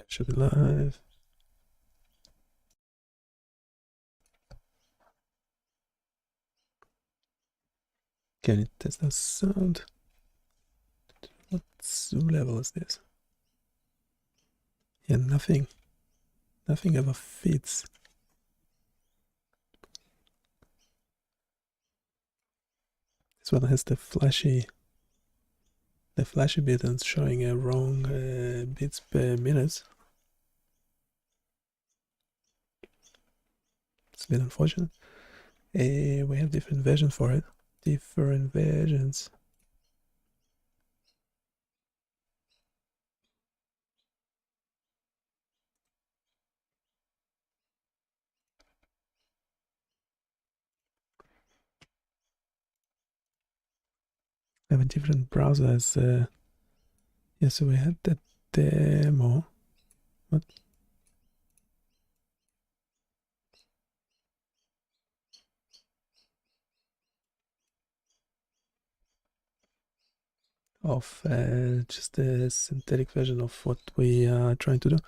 Should be live. Can it test the sound? What zoom level is this? Yeah, nothing ever fits. This one has the flashy bit and showing a wrong bits per minute. It's a bit unfortunate. We have different versions for it. Different versions. I have a different browsers. Yeah, so we had that demo. What? Of just a synthetic version of what we are trying to do.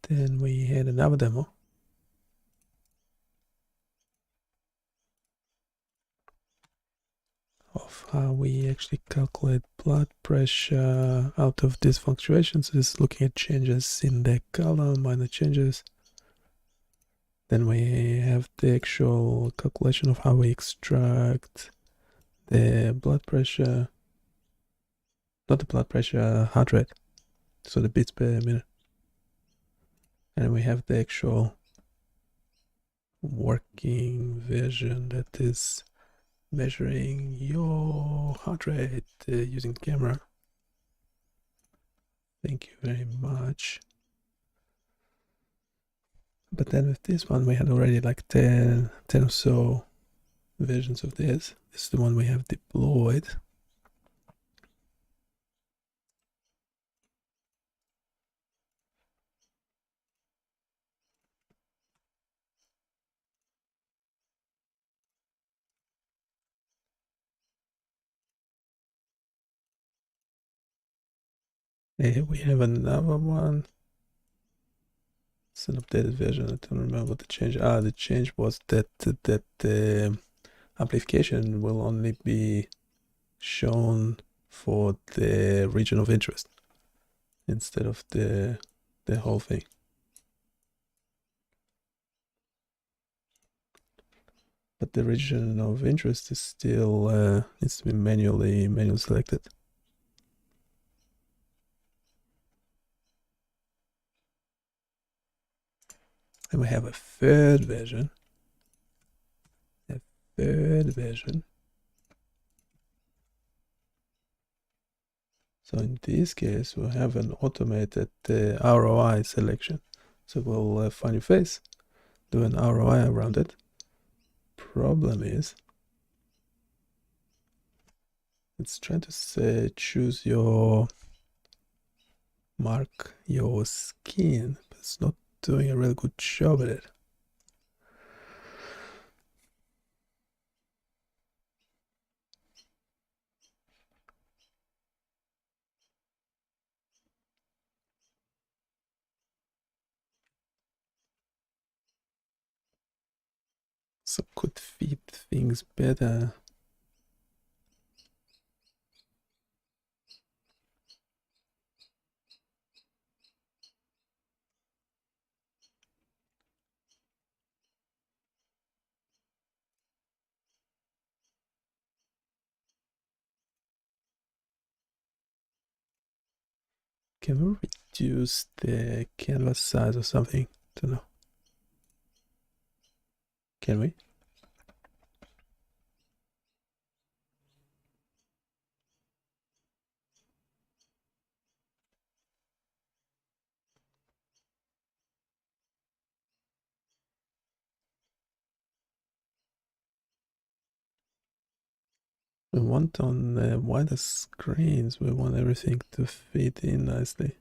Then we had another demo of how we actually calculate blood pressure out of this fluctuation. So this is looking at changes in the column, minor changes. Then we have the actual calculation of how we extract the blood pressure, not the blood pressure, heart rate, so the beats per minute. And we have the actual working version that is measuring your heart rate using the camera. Thank you very much. But then with this one, we had already like 10 or so versions of this. This is the one we have deployed. We have another one. It's an updated version. I don't remember what the change. The change was that the amplification will only be shown for the region of interest instead of the whole thing. But the region of interest is still needs to be manually selected. And we have a third version. So in this case, we'll have an automated ROI selection. So we'll find your face, do an ROI around it. Problem is, it's trying to say choose your mark your skin, but it's not doing a really good job at it. So could fit things better. Can we reduce the canvas size or something? Don't know. Can we? We want on wider screens, we want everything to fit in nicely.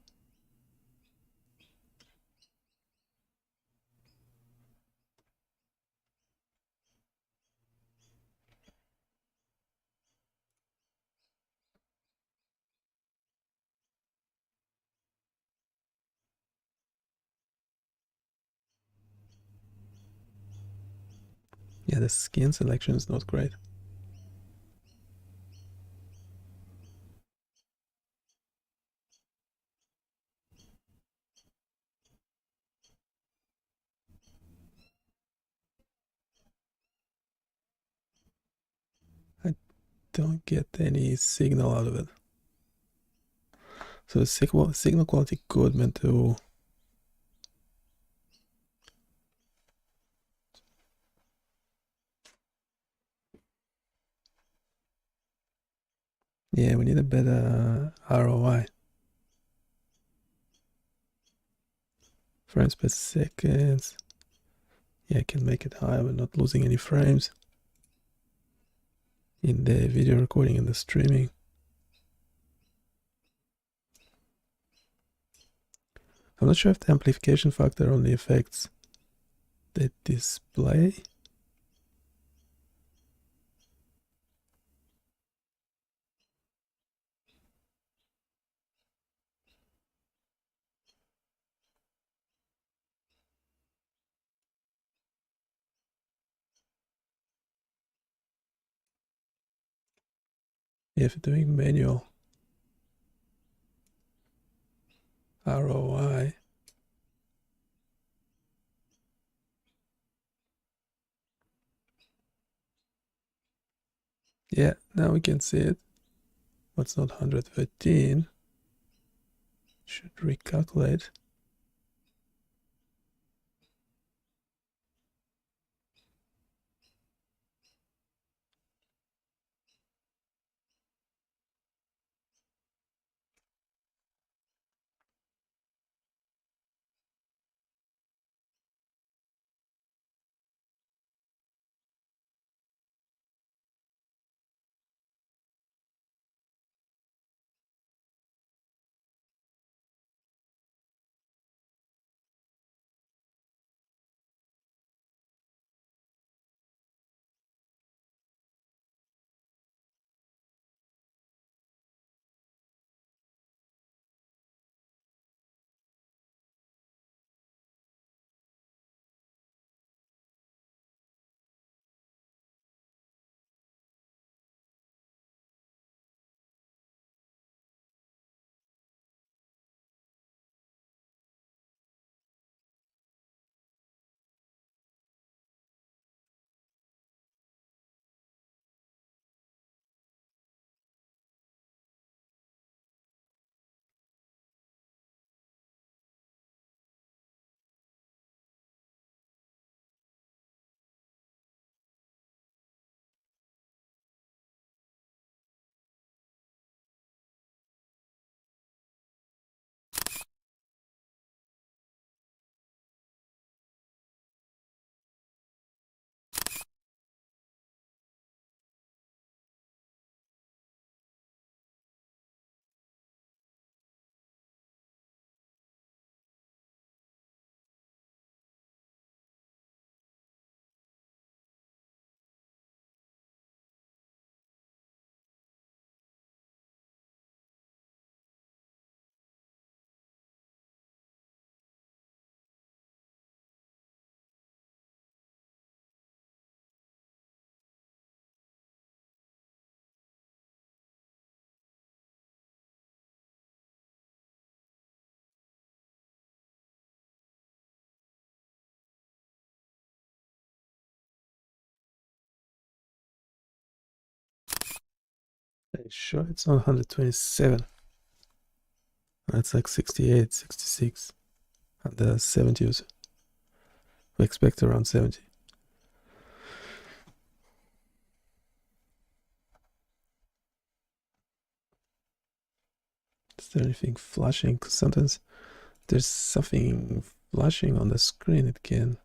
Yeah, the skin selection is not great. I don't get any signal out of it. So the signal quality could meant to. Yeah, we need a better ROI. Frames per second. Yeah, I can make it higher. We're not losing any frames in the video recording and the streaming. I'm not sure if the amplification factor only affects the display. If you're doing manual ROI, yeah, now we can see it. What's not 113 should recalculate. Are you sure it's not 127? That's like 68, 66. And the 70s. We expect around 70. Is there anything flashing? Because sometimes there's something flashing on the screen. It can.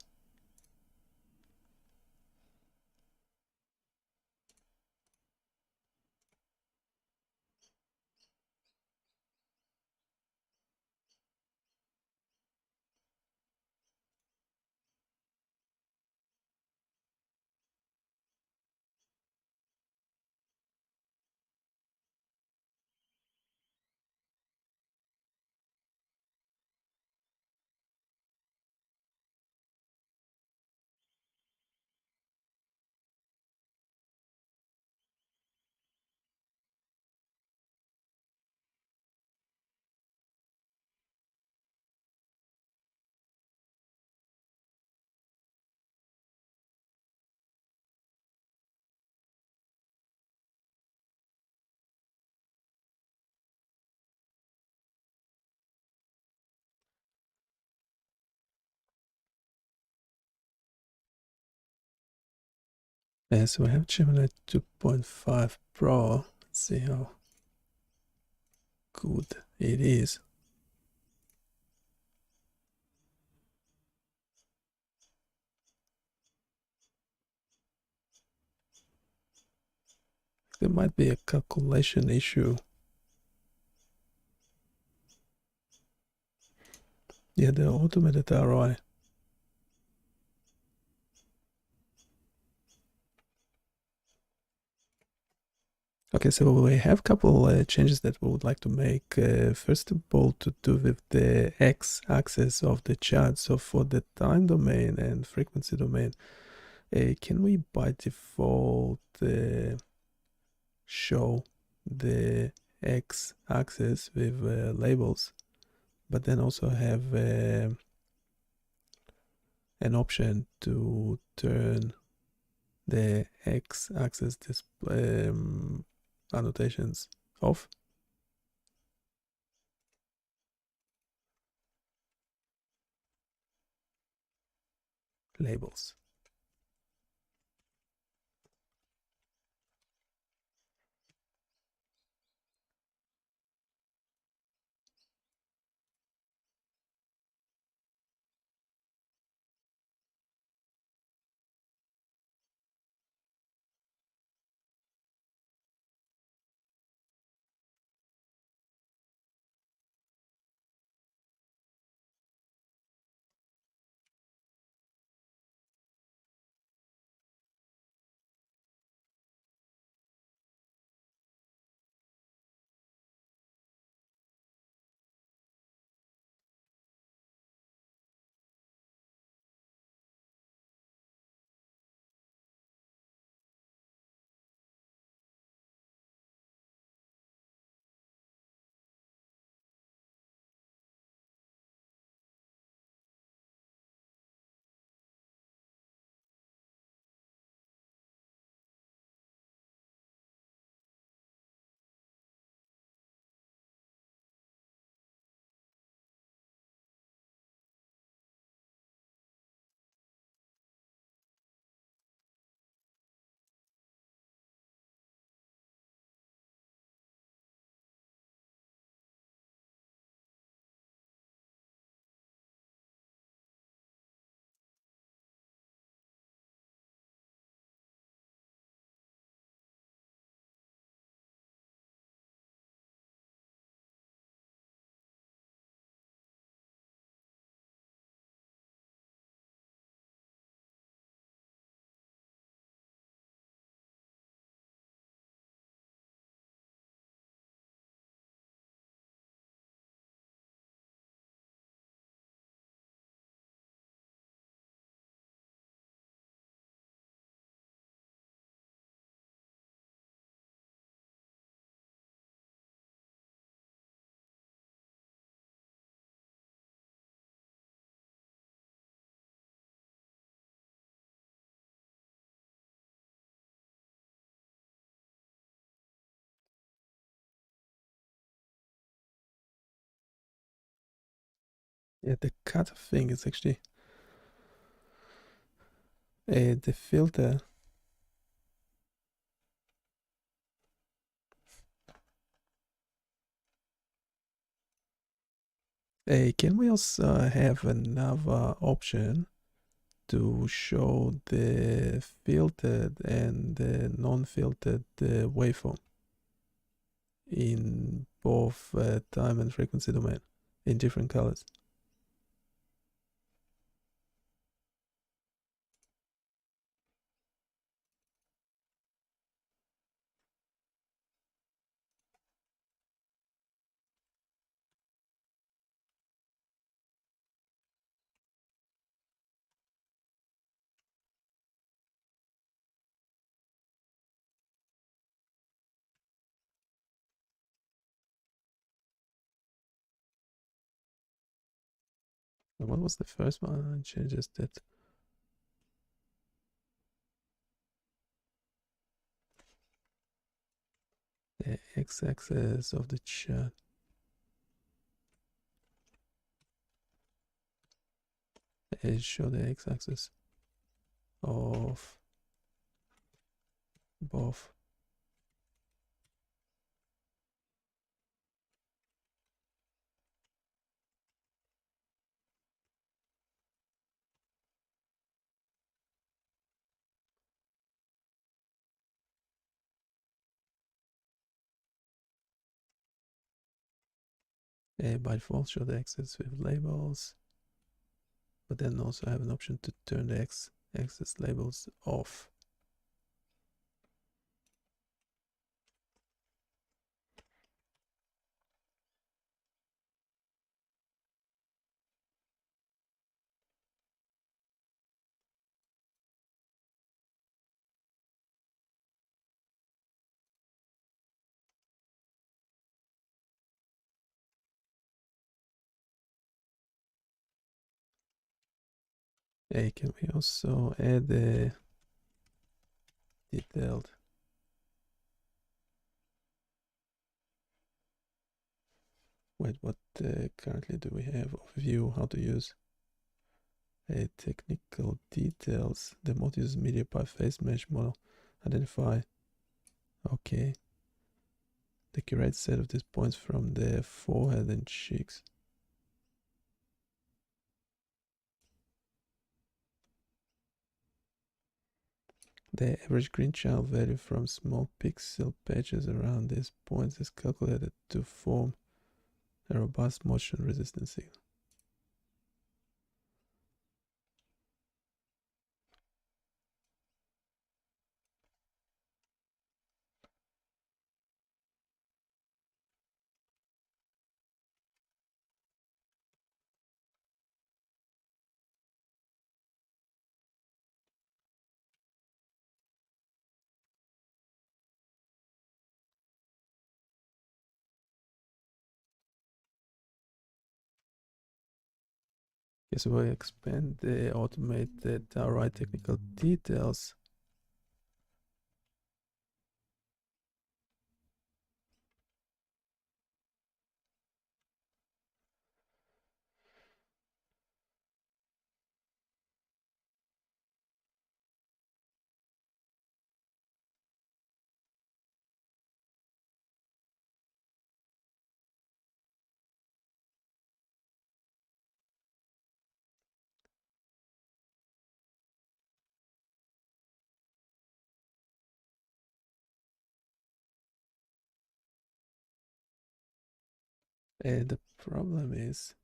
So we have Gemini 2.5 Pro. Let's see how good it is. There might be a calculation issue. Yeah, the automated ROI. Okay, so we have a couple changes that we would like to make. First of all, to do with the x-axis of the chart. So for the time domain and frequency domain, can we by default show the x-axis with labels, but then also have an option to turn the x-axis display annotations off? Labels. Yeah, the cutoff thing is actually the filter. Can we also have another option to show the filtered and the non-filtered waveform in both time and frequency domain in different colors? And what was the first one? Changes that. The x-axis of the chart. Show the x-axis of both. By default, show the axis with labels, but then also have an option to turn the axis labels off. Can we also add a detailed? Wait, what currently do we have? Overview, how to use technical details. The mode uses media by face mesh model. Identify. Okay. The correct set of these points from the forehead and cheeks. The average green channel value from small pixel patches around these points is calculated to form a robust motion resistance signal. Okay, so we expand the automated RI technical details. And the problem is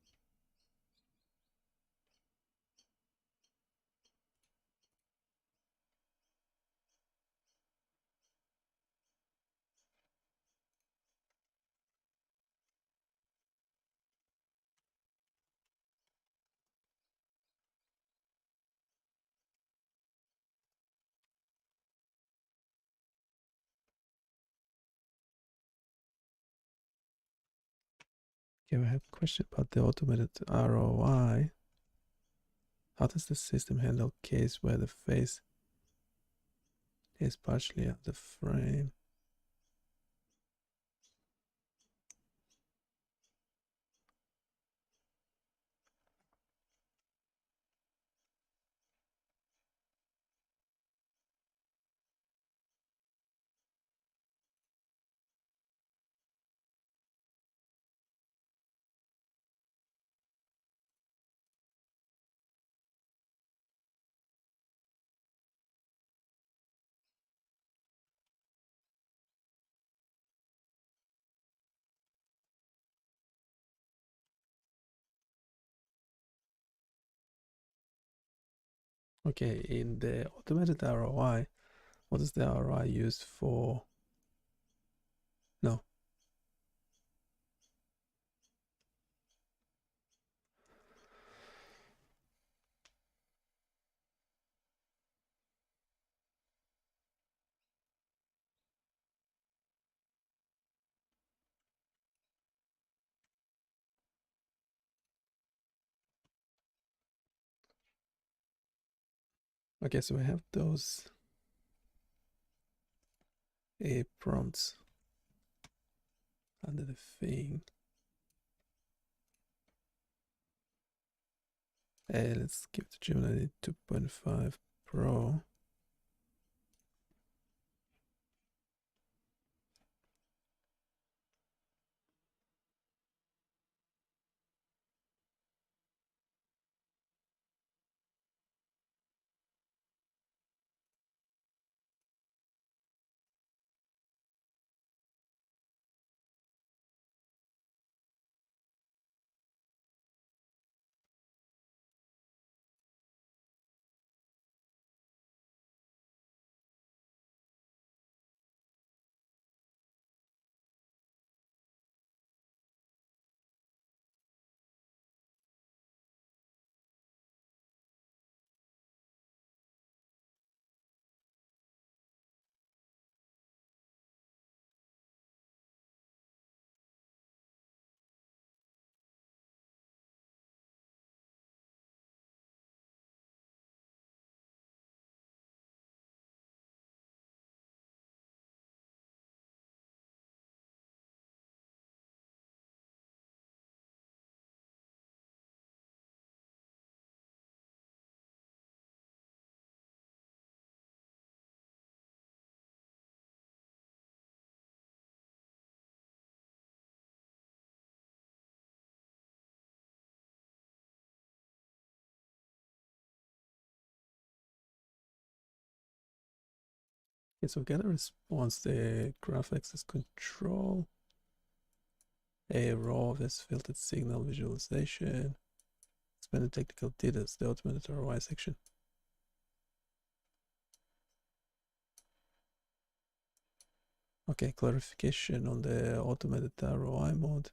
okay, we have a question about the automated ROI. How does the system handle case where the face is partially out of frame? Okay, in the automated ROI, what is the ROI used for? No. Okay, so we have those prompts under the thing. Let's give the Gemini 2.5 Pro. Okay, so get a response, the graph axis control, a row of this filtered signal visualization, expanded technical details, the automated ROI section. Okay, clarification on the automated ROI mode.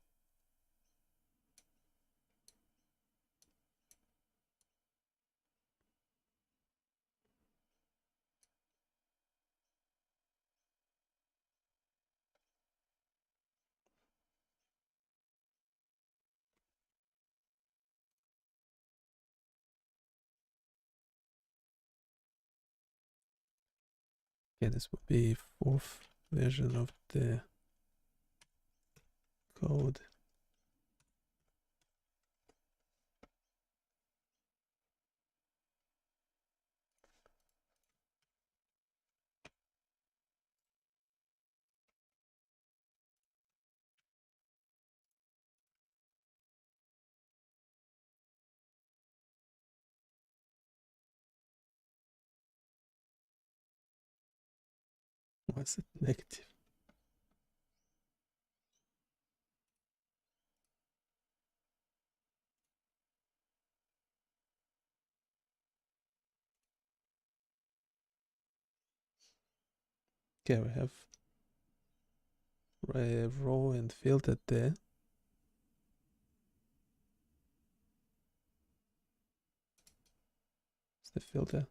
Okay, this would be fourth version of the code. Why is it negative? Okay, we have a row and filtered there. It's the filter.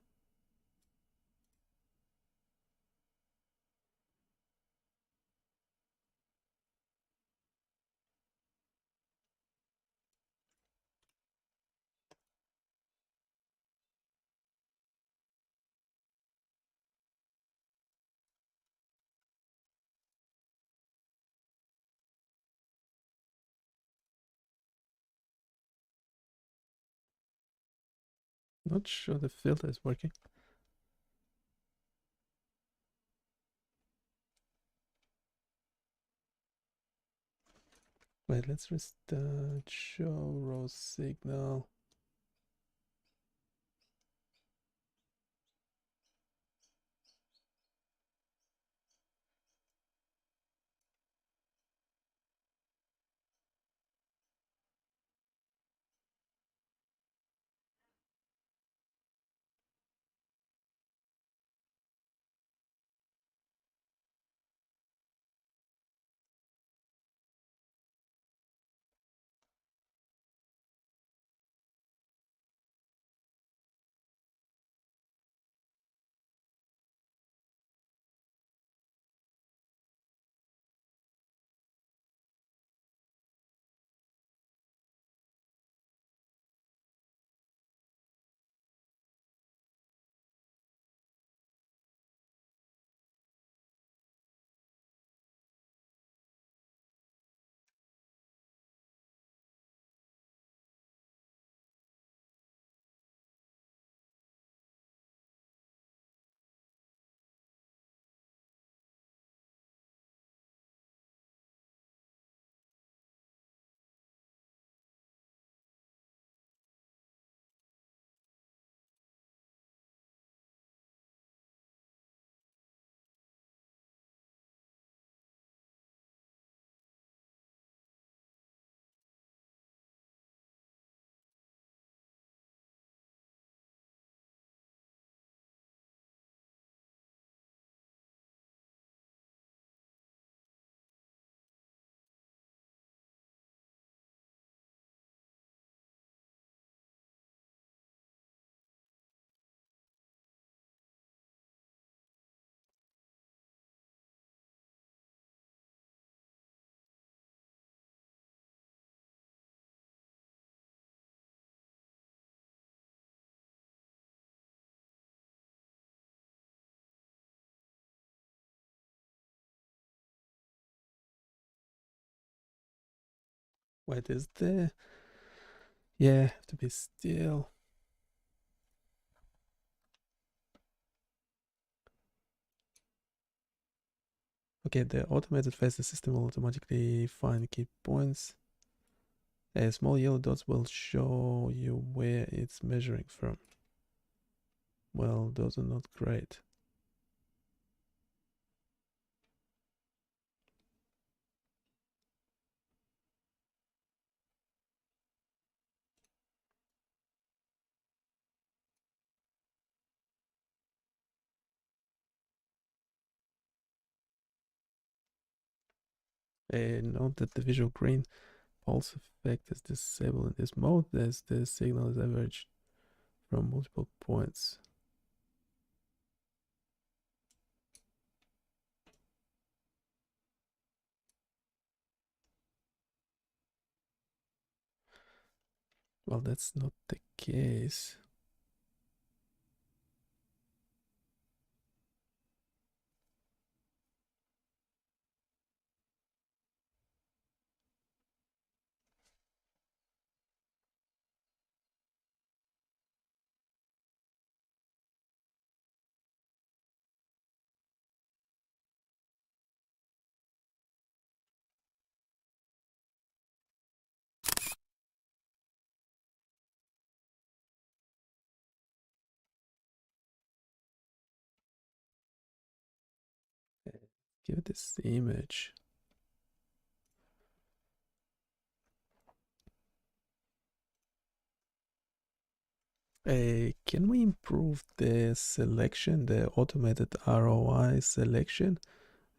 Not sure the filter is working. Wait, let's restart show row signal. Wait, is there? Yeah, have to be still. Okay, the automated phase, the system will automatically find key points. Small yellow dots will show you where it's measuring from. Well, those are not great. Note that the visual green pulse effect is disabled in this mode as the signal is averaged from multiple points. Well, that's not the case. Give it this image. Can we improve the selection, the automated ROI selection?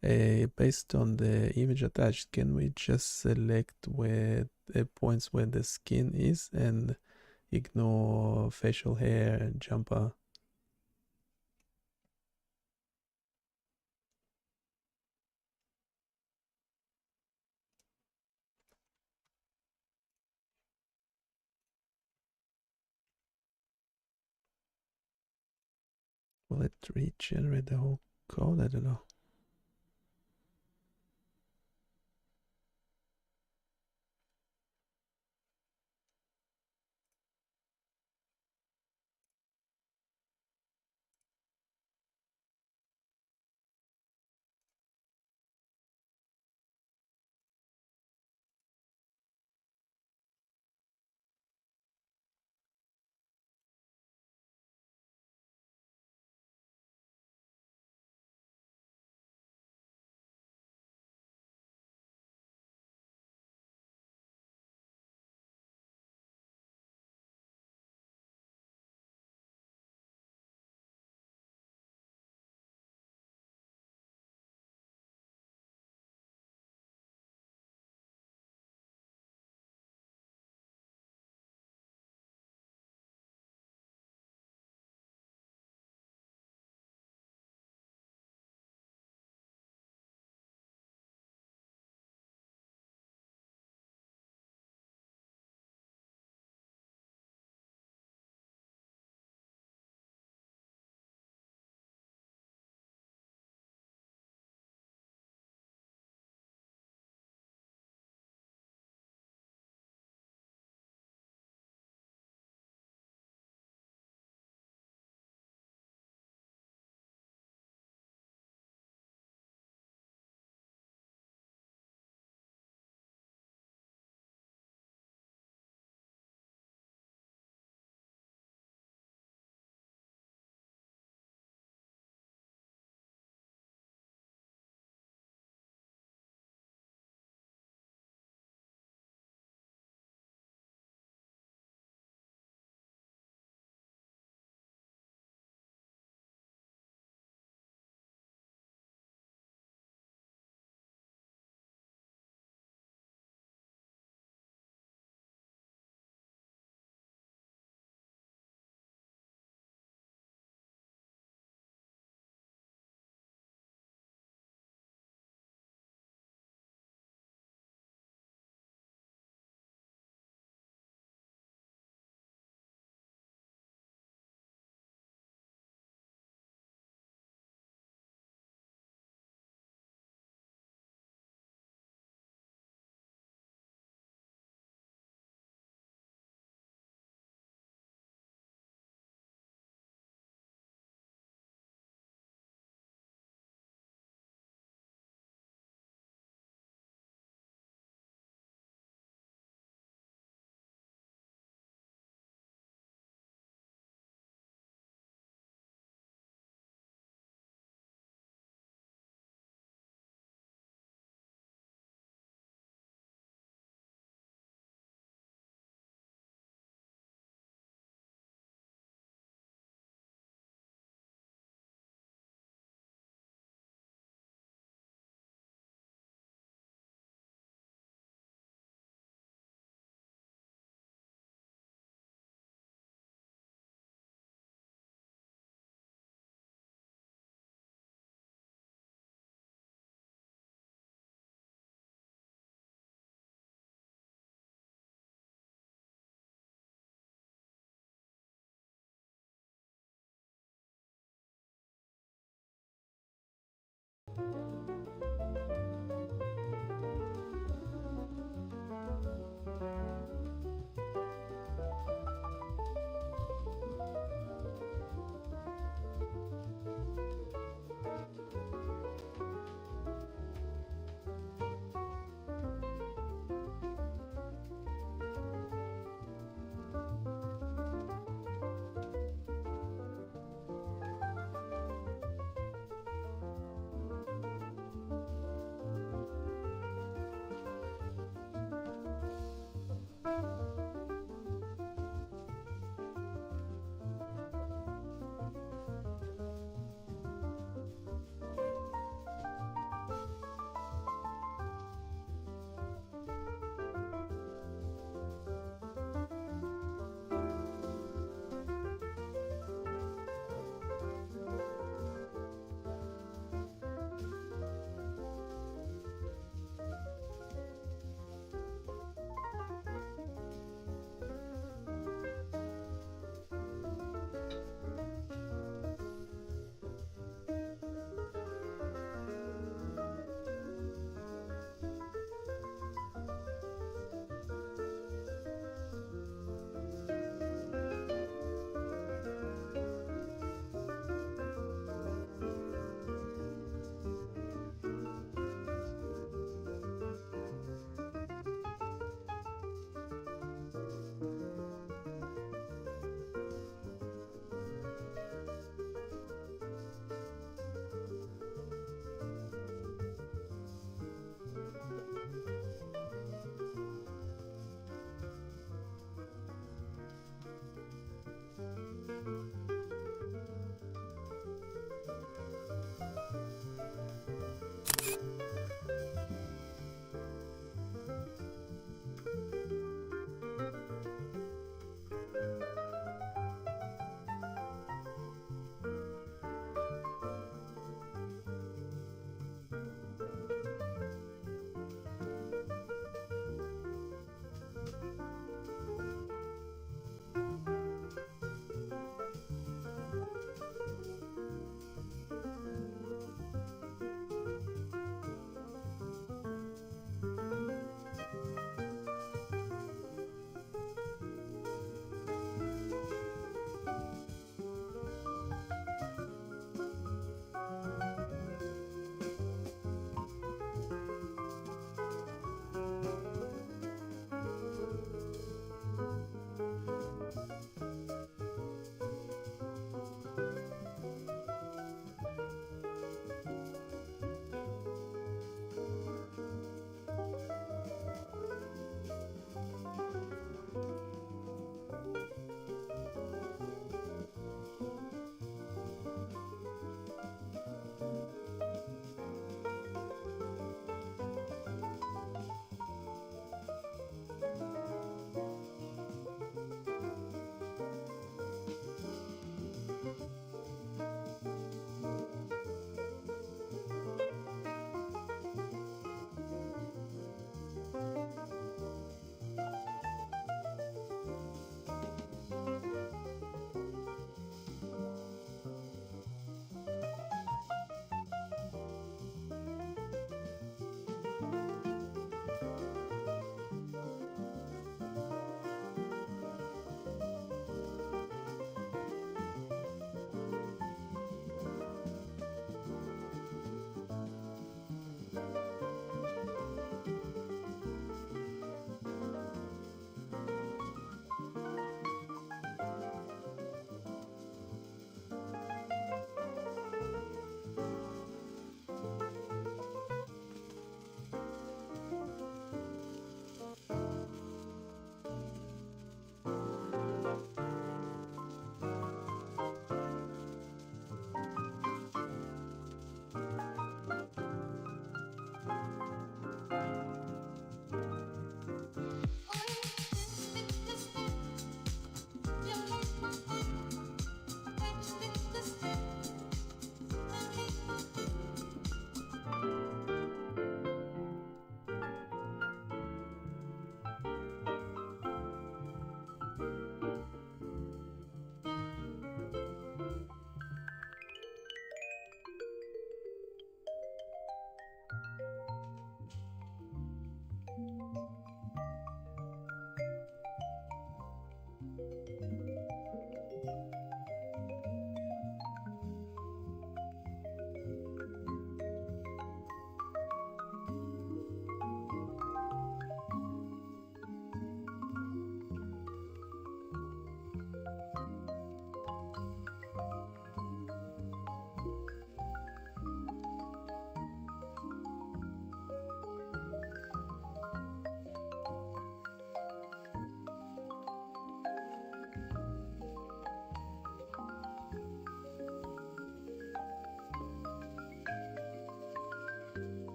Based on the image attached, can we just select where the points where the skin is and ignore facial hair and jumper? Will it regenerate the whole code? I don't know.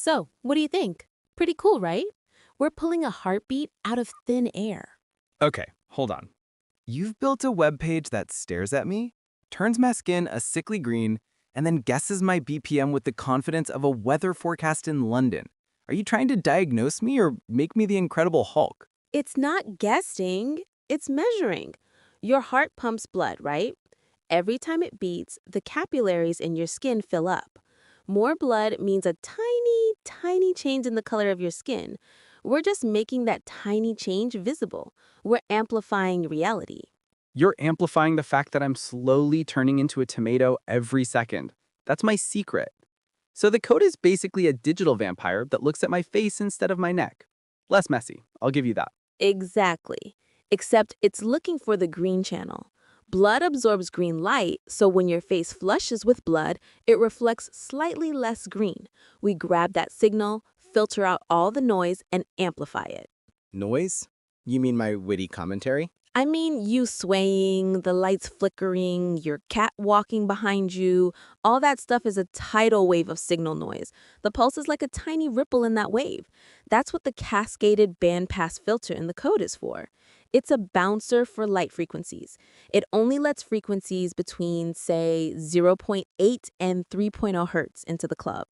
So, what do you think? Pretty cool, right? We're pulling a heartbeat out of thin air. Okay, hold on. You've built a web page that stares at me, turns my skin a sickly green, and then guesses my BPM with the confidence of a weather forecast in London. Are you trying to diagnose me or make me the Incredible Hulk? It's not guessing, it's measuring. Your heart pumps blood, right? Every time it beats, the capillaries in your skin fill up. More blood means a tiny, tiny change in the color of your skin. We're just making that tiny change visible. We're amplifying reality. You're amplifying the fact that I'm slowly turning into a tomato every second. That's my secret. So the code is basically a digital vampire that looks at my face instead of my neck. Less messy, I'll give you that. Exactly. Except it's looking for the green channel. Blood absorbs green light, so when your face flushes with blood, it reflects slightly less green. We grab that signal, filter out all the noise, and amplify it. Noise? You mean my witty commentary? I mean, you swaying, the lights flickering, your cat walking behind you, all that stuff is a tidal wave of signal noise. The pulse is like a tiny ripple in that wave. That's what the cascaded bandpass filter in the code is for. It's a bouncer for light frequencies. It only lets frequencies between, say, zero point 0.8 and 3.0 hertz into the club.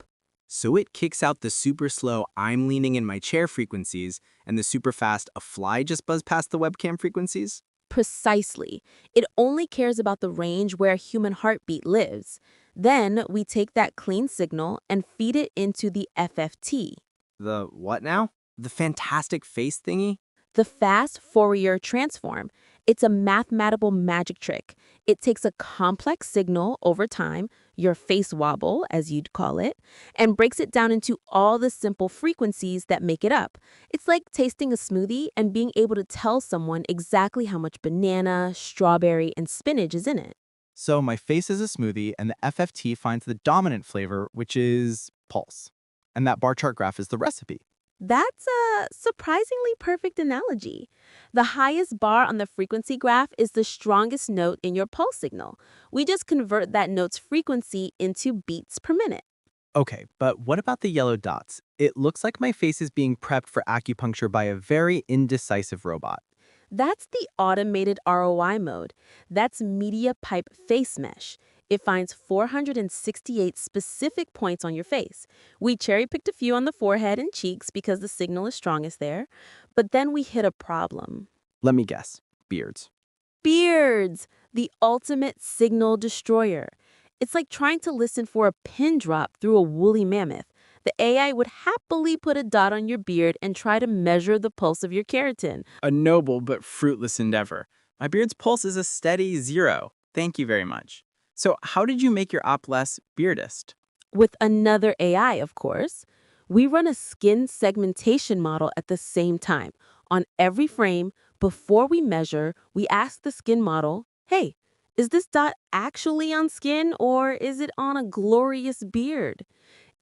So it kicks out the super slow I'm leaning in my chair frequencies and the super fast a fly just buzzed past the webcam frequencies? Precisely. It only cares about the range where a human heartbeat lives. Then we take that clean signal and feed it into the FFT, The what now? The fantastic face thingy? the fast Fourier transform. It's a mathematical magic trick. It takes a complex signal over time, your face wobble, as you'd call it, and breaks it down into all the simple frequencies that make it up. It's like tasting a smoothie and being able to tell someone exactly how much banana, strawberry, and spinach is in it. So my face is a smoothie, and the FFT finds the dominant flavor, which is pulse. And that bar chart graph is the recipe. That's a surprisingly perfect analogy. The highest bar on the frequency graph is the strongest note in your pulse signal. We just convert that note's frequency into beats per minute. Okay, but what about the yellow dots? It looks like my face is being prepped for acupuncture by a very indecisive robot. That's the automated ROI mode. That's media pipe face mesh. It finds 468 specific points on your face. We cherry-picked a few on the forehead and cheeks because the signal is strongest there. But then we hit a problem. Let me guess. Beards. Beards, the ultimate signal destroyer. It's like trying to listen for a pin drop through a woolly mammoth. The AI would happily put a dot on your beard and try to measure the pulse of your keratin. A noble but fruitless endeavor. My beard's pulse is a steady 0. Thank you very much. So how did you make your op less beardist? With another AI, of course. We run a skin segmentation model at the same time. On every frame, before we measure, we ask the skin model, hey, is this dot actually on skin or is it on a glorious beard?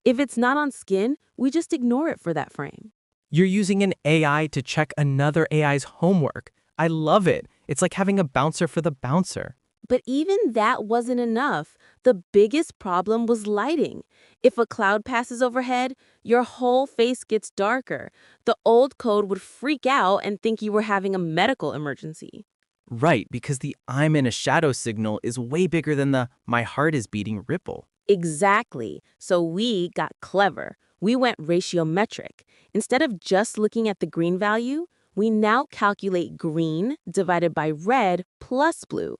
If it's not on skin, we just ignore it for that frame. You're using an AI to check another AI's homework. I love it. It's like having a bouncer for the bouncer. But even that wasn't enough. The biggest problem was lighting. If a cloud passes overhead, your whole face gets darker. The old code would freak out and think you were having a medical emergency. Right, because the I'm in a shadow signal is way bigger than the my heart is beating ripple. Exactly. So we got clever. We went ratiometric. Instead of just looking at the green value, we now calculate green divided by red plus blue.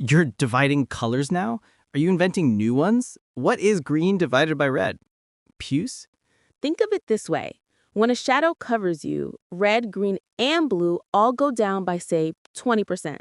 You're dividing colors now? Are you inventing new ones? What is green divided by red? Puce? Think of it this way. When a shadow covers you, red, green, and blue all go down by, say, 20%.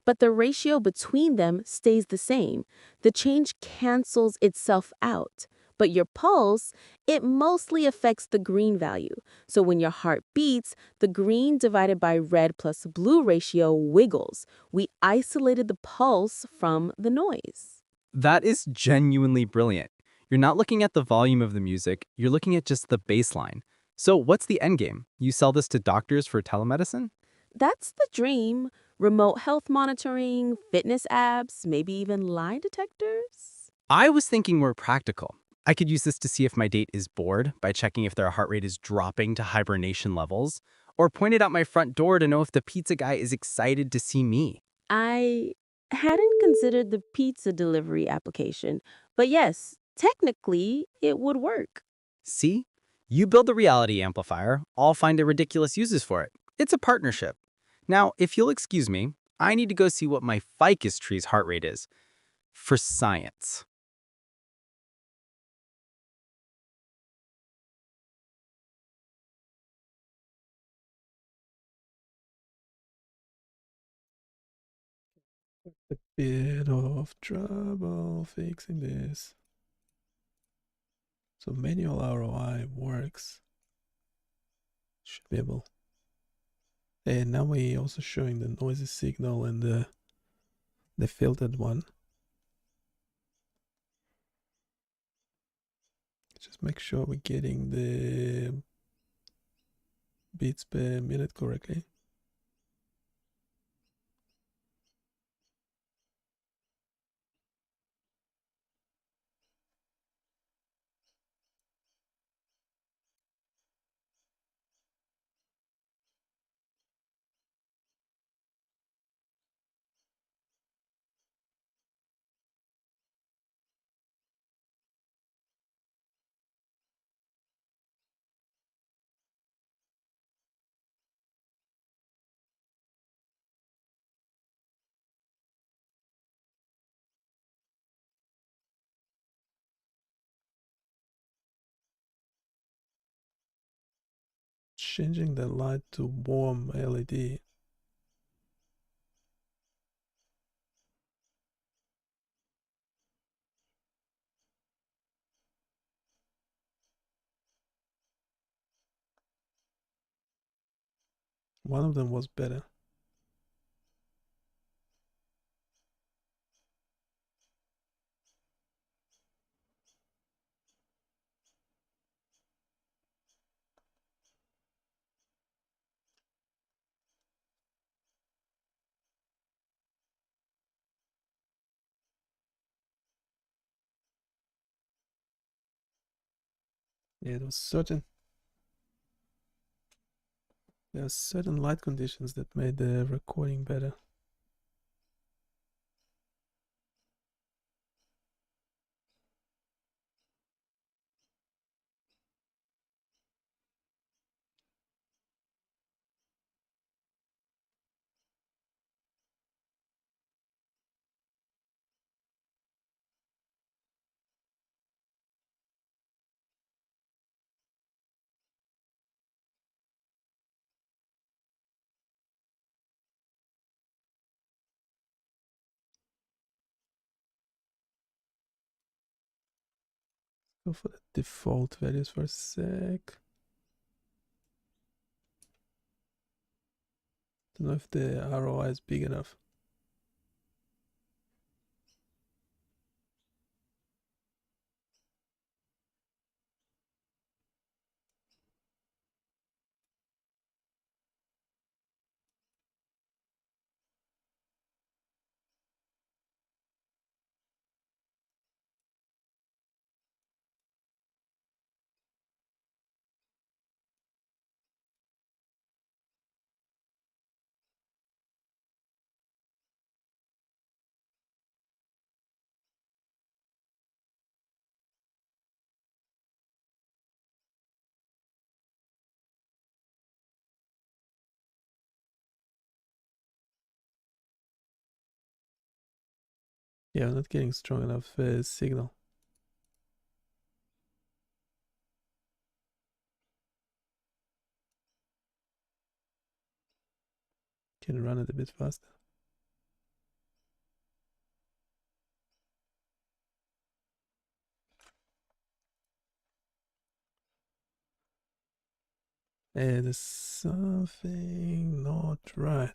But the ratio between them stays the same. The change cancels itself out. But your pulse, it mostly affects the green value. So when your heart beats, the green divided by red plus blue ratio wiggles. We isolated the pulse from the noise. That is genuinely brilliant. You're not looking at the volume of the music, you're looking at just the baseline. So what's the end game? You sell this to doctors for telemedicine? That's the dream. Remote health monitoring, fitness apps, maybe even lie detectors. I was thinking more practical. I could use this to see if my date is bored by checking if their heart rate is dropping to hibernation levels, or point it out my front door to know if the pizza guy is excited to see me. I hadn't considered the pizza delivery application, but yes, technically, it would work. See? You build the reality amplifier, I'll find the ridiculous uses for it. It's a partnership. Now, if you'll excuse me, I need to go see what my ficus tree's heart rate is. For science. A bit of trouble fixing this. So manual ROI works. Should be able. And now we also showing the noisy signal and the filtered one. Just make sure we're getting the beats per minute correctly. Changing the light to warm LED. One of them was better. Yeah, there are certain light conditions that made the recording better. Go for the default values for a sec. Don't know if the ROI is big enough. Yeah, I'm not getting strong enough signal. Can run it a bit faster. There's something not right.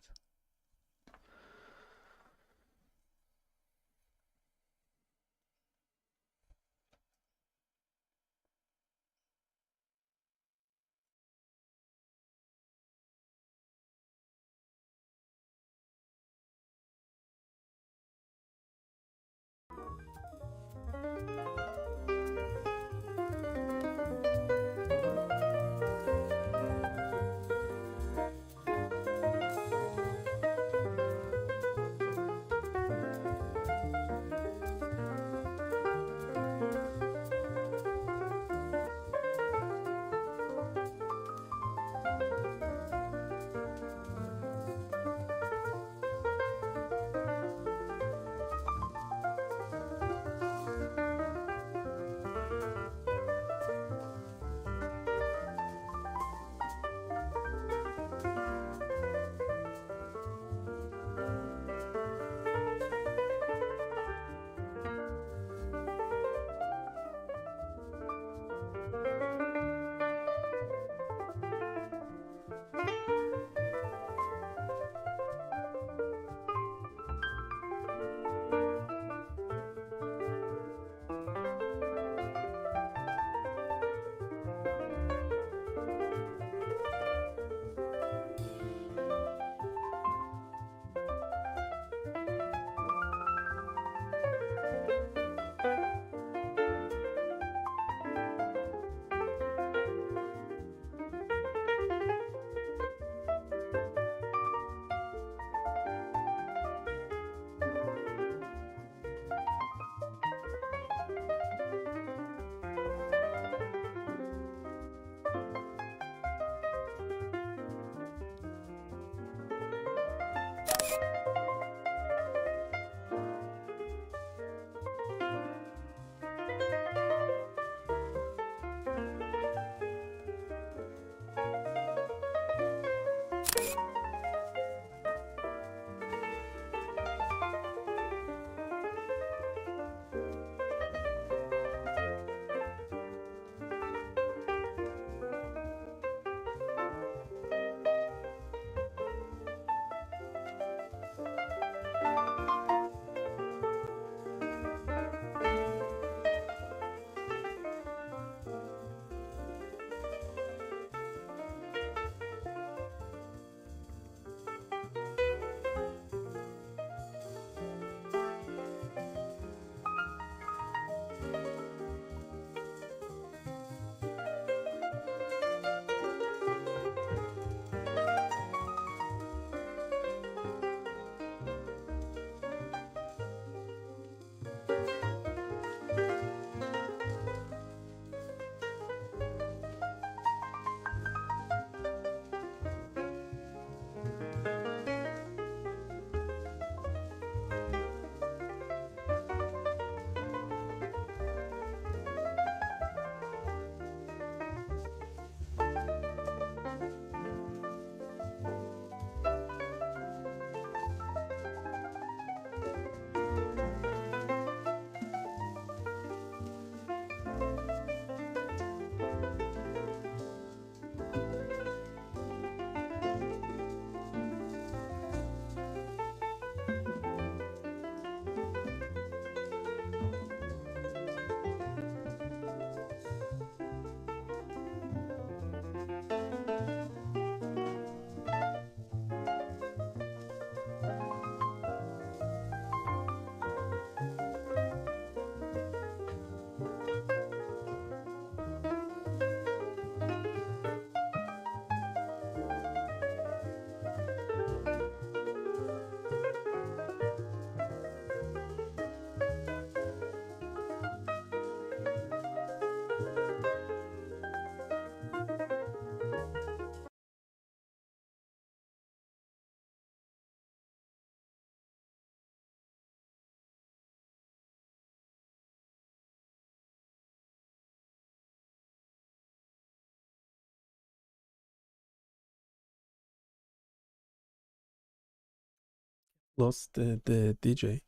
lost the DJ.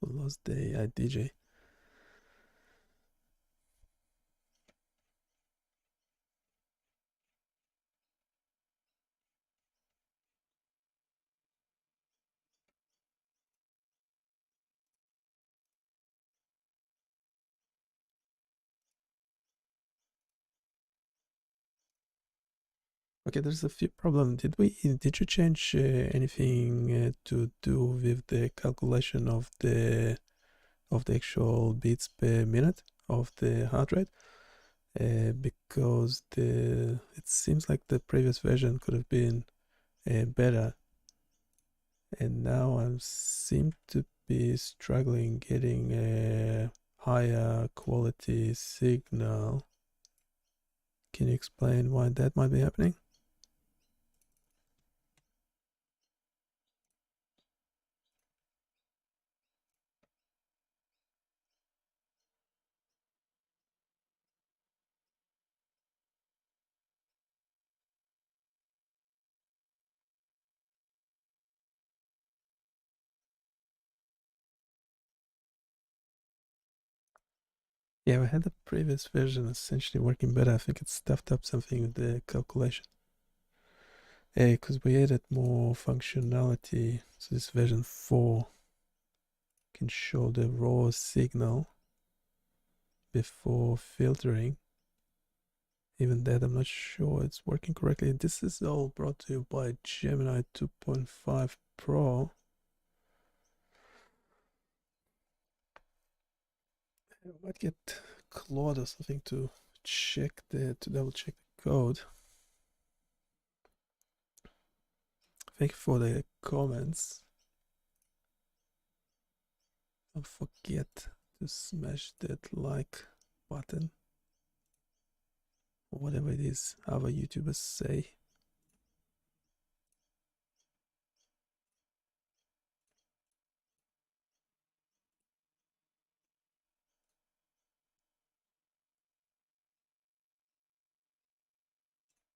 We lost the AI DJ. Okay, there's a few problems. Did you change anything to do with the calculation of the actual beats per minute of the heart rate? Because it seems like the previous version could have been better, and now I seem to be struggling getting a higher quality signal. Can you explain why that might be happening? Yeah, we had the previous version essentially working better. I think it stuffed up something with the calculation. Because we added more functionality. So this version 4 can show the raw signal before filtering. Even that, I'm not sure it's working correctly. This is all brought to you by Gemini 2.5 Pro. I might get Claude or something to double check the code. Thank you for the comments. Don't forget to smash that like button, or whatever it is other YouTubers say.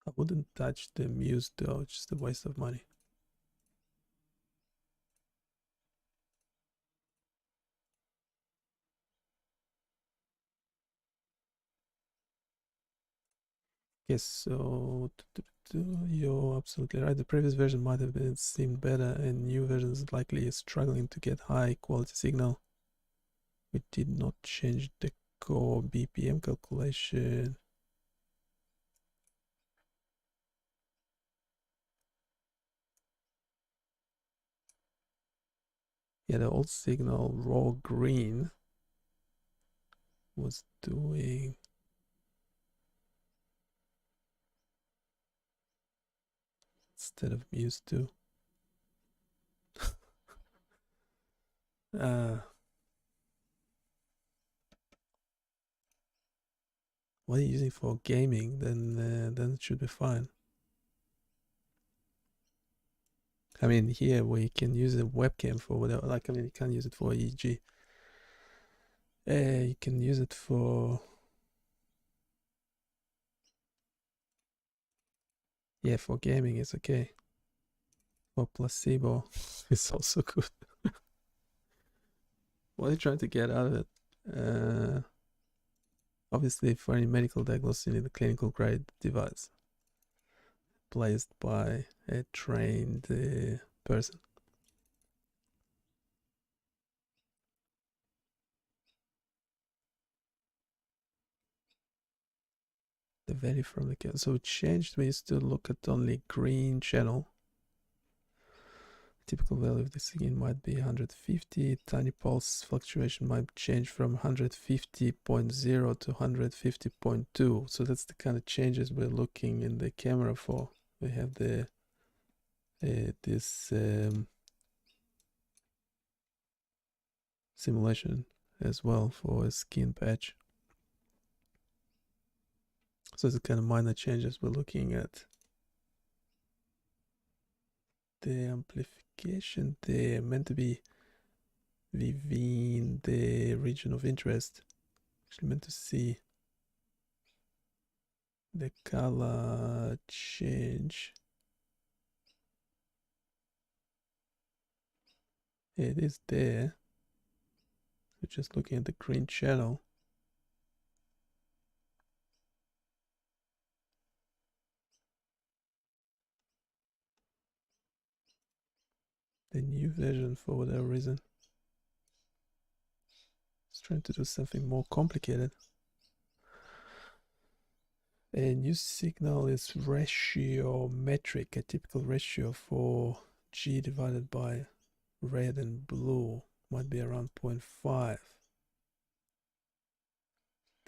I wouldn't touch the Muse though, it's just a waste of money. Yes, so you're absolutely right. The previous version might have seemed better, and new versions likely is struggling to get high quality signal. We did not change the core BPM calculation. Yeah, the old signal raw green was doing instead of Muse 2. What are you using for gaming? Then it should be fine. I mean, here we can use a webcam for whatever. Like, I mean, you can't use it for EEG. You can use it for, yeah, for gaming. It's okay. For placebo, it's also good. What are you trying to get out of it? Obviously, for any medical diagnosis, you need a clinical grade device placed by a trained person. The value from the camera. So it changed. We used to look at only green channel. Typical value of this again might be 150. Tiny pulse fluctuation might change from 150.0 to 150.2. So that's the kind of changes we're looking in the camera for. We have the this simulation as well for a skin patch. So it's the kind of minor changes we're looking at. The amplification there meant to be within the region of interest. Actually meant to see the color change. It is there. We're just looking at the green channel. The new version, for whatever reason, is trying to do something more complicated. A new signal is ratio metric, a typical ratio for G divided by red and blue might be around 0.5.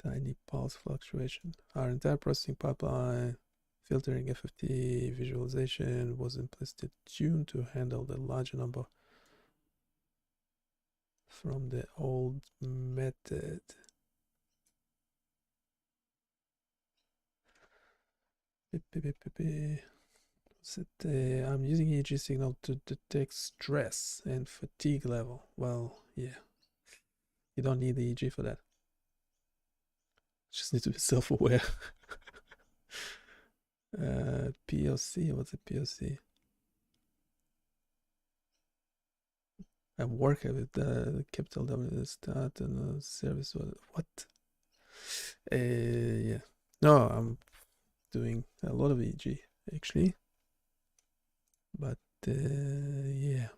Tiny pulse fluctuation. Our entire processing pipeline, filtering, FFT, visualization was implicitly tuned to handle the larger number from the old method. I'm using EEG signal to detect stress and fatigue level. Well, yeah, you don't need the EEG for that. Just need to be self-aware. POC, what's a POC? I work with the capital W start and service. What? Yeah. No, I'm doing a lot of EEG actually. But yeah.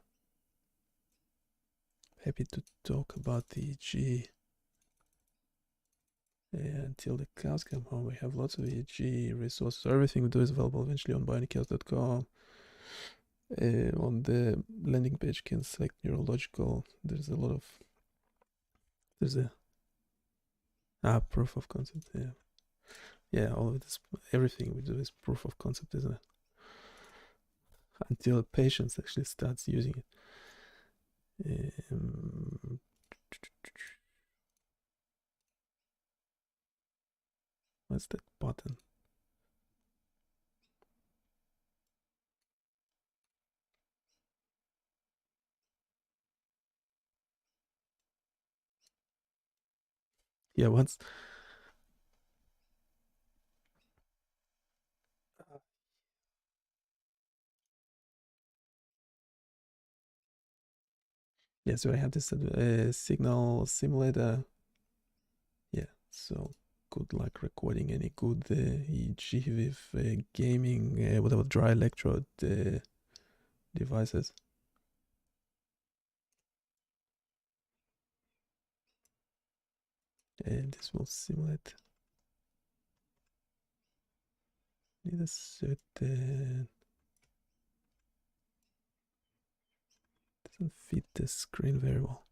Happy to talk about the EEG. Until the cows come home, we have lots of EEG resources. Everything we do is available eventually on BioniChaos.com. On the landing page, you can select neurological. There's a proof of concept. Yeah, all of this, everything we do is proof of concept, isn't it? Until patients actually starts using it. What's that button? Yeah, once. Yeah, so I have this signal simulator. Yeah, so good luck recording any good EEG with gaming, whatever dry electrode devices. And this will simulate. Need a certain. Doesn't fit the screen very well.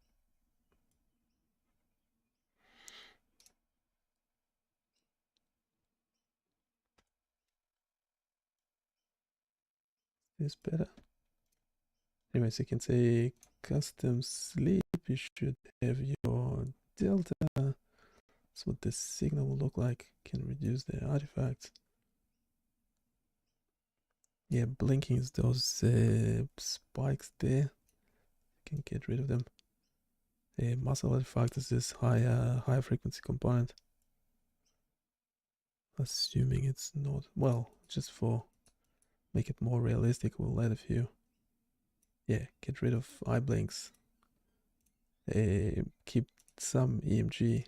Is better. Anyways, you can say custom sleep. You should have your delta. That's what the signal will look like. Can reduce the artifacts. Yeah, blinking is those spikes there. Can get rid of them. Muscle artifact is this higher frequency component. Assuming it's not, well, just for make it more realistic, we'll add a few. Yeah, get rid of eye blinks. Keep some EMG,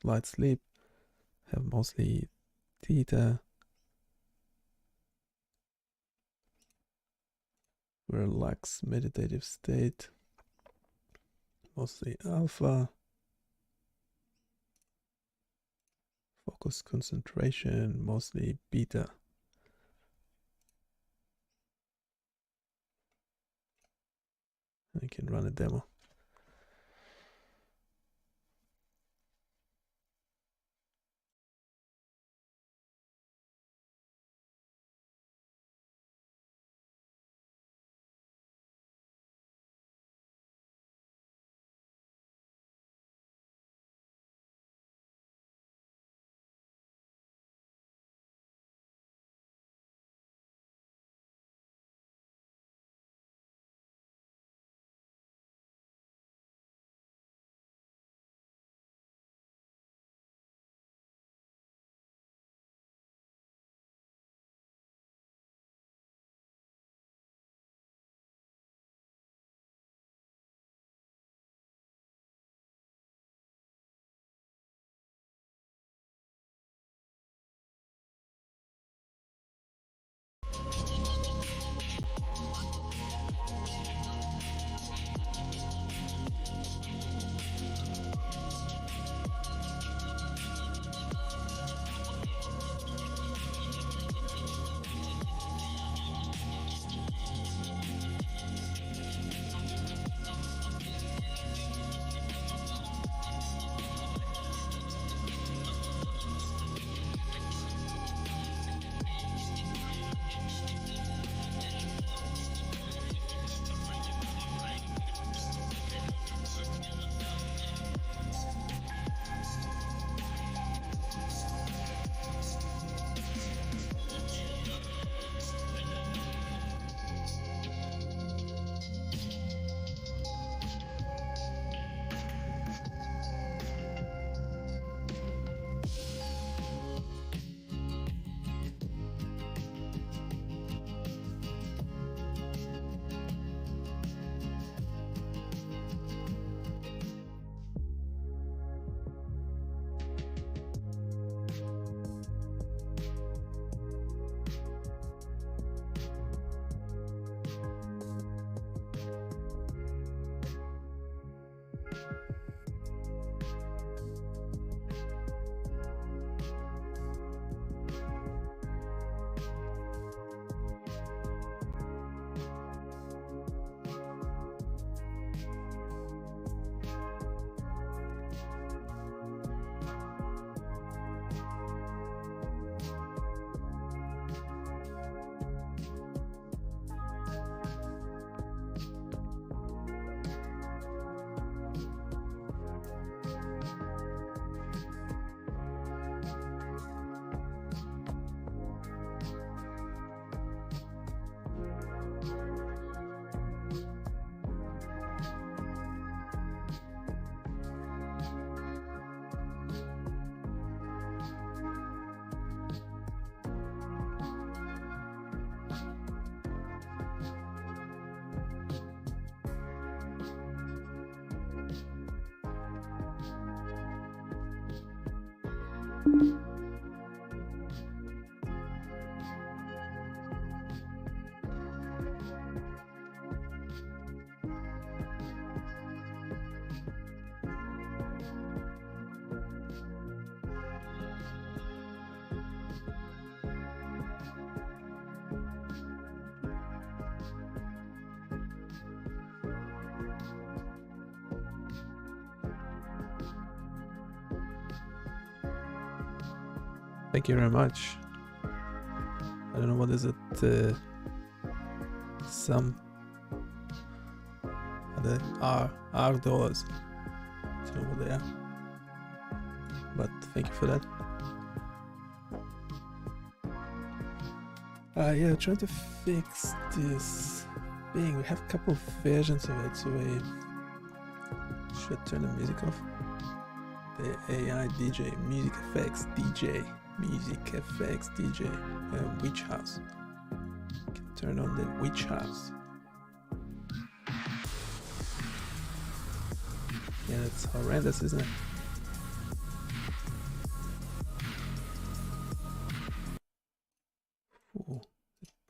light sleep, have mostly theta, relaxed meditative state, mostly alpha, focus concentration, mostly beta. I can run a demo. Thank you very much. I don't know what is it. Some other R dollars. I don't know what they are. But thank you for that. Yeah, trying to fix this thing. We have a couple of versions of it, so we should turn the music off. The AI DJ, music effects DJ, Witch House. Can turn on the Witch House. Yeah, that's horrendous, isn't it? Ooh,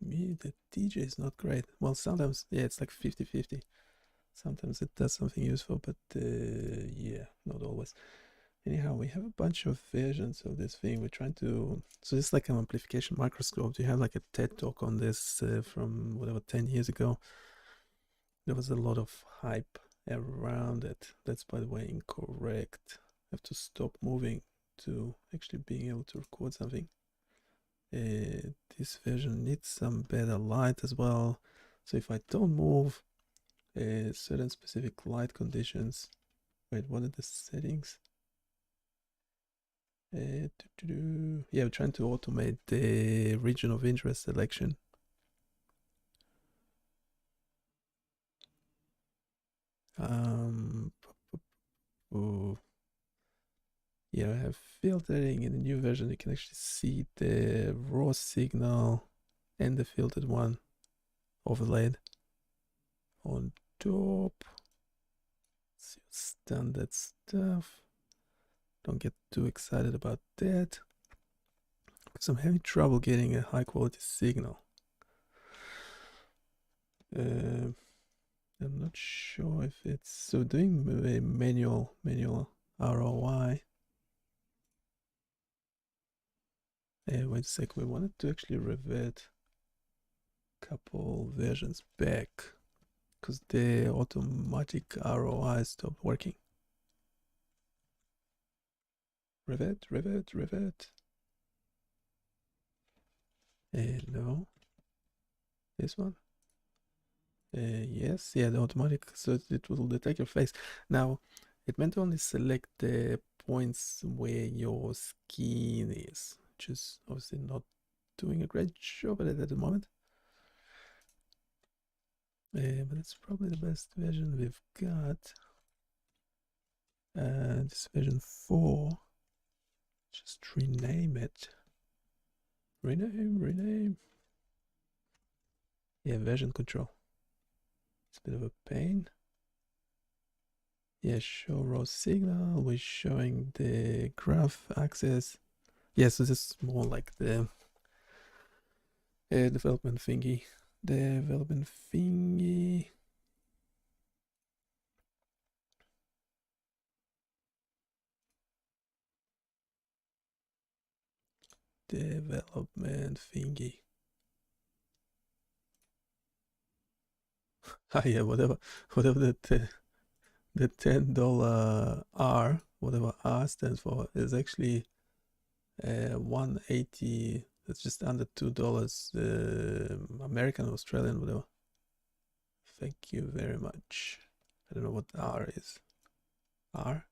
the DJ is not great. Well, sometimes, yeah, it's like 50-50. Sometimes it does something useful, but yeah, not always. Anyhow, we have a bunch of versions of this thing. We're trying to... So it's like an amplification microscope. You have like a TED talk on this from whatever, 10 years ago. There was a lot of hype around it. That's, by the way, incorrect. I have to stop moving to actually being able to record something. This version needs some better light as well. So if I don't move, certain specific light conditions. Wait, what are the settings? Yeah, we're trying to automate the region of interest selection. Yeah, I have filtering. In the new version you can actually see the raw signal and the filtered one overlaid on top. See standard stuff. Don't get too excited about that, because I'm having trouble getting a high quality signal. I'm not sure if it's... So doing a manual ROI. Wait a sec, we wanted to actually revert a couple versions back, because the automatic ROI stopped working. Revert. No. This one? Yes, yeah, the automatic, so it will detect your face. Now, it meant to only select the points where your skin is, which is obviously not doing a great job at it at the moment. But it's probably the best version we've got. This version 4. Just rename it. Rename. Yeah, version control. It's a bit of a pain. Yeah, show raw signal. We're showing the graph axis. Yeah, so this is more like the development thingy. Development thingy. Ah, yeah, whatever the $10 R, whatever R stands for, is actually 180. That's just under $2, American, Australian, whatever. Thank you very much. I don't know what R is. R?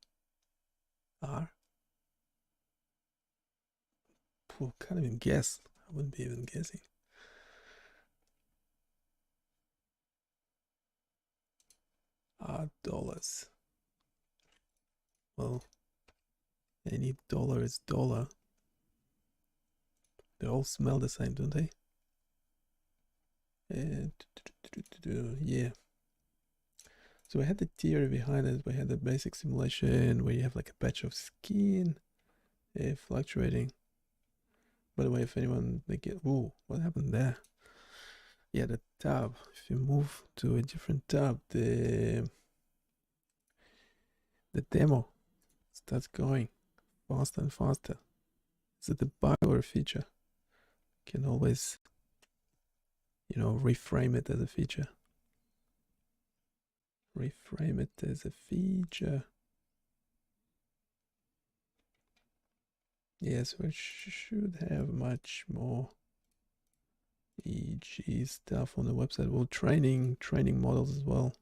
Can't even guess. I wouldn't be even guessing. R dollars. Well, any dollar is dollar. They all smell the same, don't they? Yeah. So we had the theory behind it. We had the basic simulation where you have like a patch of skin fluctuating. By the way, if anyone ooh, what happened there? Yeah, the tab. If you move to a different tab, the demo starts going faster and faster. Is it the bug or a feature? Can always, reframe it as a feature. Reframe it as a feature. Yes, we should have much more EEG stuff on the website. Well, training models as well.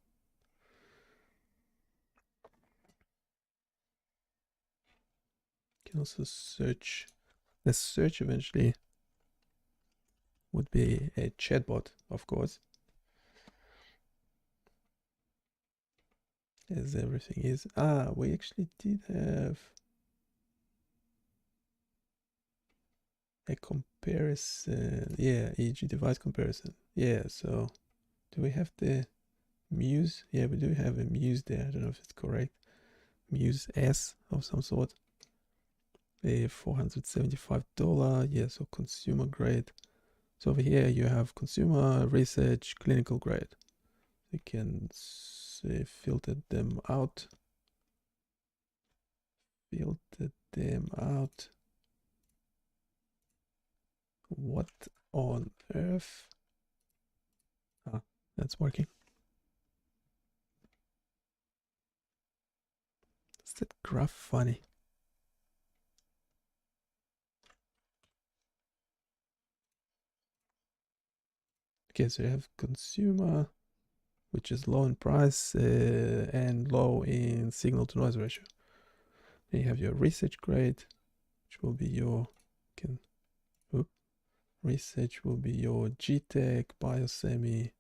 You can also search. The search eventually would be a chatbot, of course, as everything is. We actually did have a comparison. Yeah, EEG device comparison. Yeah, so do we have the Muse? Yeah, we do have a Muse there. I don't know if it's correct. Muse S of some sort. A $475. Yeah, so consumer grade. So over here you have consumer, research, clinical grade. You can filter them out. What on earth? That's working. Is that graph funny? Okay, so you have consumer, which is low in price and low in signal to noise ratio. Then you have your research grade, which will be your research will be your GTech, Biosemi,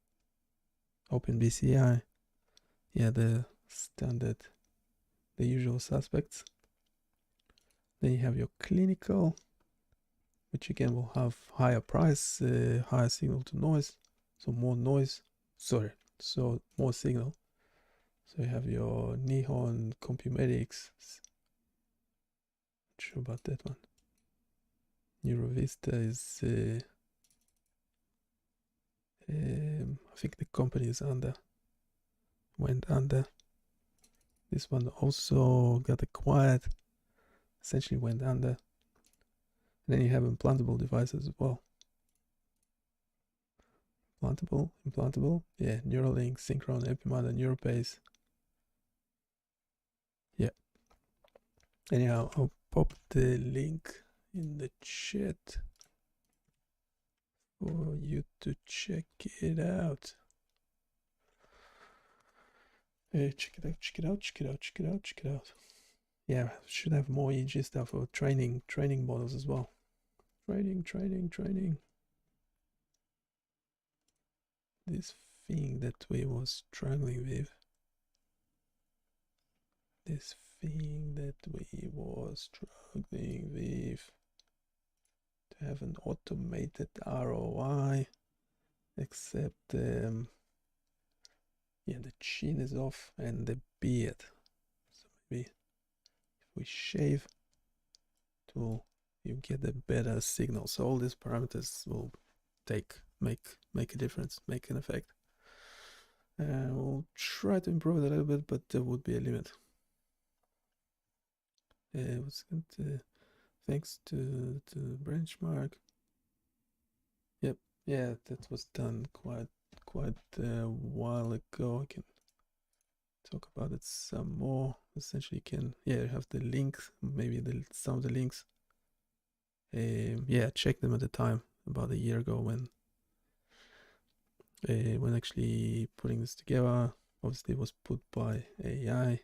OpenBCI. Yeah, the standard, the usual suspects. Then you have your clinical, which again will have higher price, higher signal to noise, so more noise. So more signal. So you have your Nihon Compumedics. Not sure about that one. Neurovista is, I think the company is went under. This one also got acquired, essentially went under. And then you have implantable devices as well. Implantable, yeah, Neuralink, Synchron, Epimatter, Neuropace. Yeah. Anyhow, I'll pop the link in the chat for you to check it out. Check it out. Yeah, should have more EEG stuff for training models as well. Training. This thing that we was struggling with. To have an automated ROI, except yeah, the chin is off and the beard. So maybe if we shave, you get a better signal. So all these parameters will make a difference, make an effect. We'll try to improve it a little bit, but there would be a limit. Thanks to benchmark. Yep, yeah, that was done quite a while ago. I can talk about it some more. Essentially, you have the links, maybe some of the links. Yeah, check them at the time, about a year ago when actually putting this together. Obviously, it was put by AI,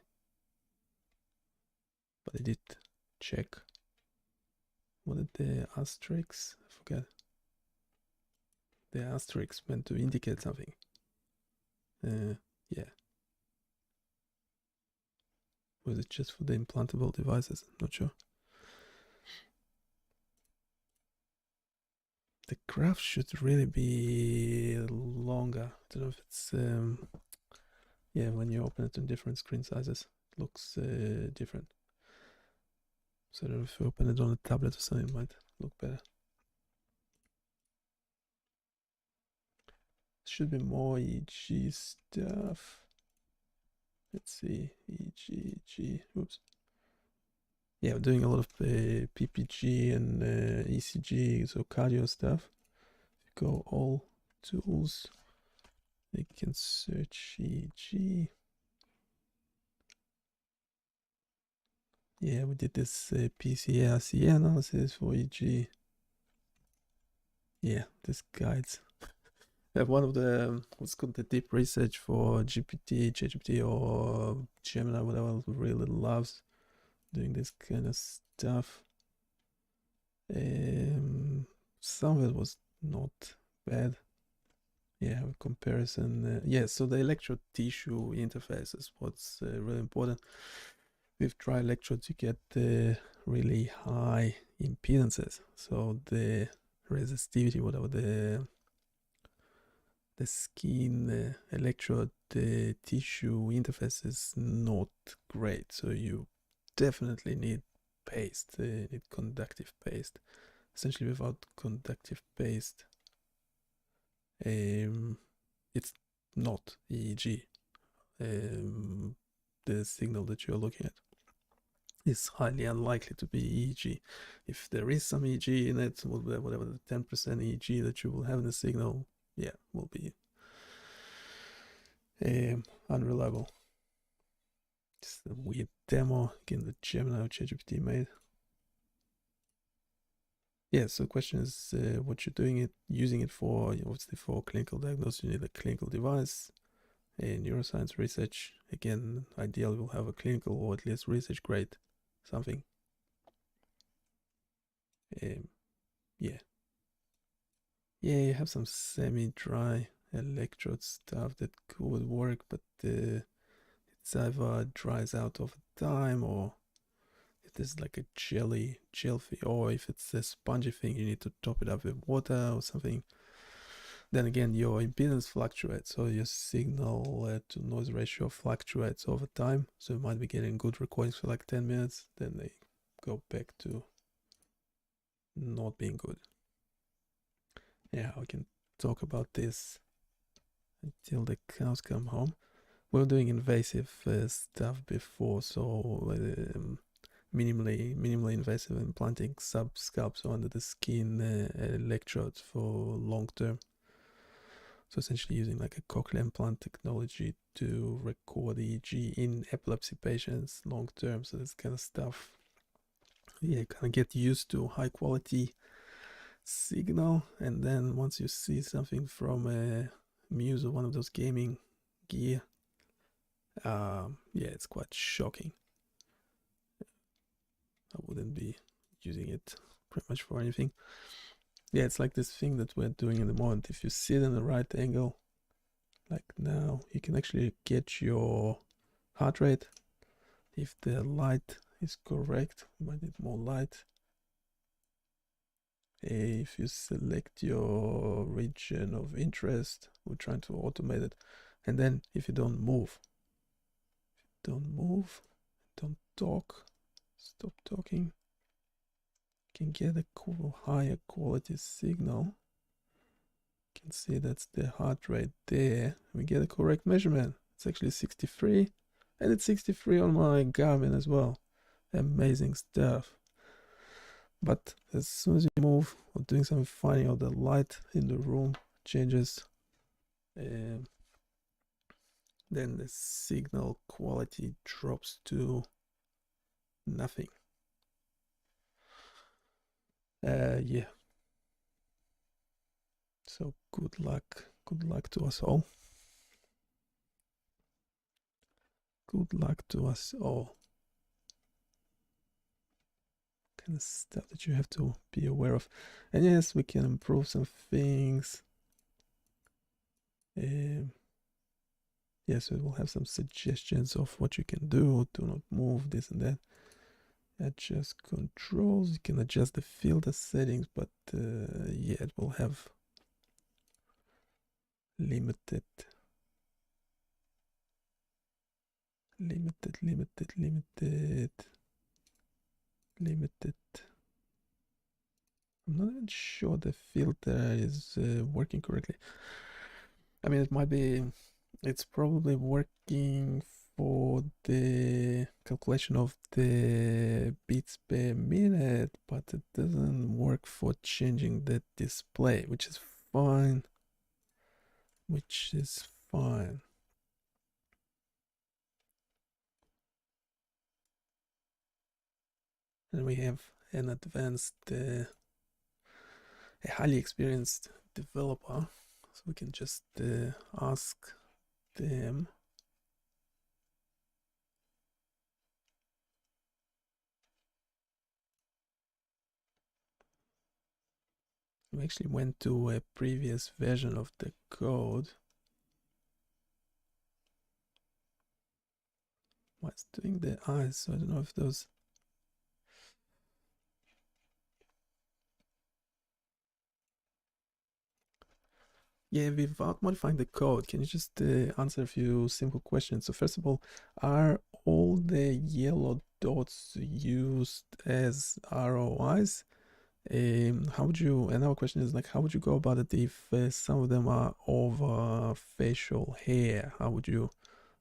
but I did check. What did the asterisks? I forget. The asterisks meant to indicate something. Yeah. Was it just for the implantable devices? I'm not sure. The graph should really be longer. I don't know if it's yeah, when you open it in different screen sizes, it looks different. So I don't know if you open it on a tablet or something, it might look better. Should be more EEG stuff. Let's see, EEG. Oops. Yeah, we're doing a lot of PPG and ECG, so cardio stuff. If you go all tools, you can search EEG. Yeah, we did this PCA-RCA analysis for EG. Yeah, this guides. One of the what's called the deep research for GPT, ChatGPT, or Gemini, whatever, really loves doing this kind of stuff. Some of it was not bad. Yeah, a comparison. Yeah, so the electrode tissue interface is what's really important. With dry electrodes, you get really high impedances. So the resistivity, whatever the skin electrode tissue interface is not great. So you definitely need paste, need conductive paste. Essentially, without conductive paste, it's not EEG. The signal that you're looking at is highly unlikely to be EEG. If there is some EEG in it, whatever the 10% EEG that you will have in the signal, yeah, will be unreliable. It's a weird demo again that Gemini or ChatGPT made. Yeah, so the question is what you're doing it, using it for. Obviously, for clinical diagnosis, you need a clinical device. In neuroscience research, again, ideally we'll have a clinical or at least research grade something. Yeah, you have some semi-dry electrode stuff that could work, but it's either dries out over time, or if there's like a gel thing, or if it's a spongy thing, you need to top it up with water or something. Then again, your impedance fluctuates, so your signal to noise ratio fluctuates over time. So you might be getting good recordings for like 10 minutes, then they go back to not being good. Yeah, we can talk about this until the cows come home. We were doing invasive stuff before, so minimally invasive implanting subscalp, so under the skin electrodes for long term. So essentially using like a cochlear implant technology to record EEG in epilepsy patients long term. So this kind of stuff, yeah, kind of get used to high quality signal, and then once you see something from a Muse or one of those gaming gear, yeah, it's quite shocking. I wouldn't be using it pretty much for anything. Yeah, it's like this thing that we're doing in the moment. If you sit in the right angle, like now, you can actually get your heart rate. If the light is correct, you might need more light. If you select your region of interest, we're trying to automate it. And then if you don't move, don't talk, stop talking, you can get a higher quality signal. You can see that's the heart rate there. We get a correct measurement. It's actually 63, and it's 63 on my Garmin as well. Amazing stuff. But as soon as you move or doing something funny, or the light in the room changes, then the signal quality drops to nothing. Yeah. So good luck to us all. Good luck to us all. Kind of stuff that you have to be aware of. And yes, we can improve some things. Yes, we will have some suggestions of what you can do not move, this and that. Adjust controls, you can adjust the filter settings, but yeah, it will have limited. I'm not even sure the filter is working correctly. I mean, it's probably working for the calculation of the beats per minute, but it doesn't work for changing the display, which is fine. and we have an advanced, a highly experienced developer, so we can just ask them. We actually went to a previous version of the code. What's doing the eyes? So I don't know if those. Yeah, without modifying the code, can you just answer a few simple questions? So first of all, are all the yellow dots used as ROIs? How would you, and our question is like, how would you go about it if some of them are over facial hair? How would you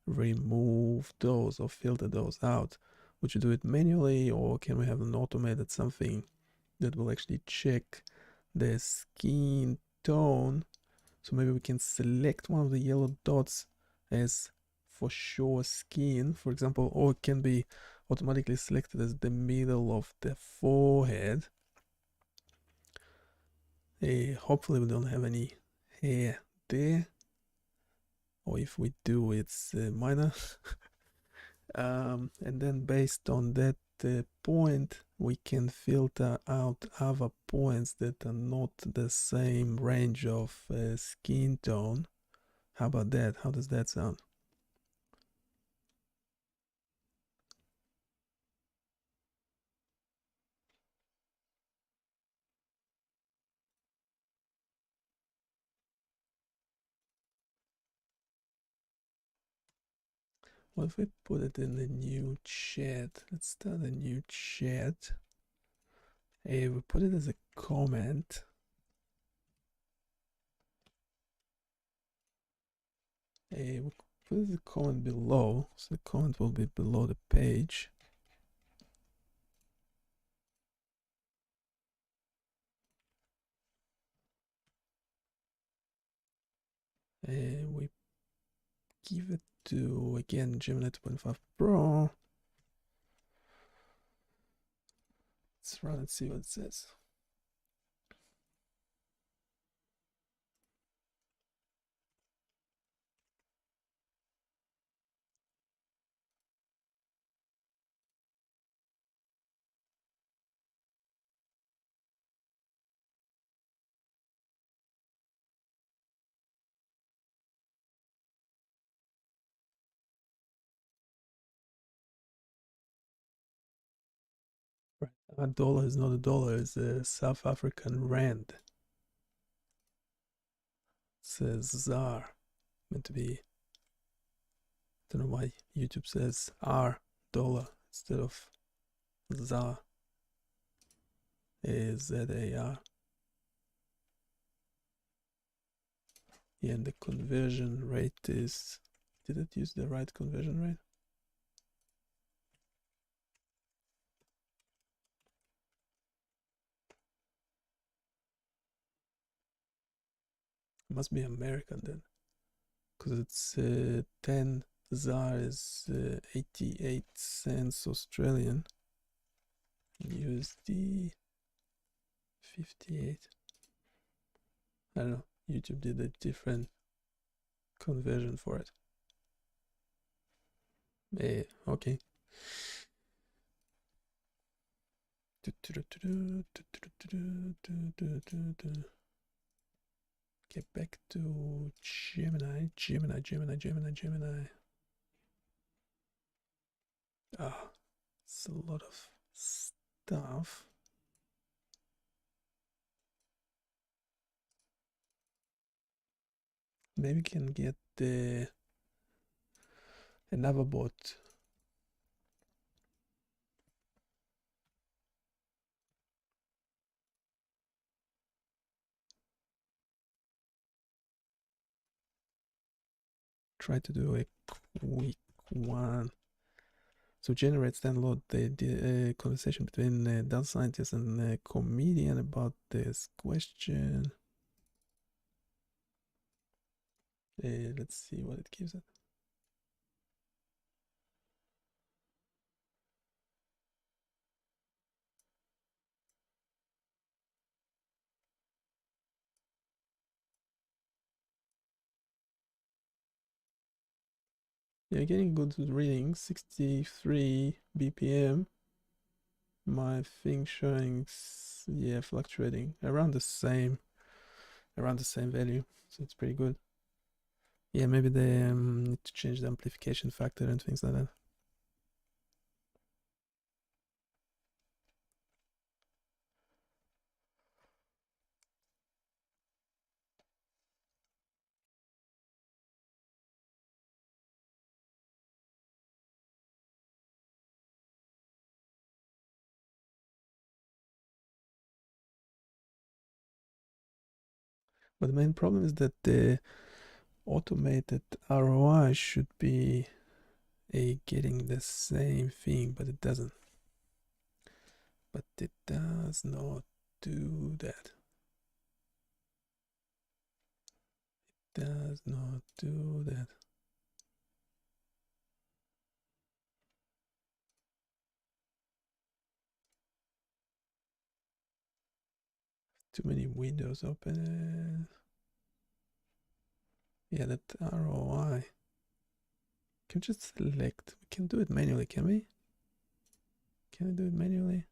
remove those or filter those out? Would you do it manually, or can we have an automated something that will actually check the skin tone? So maybe we can select one of the yellow dots as for sure skin, for example, or it can be automatically selected as the middle of the forehead. Hopefully we don't have any hair there, or if we do, it's minor. And then based on that point, we can filter out other points that are not the same range of skin tone. How about that? How does that sound? What if we put it in a new chat? Let's start a new chat. We put it as a comment. We put it as a comment below, so the comment will be below the page. We give it to, again, Gemini 2.5 Pro. Let's run and see what it says. Right. A dollar is not a dollar, it's a South African rand. It says ZAR, meant to be. I don't know why YouTube says R dollar instead of ZAR. ZAR. Yeah, and the conversion rate is. Did it use the right conversion rate? It must be American then, because it's 10 ZAR is 88 cents Australian. USD 58. I don't know. YouTube did a different conversion for it. Okay. Get back to Gemini. Ah, it's a lot of stuff. Maybe we can get another bot. Try to do a quick one. So generates download the conversation between data scientist and a comedian about this question. Let's see what it gives it. Yeah, getting good reading, 63 BPM. My thing showing, yeah, fluctuating around the same value, so it's pretty good. Yeah, maybe they need to change the amplification factor and things like that. But the main problem is that the automated ROI should be getting the same thing, but it doesn't. But it does not do that. Does not do that. Too many windows open. Yeah, that ROI. Can we just select? We can do it manually, can we? Can we do it manually?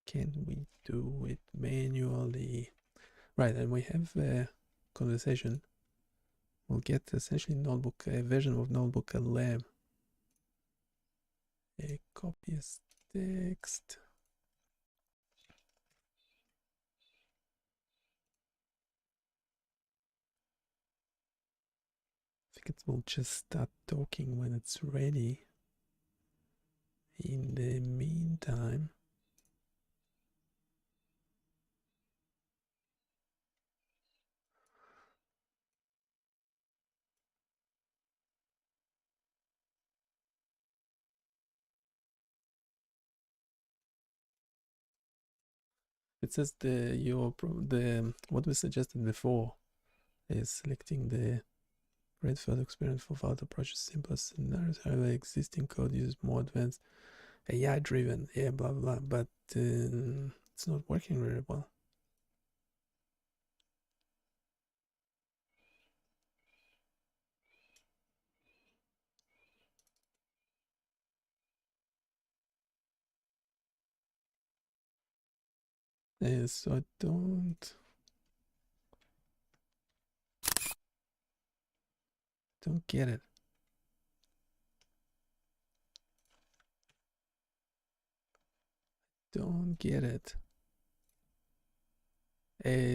Can we do it manually? Right, and we have a conversation. We'll get essentially notebook, a version of notebook lab. A copy as text. I think it will just start talking when it's ready. In the meantime, it says the what we suggested before is selecting the great photo experience for photo approaches, simplest scenarios. However, existing code uses more advanced AI driven, yeah, blah blah, but it's not working very well. So I don't get it. Don't get it.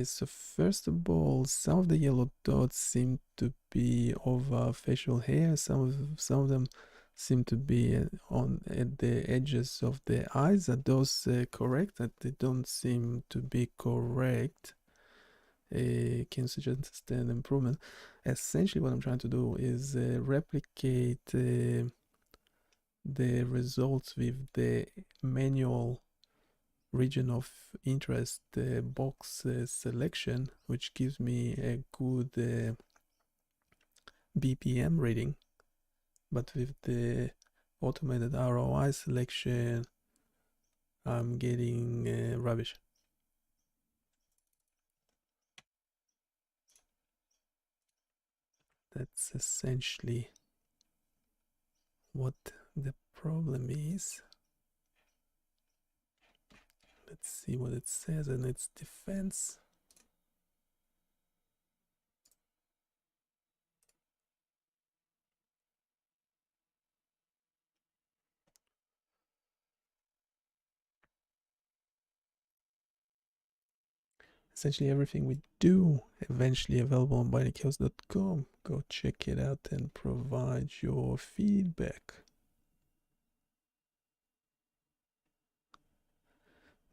So first of all, some of the yellow dots seem to be over facial hair. Some of them seem to be on at the edges of the eyes. Are those correct? That they don't seem to be correct. Can suggest an improvement. Essentially, what I'm trying to do is replicate the results with the manual region of interest box selection, which gives me a good BPM reading, but with the automated ROI selection I'm getting rubbish. That's essentially what the problem is. Let's see what it says in its defense. Essentially everything we do eventually available on BioniChaos.com. Go check it out and provide your feedback.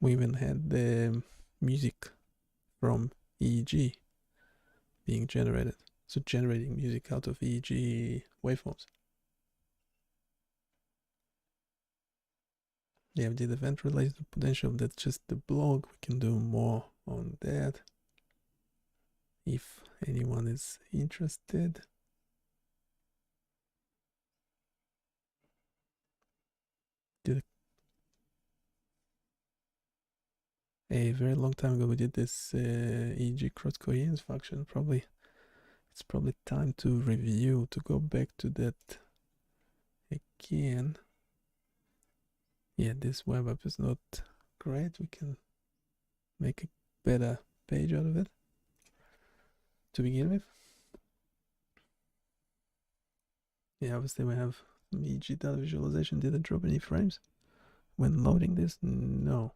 We even had the music from EEG being generated. So generating music out of EEG waveforms. Yeah, we did event related potential. That's just the blog. We can do more on that if anyone is interested. a very long time ago we did this e.g. cross coherence function. It's probably time to review, to go back to that again. Yeah, this web app is not great. We can make a better page out of it to begin with. Yeah, obviously we have some EG data visualization. Did it drop any frames when loading this? No,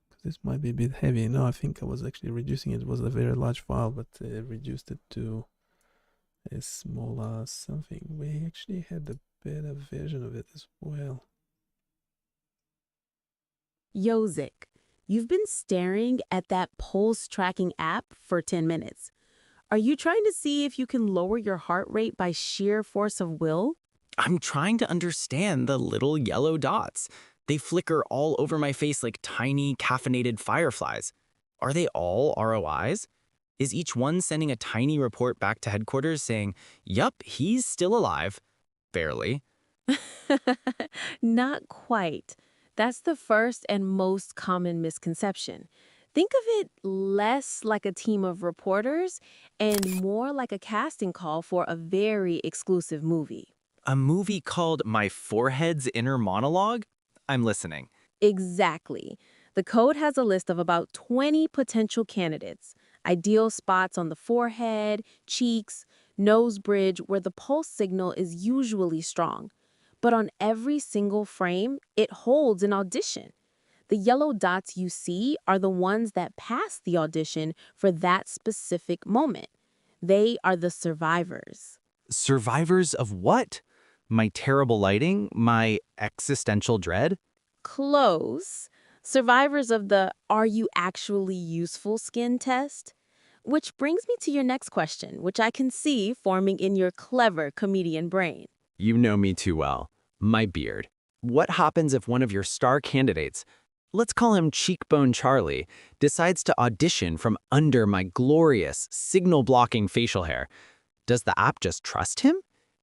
because this might be a bit heavy. No, I think I was actually reducing it. It was a very large file, but reduced it to a smaller something. We actually had a better version of it as well. Yozik, you've been staring at that pulse tracking app for 10 minutes. Are you trying to see if you can lower your heart rate by sheer force of will? I'm trying to understand the little yellow dots. They flicker all over my face like tiny caffeinated fireflies. Are they all ROIs? Is each one sending a tiny report back to headquarters saying, yup, he's still alive? Barely. Not quite. That's the first and most common misconception. Think of it less like a team of reporters and more like a casting call for a very exclusive movie. A movie called My Forehead's Inner Monologue? I'm listening. Exactly. The code has a list of about 20 potential candidates, ideal spots on the forehead, cheeks, nose bridge where the pulse signal is usually strong. But on every single frame, it holds an audition. The yellow dots you see are the ones that pass the audition for that specific moment. They are the survivors. Survivors of what? My terrible lighting? My existential dread? Close. Survivors of the "Are you actually useful" skin test? Which brings me to your next question, which I can see forming in your clever comedian brain. You know me too well. My beard. What happens if one of your star candidates, let's call him Cheekbone Charlie, decides to audition from under my glorious, signal-blocking facial hair? Does the app just trust him?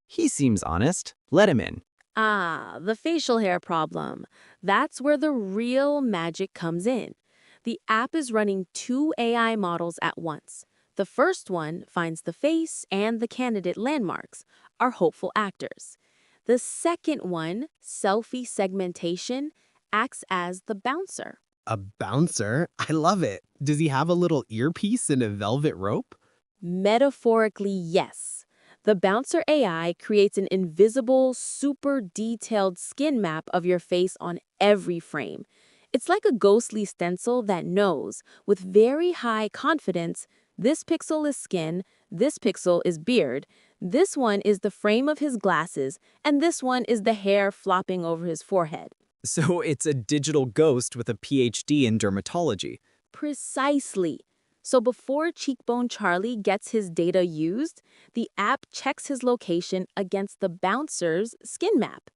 He seems honest. Let him in. Ah, the facial hair problem. That's where the real magic comes in. The app is running two AI models at once. The first one finds the face and the candidate landmarks, our hopeful actors. The second one, selfie segmentation, acts as the bouncer. A bouncer? I love it. Does he have a little earpiece and a velvet rope? Metaphorically, yes. The Bouncer AI creates an invisible, super detailed skin map of your face on every frame. It's like a ghostly stencil that knows, with very high confidence, this pixel is skin, this pixel is beard, this one is the frame of his glasses, and this one is the hair flopping over his forehead. So it's a digital ghost with a PhD in dermatology. Precisely. So before Cheekbone Charlie gets his data used, the app checks his location against the bouncer's skin map.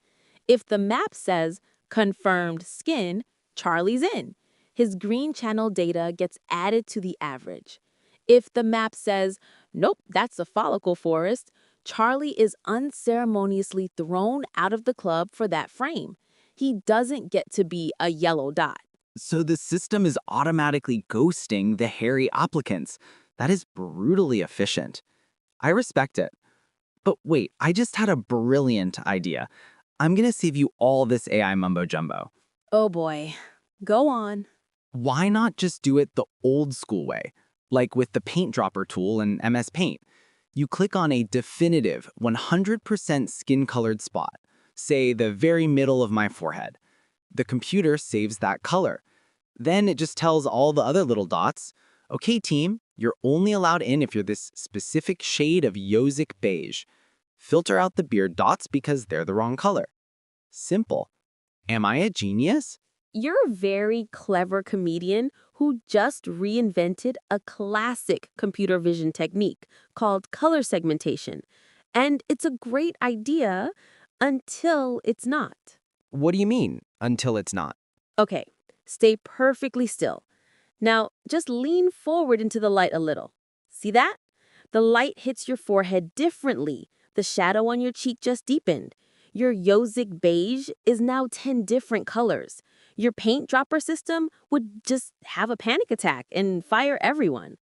If the map says confirmed skin, Charlie's in. His green channel data gets added to the average. If the map says, nope, that's a follicle forest, Charlie is unceremoniously thrown out of the club for that frame. He doesn't get to be a yellow dot. So the system is automatically ghosting the hairy applicants. That is brutally efficient. I respect it. But wait, I just had a brilliant idea. I'm gonna save you all this AI mumbo jumbo. Oh boy. Go on. Why not just do it the old school way? Like with the paint dropper tool in MS Paint. You click on a definitive 100% skin-colored spot, say the very middle of my forehead. The computer saves that color. Then it just tells all the other little dots, okay team, you're only allowed in if you're this specific shade of Yozik beige. Filter out the beard dots because they're the wrong color. Simple. Am I a genius? You're a very clever comedian who just reinvented a classic computer vision technique called color segmentation. And it's a great idea until it's not. What do you mean, until it's not? Okay, stay perfectly still. Now, just lean forward into the light a little. See that? The light hits your forehead differently. The shadow on your cheek just deepened. Your Yozik beige is now 10 different colors. Your paint dropper system would just have a panic attack and fire everyone.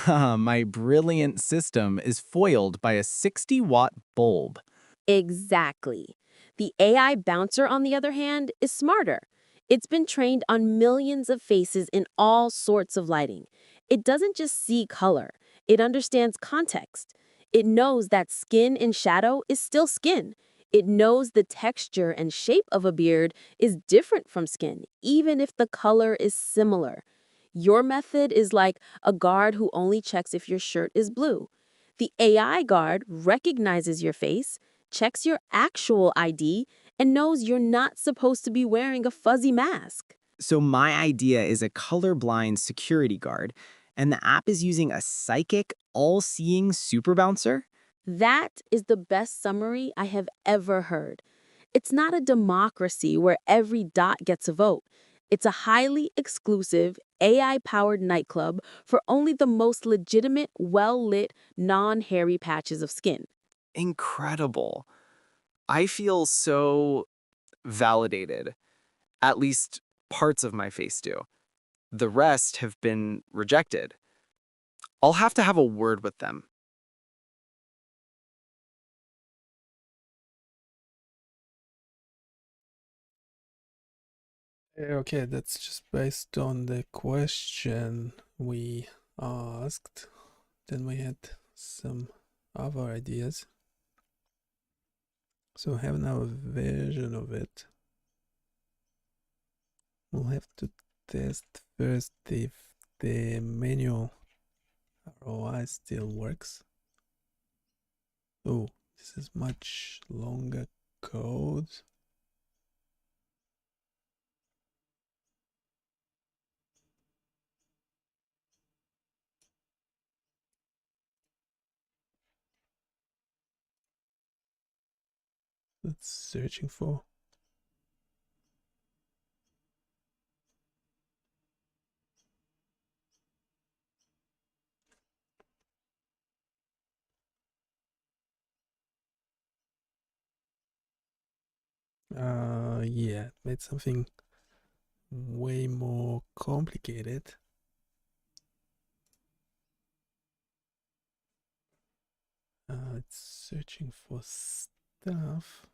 My brilliant system is foiled by a 60-watt bulb. Exactly. The AI bouncer, on the other hand, is smarter. It's been trained on millions of faces in all sorts of lighting. It doesn't just see color, it understands context. It knows that skin in shadow is still skin. It knows the texture and shape of a beard is different from skin, even if the color is similar. Your method is like a guard who only checks if your shirt is blue. The AI guard recognizes your face, checks your actual ID, and knows you're not supposed to be wearing a fuzzy mask. So my idea is a colorblind security guard, and the app is using a psychic, all-seeing super bouncer? That is the best summary I have ever heard. It's not a democracy where every dot gets a vote. It's a highly exclusive, AI-powered nightclub for only the most legitimate, well-lit, non-hairy patches of skin. Incredible. I feel so validated. At least parts of my face do. The rest have been rejected. I'll have to have a word with them. Okay, that's just based on the question we asked. Then we had some other ideas. So have now a version of it. We'll have to test first if the manual ROI still works. Oh, this is much longer code. That's searching for. Yeah, it made something way more complicated. It's searching for stuff.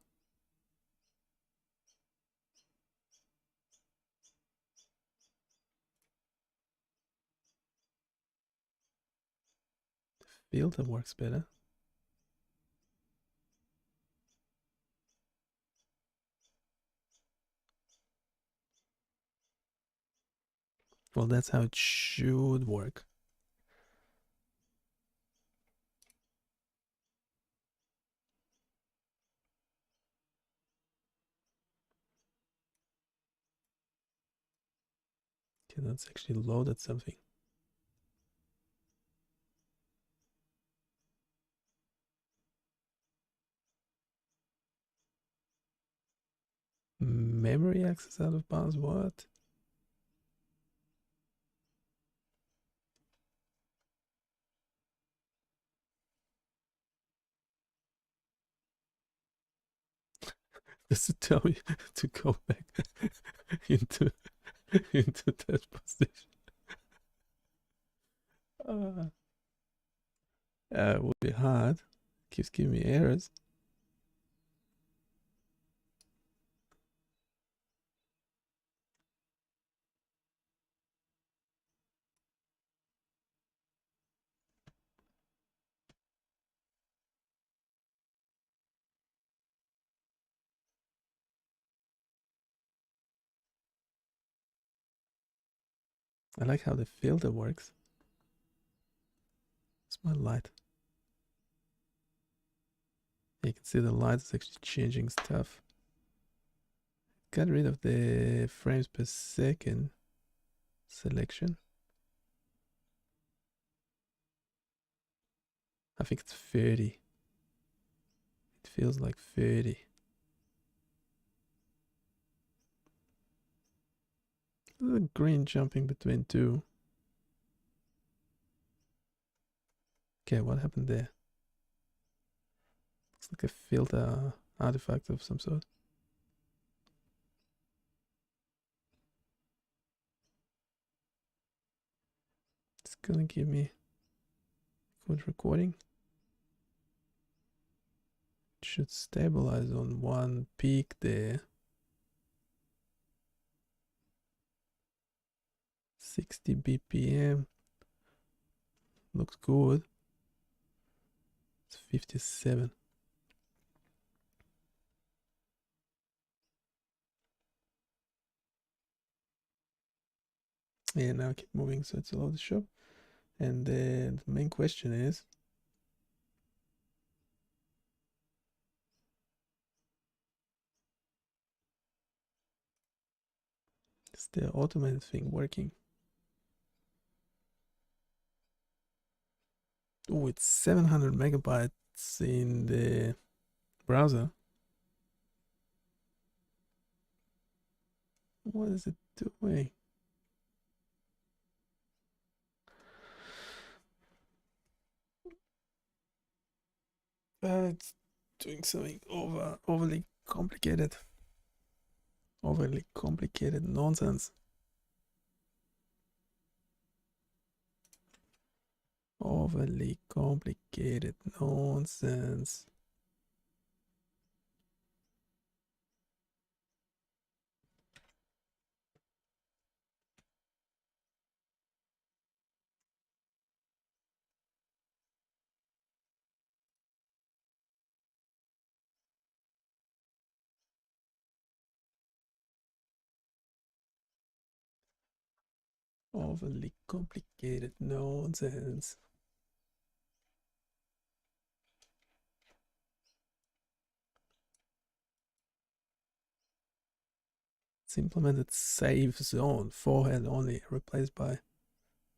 The filter works better. Well, that's how it should work. Okay, that's actually loaded something. Memory access out of bounds, what? Does it tell me to go back into that position? It would be hard. Keeps giving me errors. I like how the filter works. It's my light. You can see the light is actually changing stuff. Got rid of the frames per second selection. I think it's 30. It feels like 30. The green jumping between two. Okay, what happened there? Looks like a filter artifact of some sort. gonna give me good recording. It should stabilize on one peak there. 60 BPM. Looks good. It's 57. Yeah, now keep moving, so it's a lot to show. And then the main question is, is the automated thing working? Oh, it's 700 megabytes in the browser. What is it doing? It's doing something overly complicated. Overly complicated nonsense. Overly complicated nonsense. Overly complicated nonsense. It's implemented save zone, forehead only, replaced by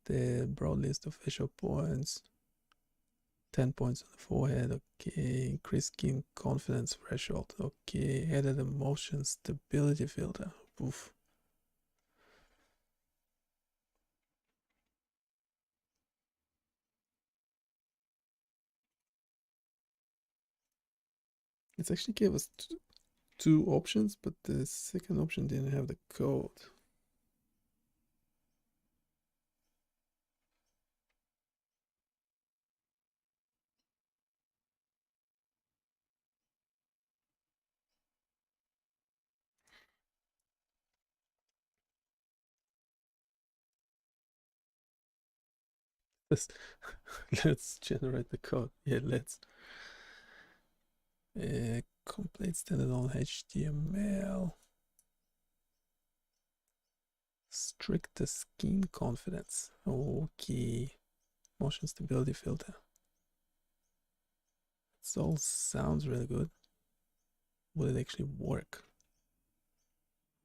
the broad list of facial points. 10 points on the forehead, okay. Increase skin confidence threshold, okay. Added a motion stability filter. Oof. It actually gave us two options, but the second option didn't have the code. Let's generate the code. Yeah, let's. Complete standalone HTML. Strict skin confidence. Okay. Motion stability filter. This all sounds really good. Would it actually work?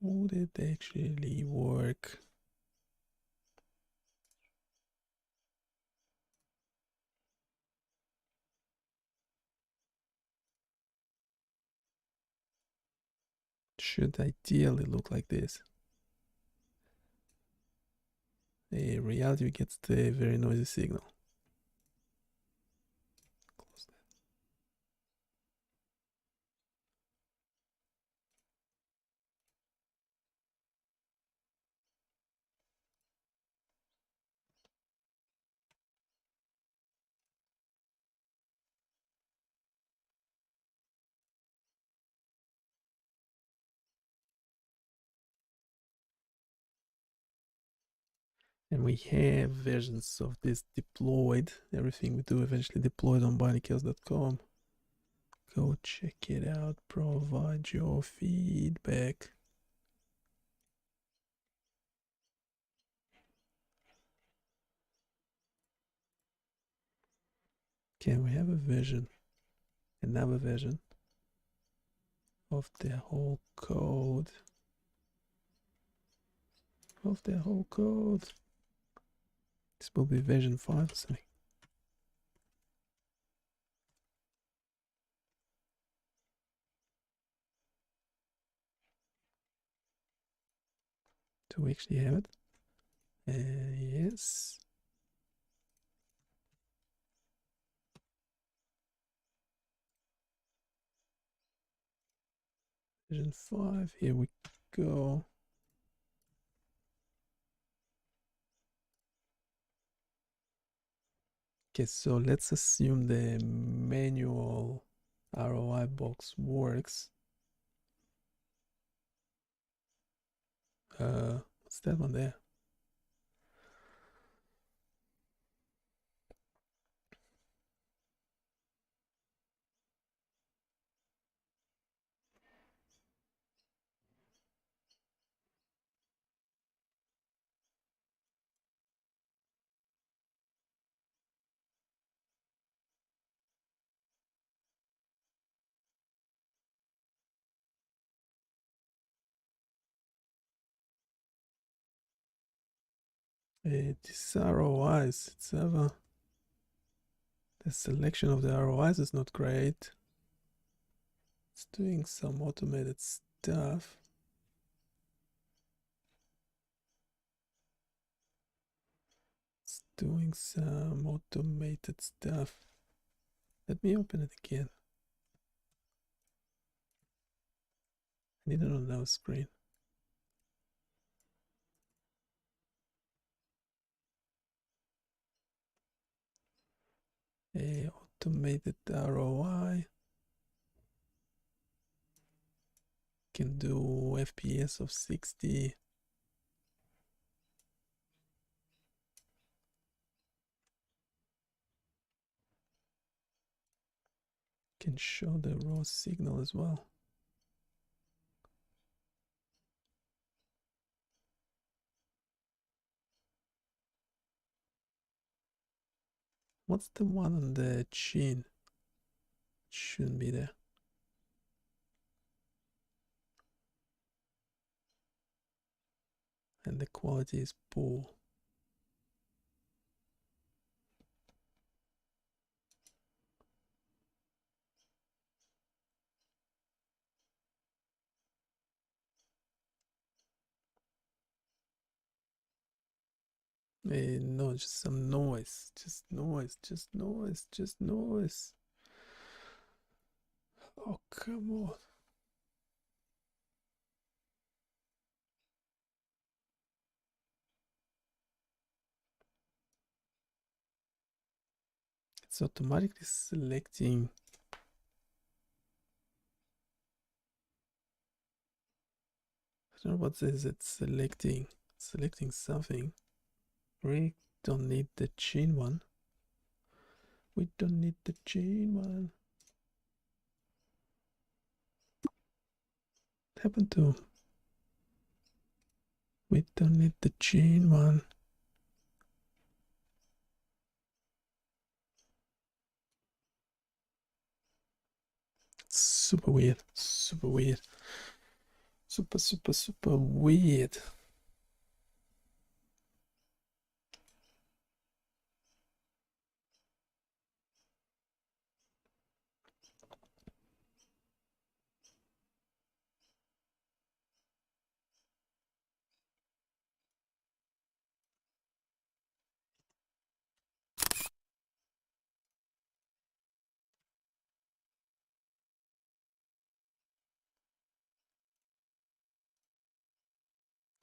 Would it actually work? Should ideally look like this. In reality, we get the very noisy signal. Close that. And we have versions of this deployed. Everything we do eventually deployed on BioniChaos.com. Go check it out. Provide your feedback. Can we have a version, another version of the whole code? This will be version 5 or something. Do we actually have it? Yes. Version 5, here we go. Okay, so let's assume the manual ROI box works. What's that one there? These ROIs, the selection of the ROIs is not great. It's doing some automated stuff. It's doing some automated stuff. Let me open it again. I need it on our screen. A automated ROI can do FPS of 60. Can show the raw signal as well. What's the one on the chin? It shouldn't be there. And the quality is poor. No, just some noise. Just noise. Just noise. Just noise. Oh, come on. It's automatically selecting. I don't know what is it selecting. Selecting something. We don't need the chin one. We don't need the chin one. What happened to? We don't need the chin one. Super weird. Super weird. Super weird.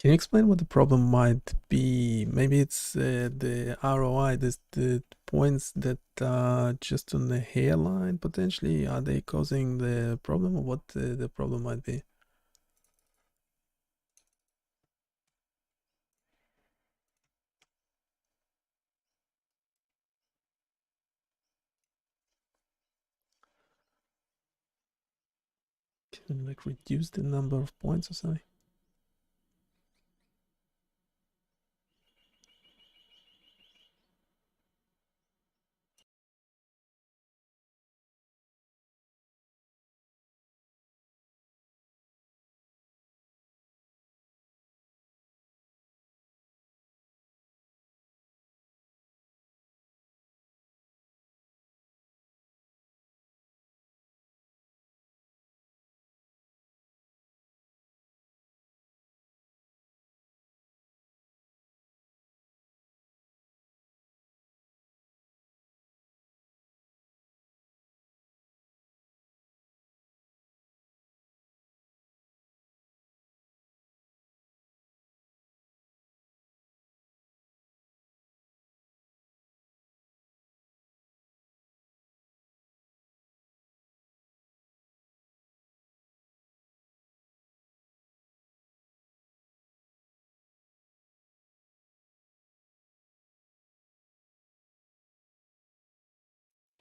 Can you explain what the problem might be? Maybe it's the ROI, the points that are just on the hairline potentially. Are they causing the problem, or what the problem might be? Can you like reduce the number of points or something?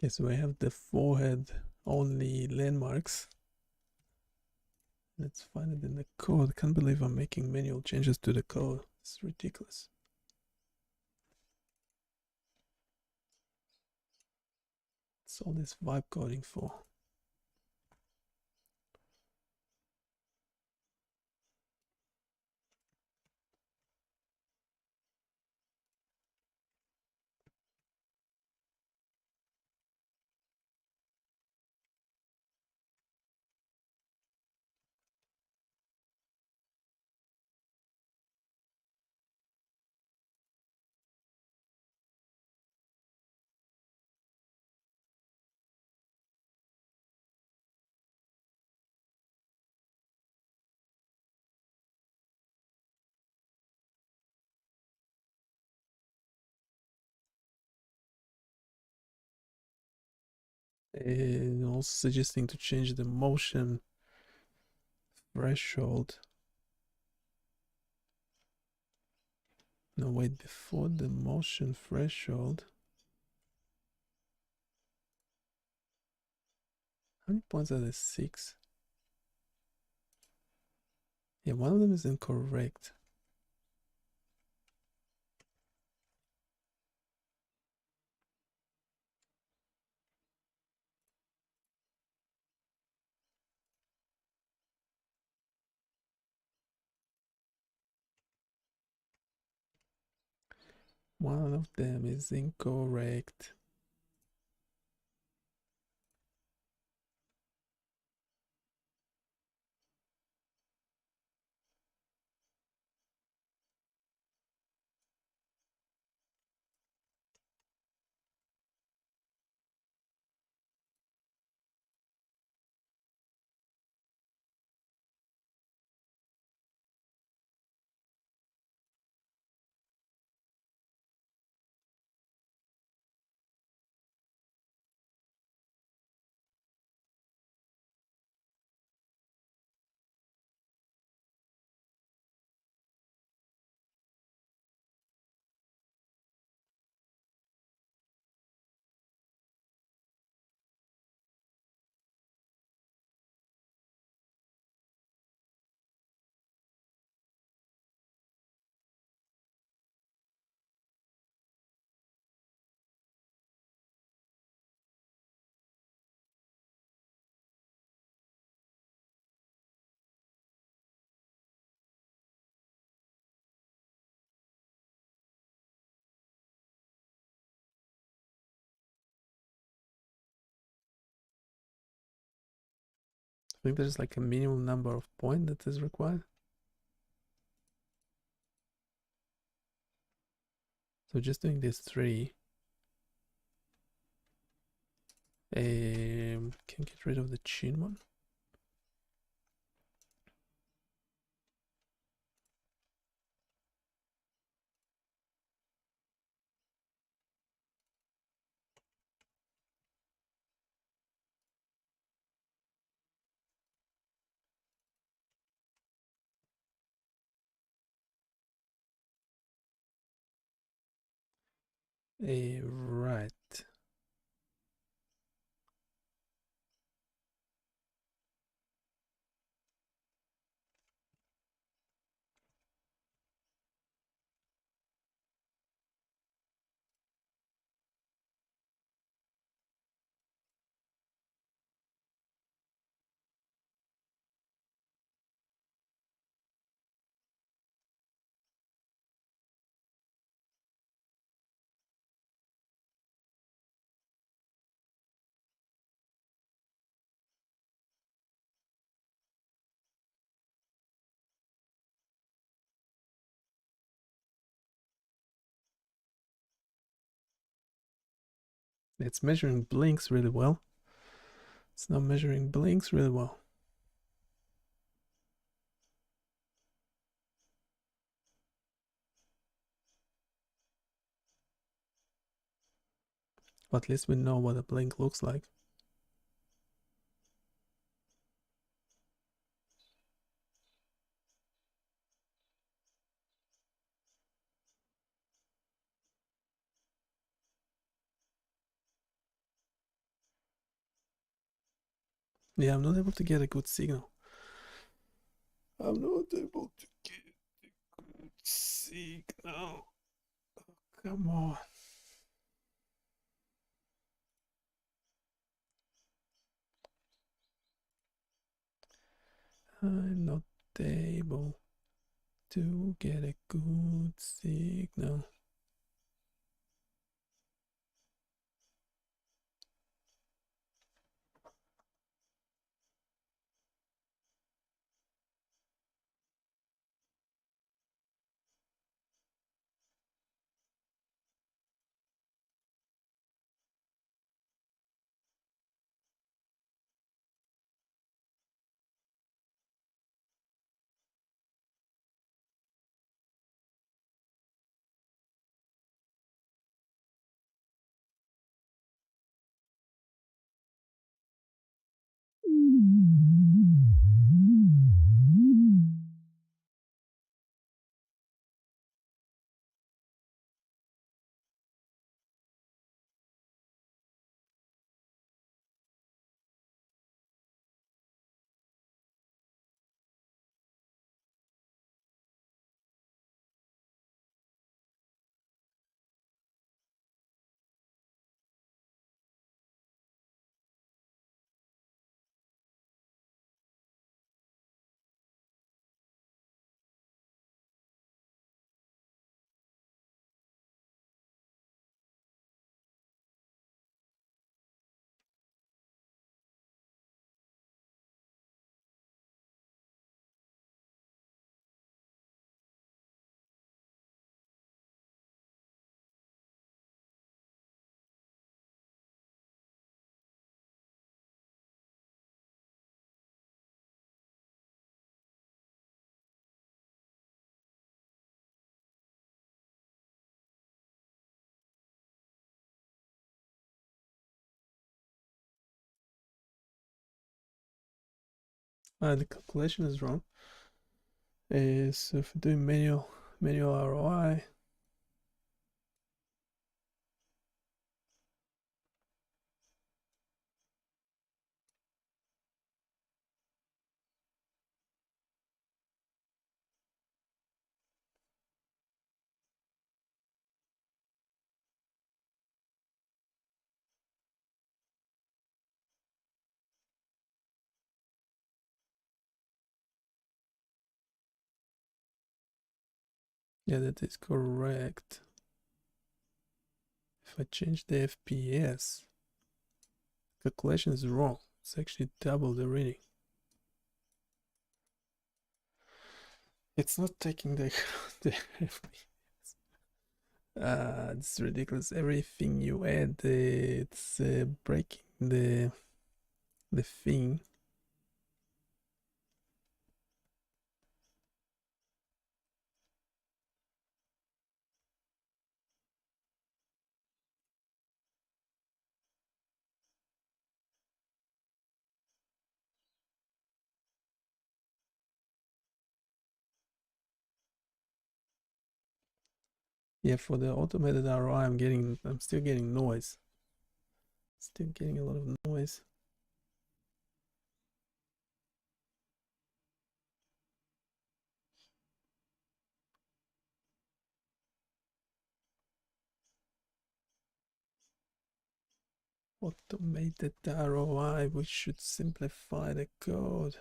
Okay, so I have the forehead only landmarks. Let's find it in the code. Can't believe I'm making manual changes to the code. It's ridiculous. What's all this vibe coding for? And also suggesting to change the motion threshold. No, wait, before the motion threshold. How many points are there? 6. Yeah, one of them is incorrect. One of them is incorrect. I think there's like a minimum number of points that is required. So just doing this 3. Can get rid of the chin one. Right. It's measuring blinks really well. It's not measuring blinks really well. But at least we know what a blink looks like. Yeah, I'm not able to get a good signal. I'm not able to get a good signal. Oh, come on. I'm not able to get a good signal. The calculation is wrong. So if we're doing manual ROI, yeah, that is correct. If I change the FPS, calculation is wrong. It's actually double the reading. It's not taking the FPS. It's ridiculous. Everything you add, it's breaking the thing. Yeah, for the automated ROI, I'm still getting noise. Still getting a lot of noise. Automated ROI, we should simplify the code.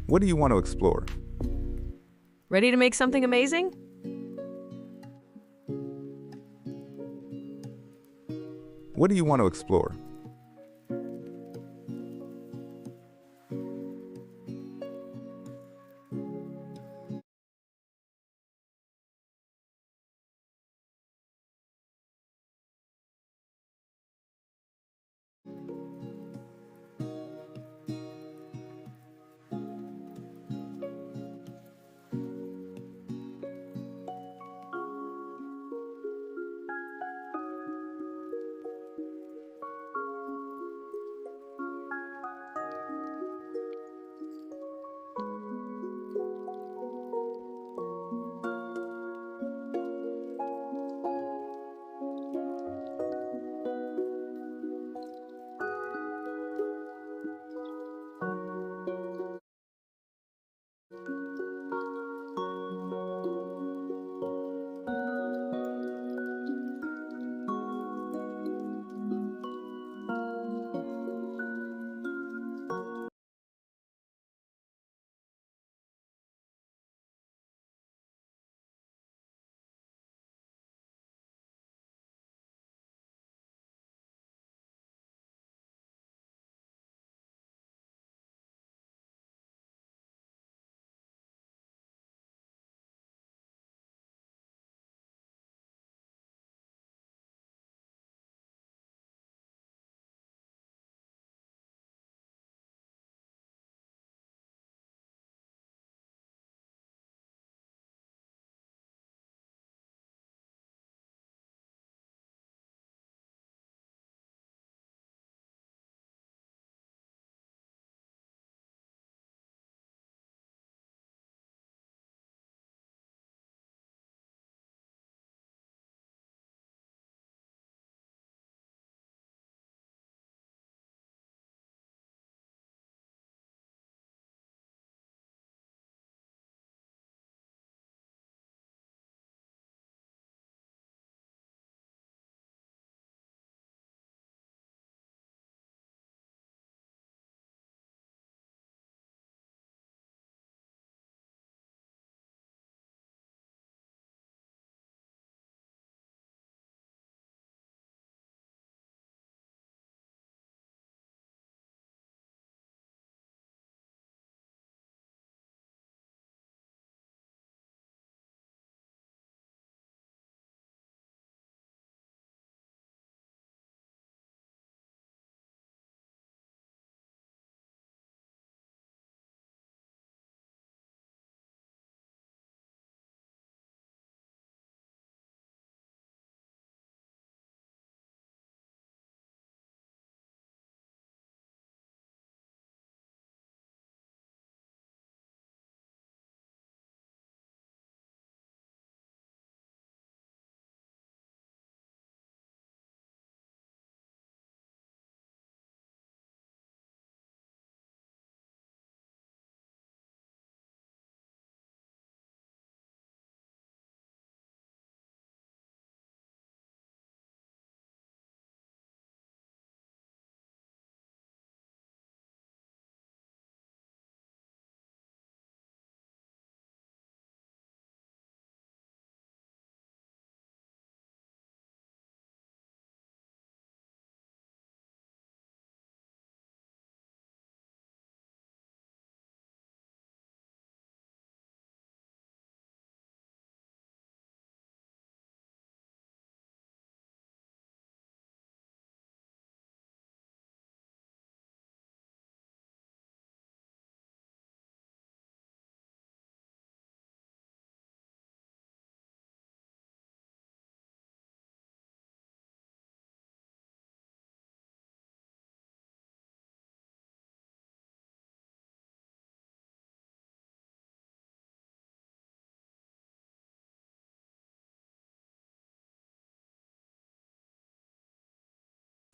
What do you want to explore? Ready to make something amazing? What do you want to explore?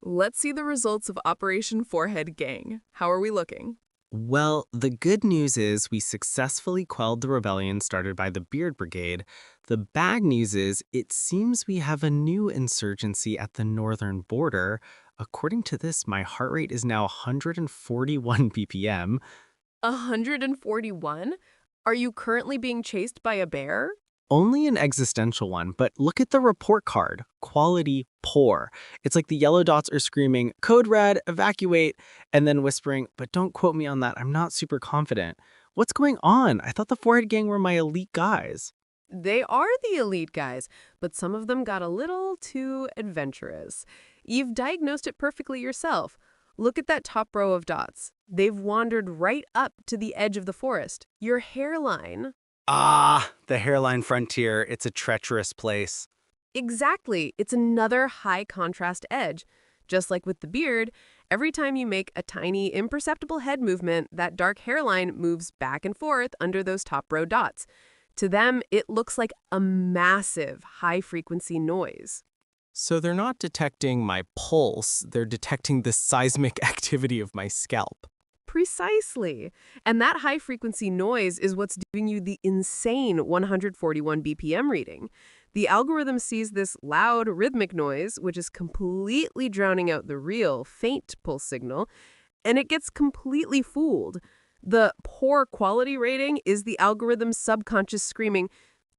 Let's see the results of Operation Forehead Gang. How are we looking? Well, the good news is we successfully quelled the rebellion started by the Beard Brigade. The bad news is it seems we have a new insurgency at the northern border. According to this, my heart rate is now 141 BPM. 141? Are you currently being chased by a bear? Only an existential one, but look at the report card. Quality poor. It's like the yellow dots are screaming, code red, evacuate, and then whispering, but don't quote me on that, I'm not super confident. What's going on? I thought the Forehead Gang were my elite guys. They are the elite guys, but some of them got a little too adventurous. You've diagnosed it perfectly yourself. Look at that top row of dots. They've wandered right up to the edge of the forest. Your hairline. Ah, the hairline frontier. It's a treacherous place. Exactly. It's another high contrast edge. Just like with the beard, every time you make a tiny, imperceptible head movement, that dark hairline moves back and forth under those top row dots. To them, it looks like a massive high-frequency noise. So they're not detecting my pulse, they're detecting the seismic activity of my scalp. Precisely. And that high-frequency noise is what's giving you the insane 141 BPM reading. The algorithm sees this loud, rhythmic noise, which is completely drowning out the real, faint pulse signal, and it gets completely fooled. The poor quality rating is the algorithm's subconscious screaming,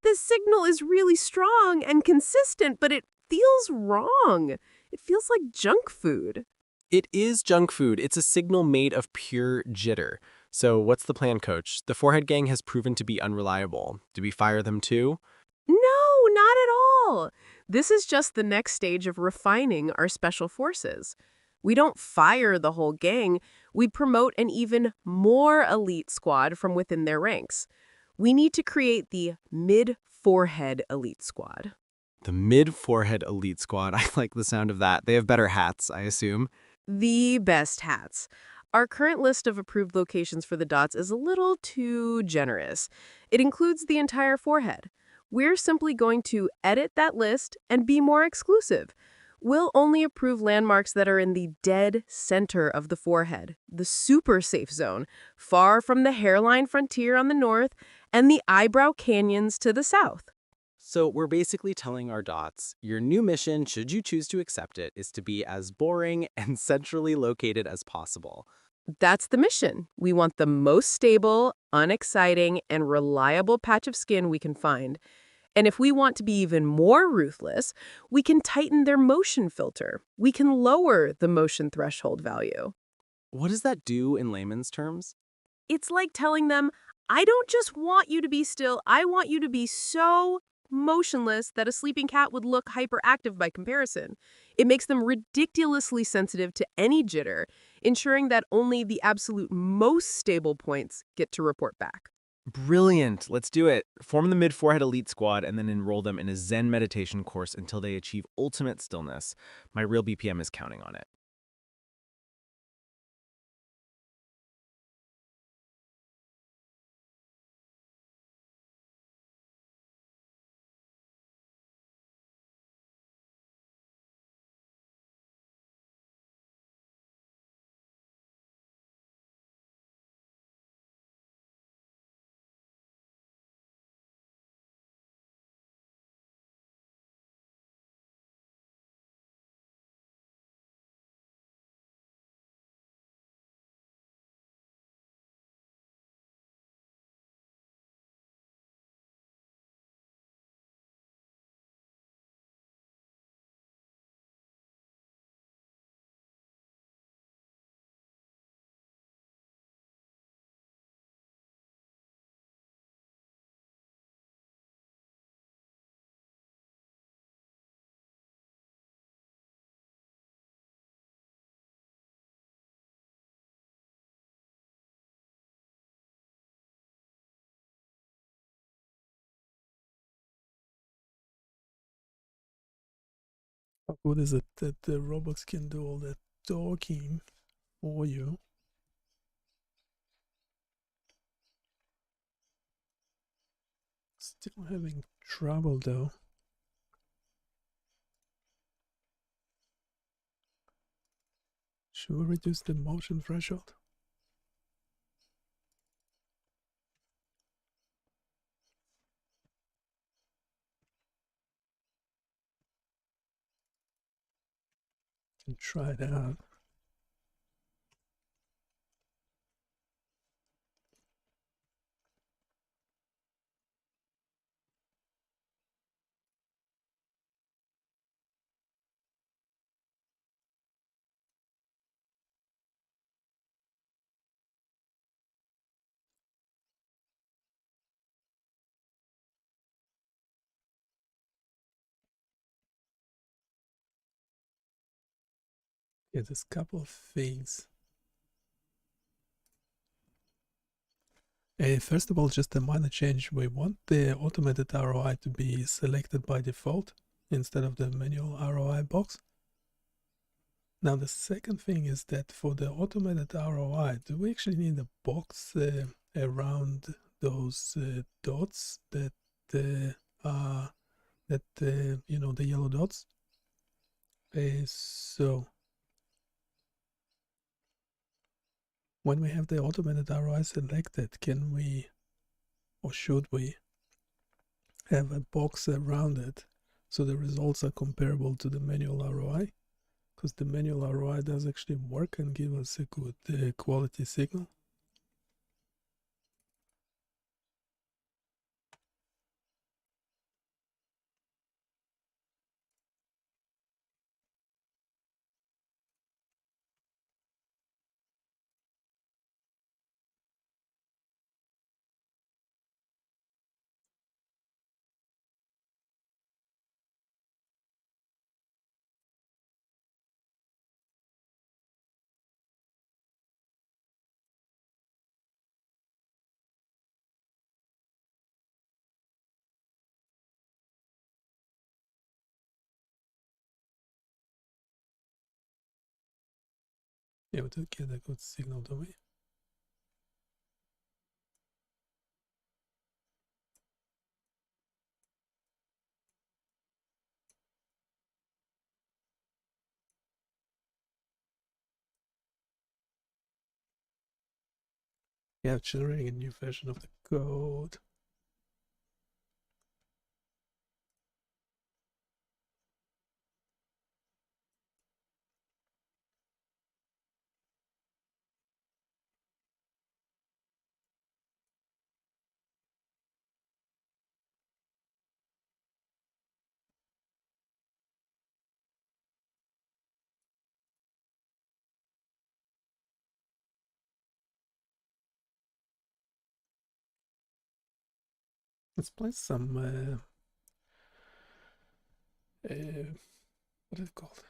"This signal is really strong and consistent, but it feels wrong. It feels like junk food." It is junk food. It's a signal made of pure jitter. So what's the plan, Coach? The Forehead Gang has proven to be unreliable. Do we fire them too? No, not at all. This is just the next stage of refining our special forces. We don't fire the whole gang. We promote an even more elite squad from within their ranks. We need to create the mid-forehead elite squad. The mid-forehead elite squad. I like the sound of that. They have better hats, I assume. The best hats. Our current list of approved locations for the dots is a little too generous. It includes the entire forehead. We're simply going to edit that list and be more exclusive. We'll only approve landmarks that are in the dead center of the forehead, the super safe zone, far from the hairline frontier on the north and the eyebrow canyons to the south. So we're basically telling our dots, your new mission, should you choose to accept it, is to be as boring and centrally located as possible. That's the mission. We want the most stable, unexciting, and reliable patch of skin we can find. And if we want to be even more ruthless, we can tighten their motion filter. We can lower the motion threshold value. What does that do in layman's terms? It's like telling them, I don't just want you to be still, I want you to be so motionless that a sleeping cat would look hyperactive by comparison. It makes them ridiculously sensitive to any jitter, ensuring that only the absolute most stable points get to report back. Brilliant. Let's do it. Form the mid-forehead elite squad and then enroll them in a Zen meditation course until they achieve ultimate stillness. My real BPM is counting on it. How good is it that the robots can do all that talking for you? Still having trouble though. Should we reduce the motion threshold? Can try it out. Yeah, there's a couple of things. First of all, just a minor change. We want the automated ROI to be selected by default instead of the manual ROI box. Now, the second thing is that for the automated ROI, do we actually need a box around those dots that are you know, the yellow dots? So when we have the automated ROI selected, can we or should we have a box around it so the results are comparable to the manual ROI? Because the manual ROI does actually work and give us a good quality signal. Yeah, we did get a good signal, don't we? Yeah, generating a new version of the code. Let's play some what is it called?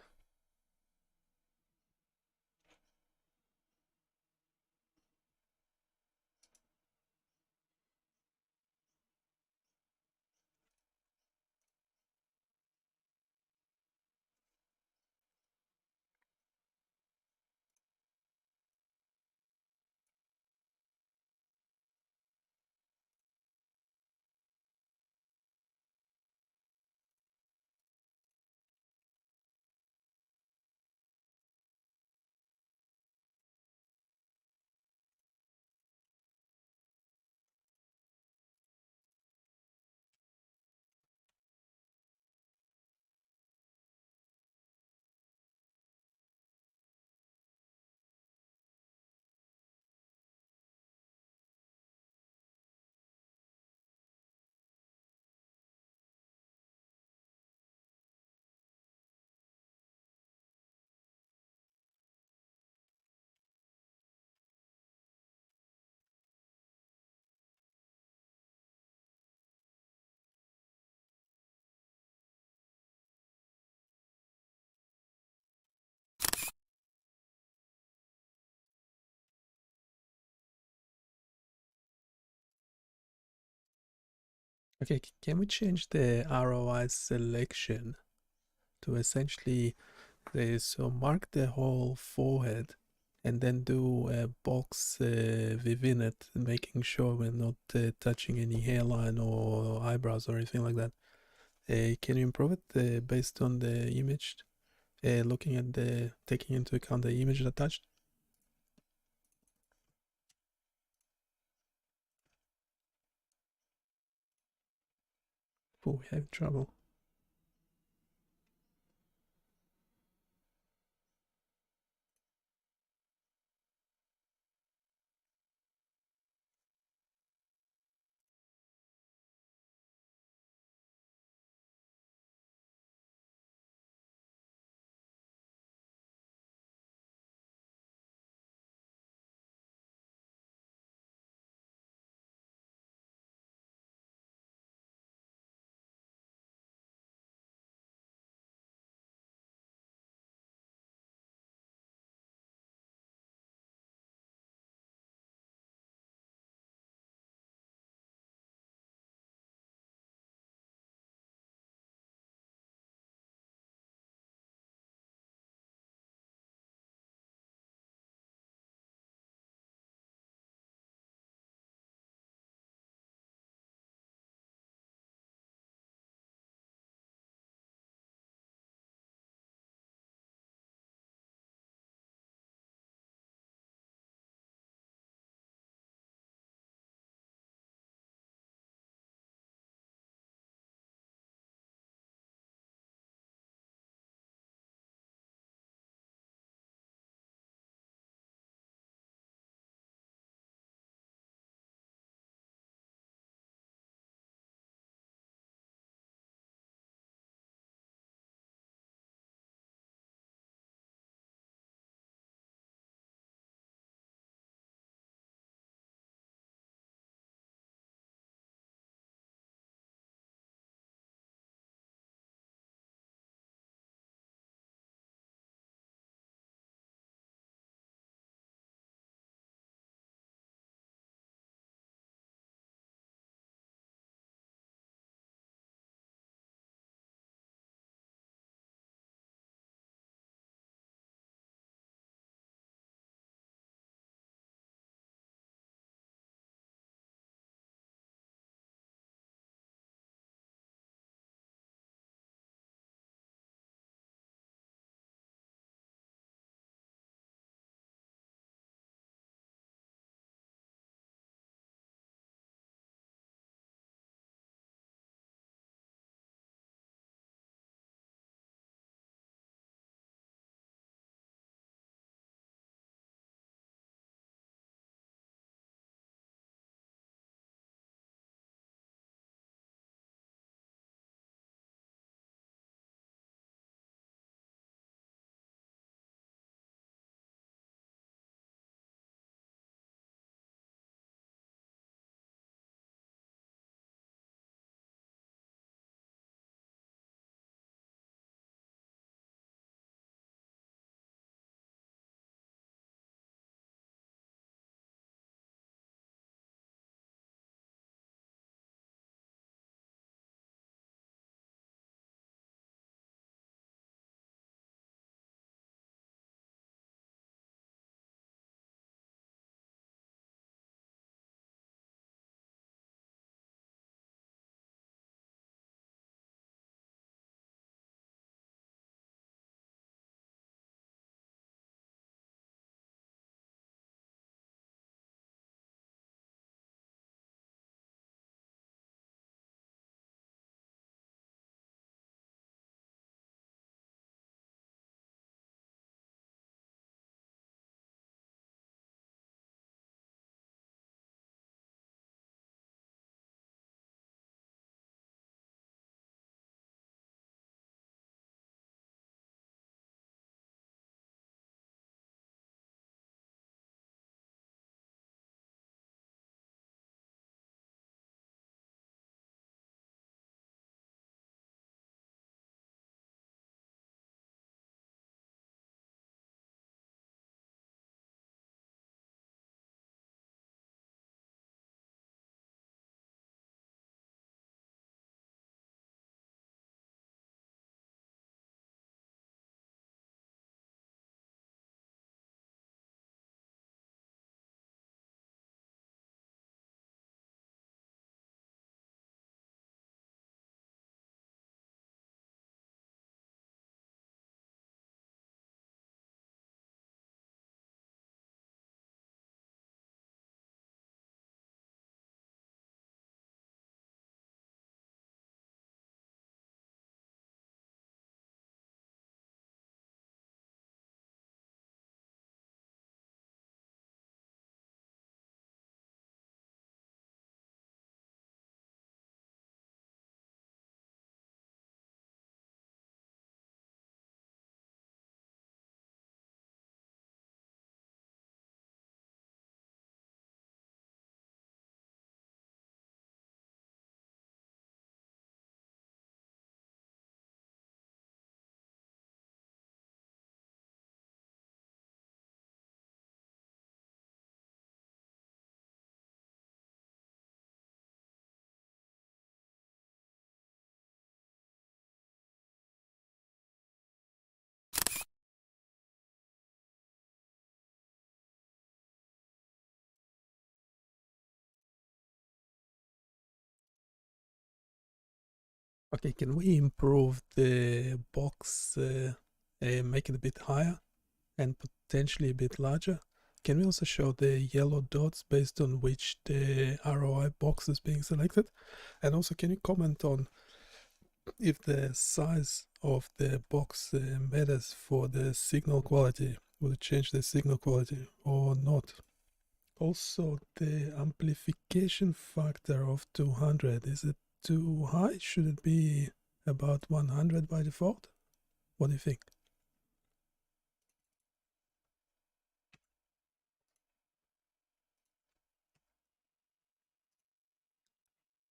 Okay, can we change the ROI selection to essentially so mark the whole forehead and then do a box within it, making sure we're not touching any hairline or eyebrows or anything like that. Can you improve it based on the image, looking at taking into account the image attached? Oh, we have trouble. Okay, can we improve the box, make it a bit higher and potentially a bit larger? Can we also show the yellow dots based on which the ROI box is being selected? And also, can you comment on if the size of the box matters for the signal quality? Will it change the signal quality or not? Also, the amplification factor of 200, is it too high? Should it be about 100 by default? What do you think?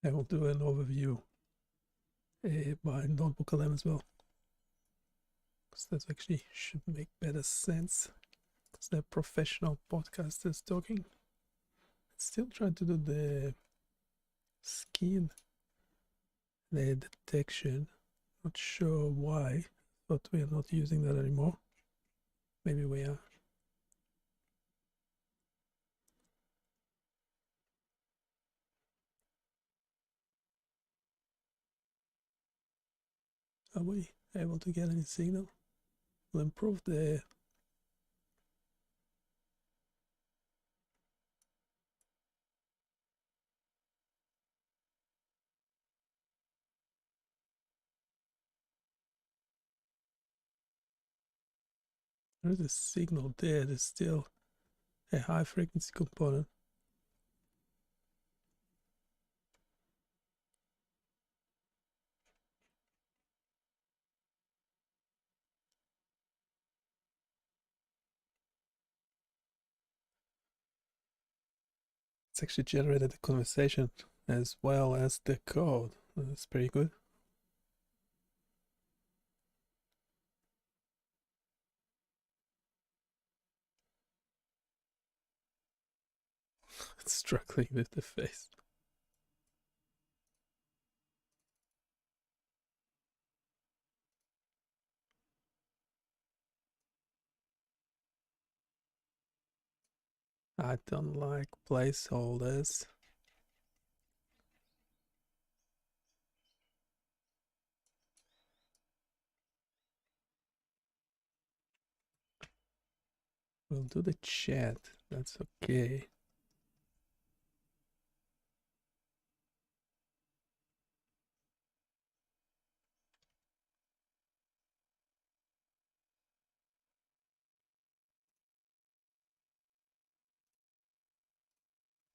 I will do an overview by Notebook LM as well, because that actually should make better sense, because they're professional podcasters talking. Still trying to do the skin, the detection. Not sure why, but we are not using that anymore. Maybe we are. Are we able to get any signal? We'll improve the there's a signal there. There's still a high frequency component. It's actually generated the conversation as well as the code. That's pretty good. It's struggling with the face. I don't like placeholders. We'll do the chat. That's okay.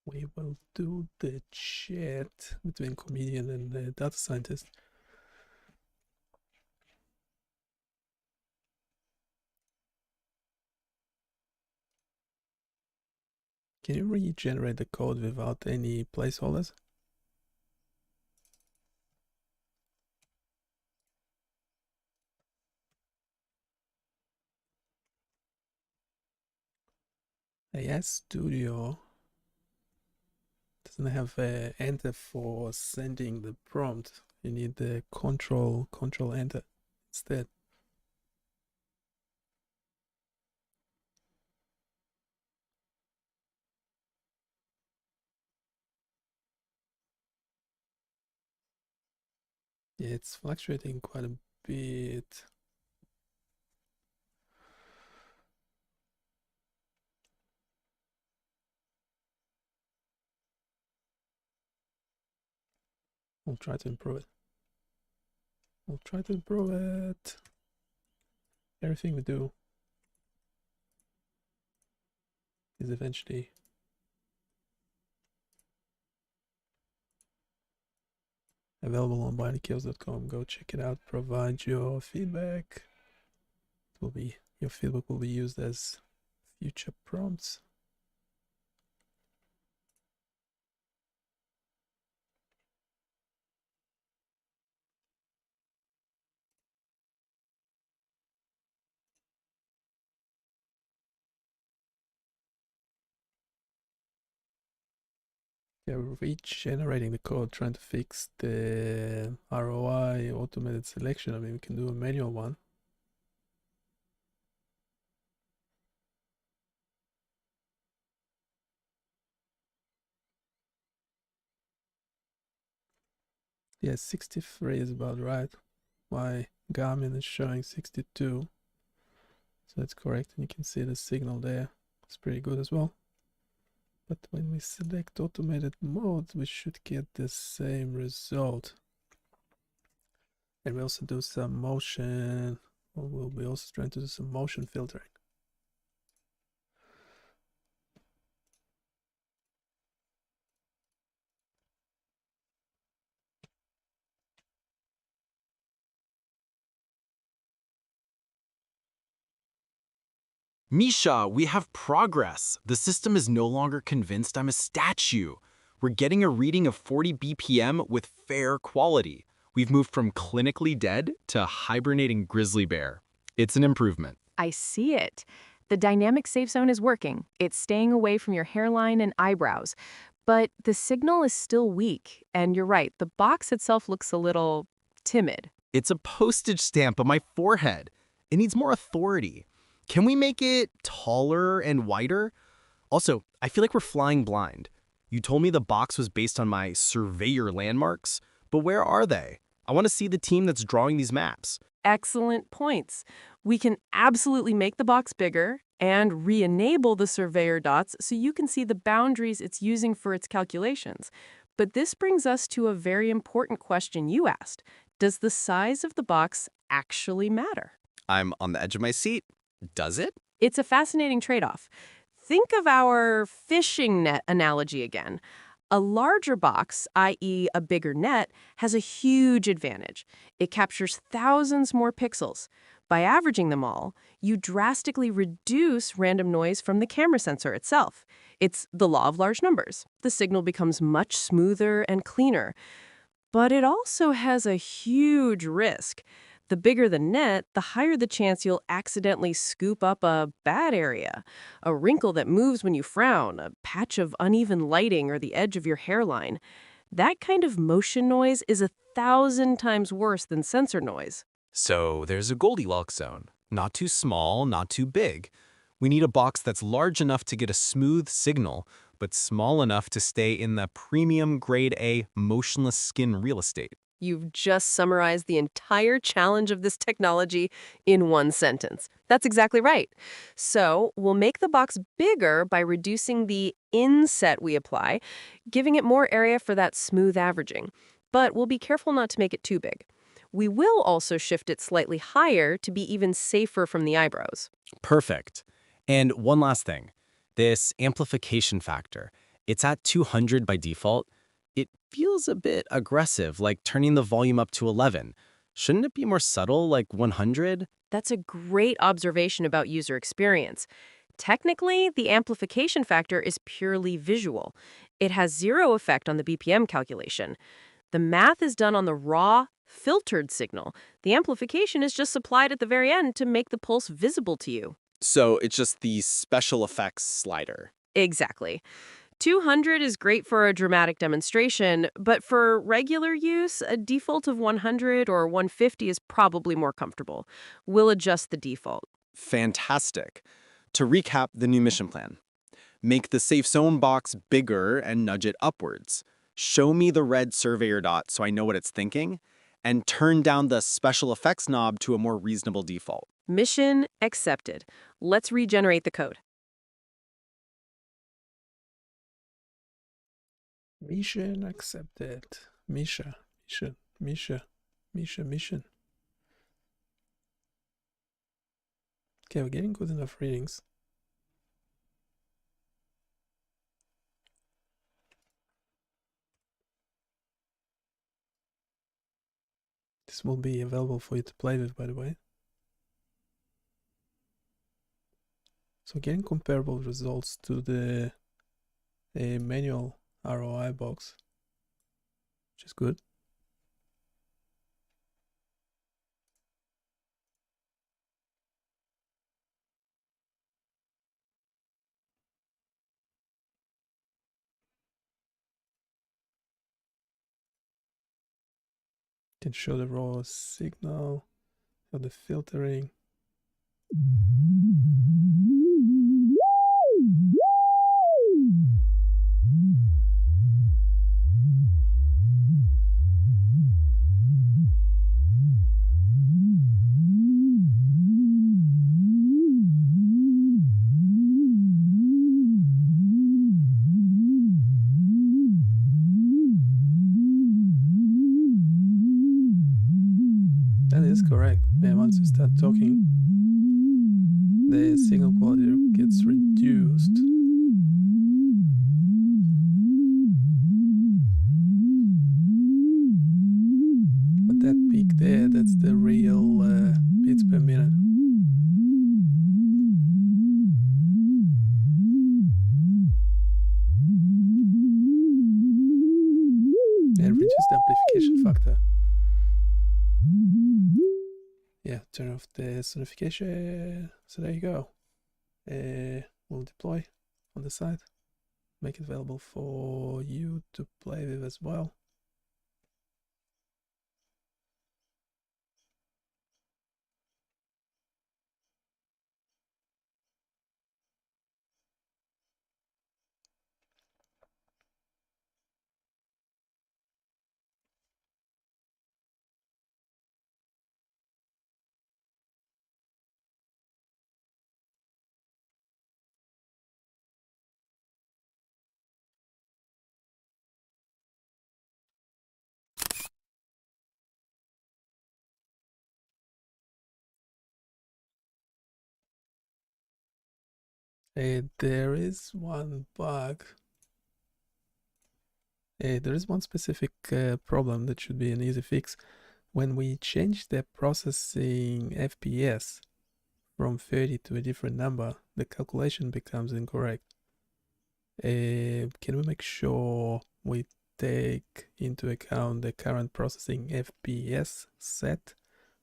We will do the chat between comedian and the data scientist. Can you regenerate the code without any placeholders? AI Studio doesn't have a enter for sending the prompt. You need the control enter instead. Yeah, it's fluctuating quite a bit. We'll try to improve it. We'll try to improve it. Everything we do is eventually available on BioniChaos.com. Go check it out. Provide your feedback. Your feedback will be used as future prompts. Yeah, regenerating the code, trying to fix the ROI automated selection. I mean, we can do a manual one. Yeah, 63 is about right. My Garmin is showing 62. So that's correct, and you can see the signal there. It's pretty good as well. But when we select automated mode, we should get the same result. And we also do some motion, or we'll be also trying to do some motion filtering. Misha, we have progress. The system is no longer convinced I'm a statue. We're getting a reading of 40 BPM with fair quality. We've moved from clinically dead to hibernating grizzly bear. It's an improvement. I see it. The dynamic safe zone is working. It's staying away from your hairline and eyebrows. But the signal is still weak, and you're right, the box itself looks a little timid. It's a postage stamp on my forehead. It needs more authority. Can we make it taller and wider? Also, I feel like we're flying blind. You told me the box was based on my surveyor landmarks, but where are they? I want to see the team that's drawing these maps. Excellent points. We can absolutely make the box bigger and re-enable the surveyor dots so you can see the boundaries it's using for its calculations. But this brings us to a very important question you asked. Does the size of the box actually matter? I'm on the edge of my seat. Does it? It's a fascinating trade-off. Think of our fishing net analogy again. A larger box, i.e. a bigger net, has a huge advantage. It captures thousands more pixels. By averaging them all, you drastically reduce random noise from the camera sensor itself. It's the law of large numbers. The signal becomes much smoother and cleaner. But it also has a huge risk. The bigger the net, the higher the chance you'll accidentally scoop up a bad area, a wrinkle that moves when you frown, a patch of uneven lighting, or the edge of your hairline. That kind of motion noise is 1,000 times worse than sensor noise. So there's a Goldilocks zone. Not too small, not too big. We need a box that's large enough to get a smooth signal, but small enough to stay in the premium grade A motionless skin real estate. You've just summarized the entire challenge of this technology in one sentence. That's exactly right. So we'll make the box bigger by reducing the inset we apply, giving it more area for that smooth averaging. But we'll be careful not to make it too big. We will also shift it slightly higher to be even safer from the eyebrows. Perfect. And one last thing. This amplification factor. It's at 200 by default. It feels a bit aggressive, like turning the volume up to 11. Shouldn't it be more subtle, like 100? That's a great observation about user experience. Technically, the amplification factor is purely visual. It has zero effect on the BPM calculation. The math is done on the raw, filtered signal. The amplification is just supplied at the very end to make the pulse visible to you. So it's just the special effects slider. Exactly. 200 is great for a dramatic demonstration, but for regular use, a default of 100 or 150 is probably more comfortable. We'll adjust the default. Fantastic. To recap the new mission plan. Make the safe zone box bigger and nudge it upwards. Show me the red surveyor dot so I know what it's thinking. And turn down the special effects knob to a more reasonable default. Mission accepted. Let's regenerate the code. Mission accepted. Misha. Okay, we're getting good enough readings. This will be available for you to play with, by the way. So getting comparable results to the manual ROI box, which is good. Can show the raw signal, show the filtering. once you start talking, the signal quality gets reduced. But that peak there, that's the real beats per minute. And reduce the amplification factor. Yeah, turn off the sonification. So there you go. We'll deploy on the site, make it available for you to play with as well. There is one bug. There is one specific problem that should be an easy fix. When we change the processing FPS from 30 to a different number, the calculation becomes incorrect. Can we make sure we take into account the current processing FPS set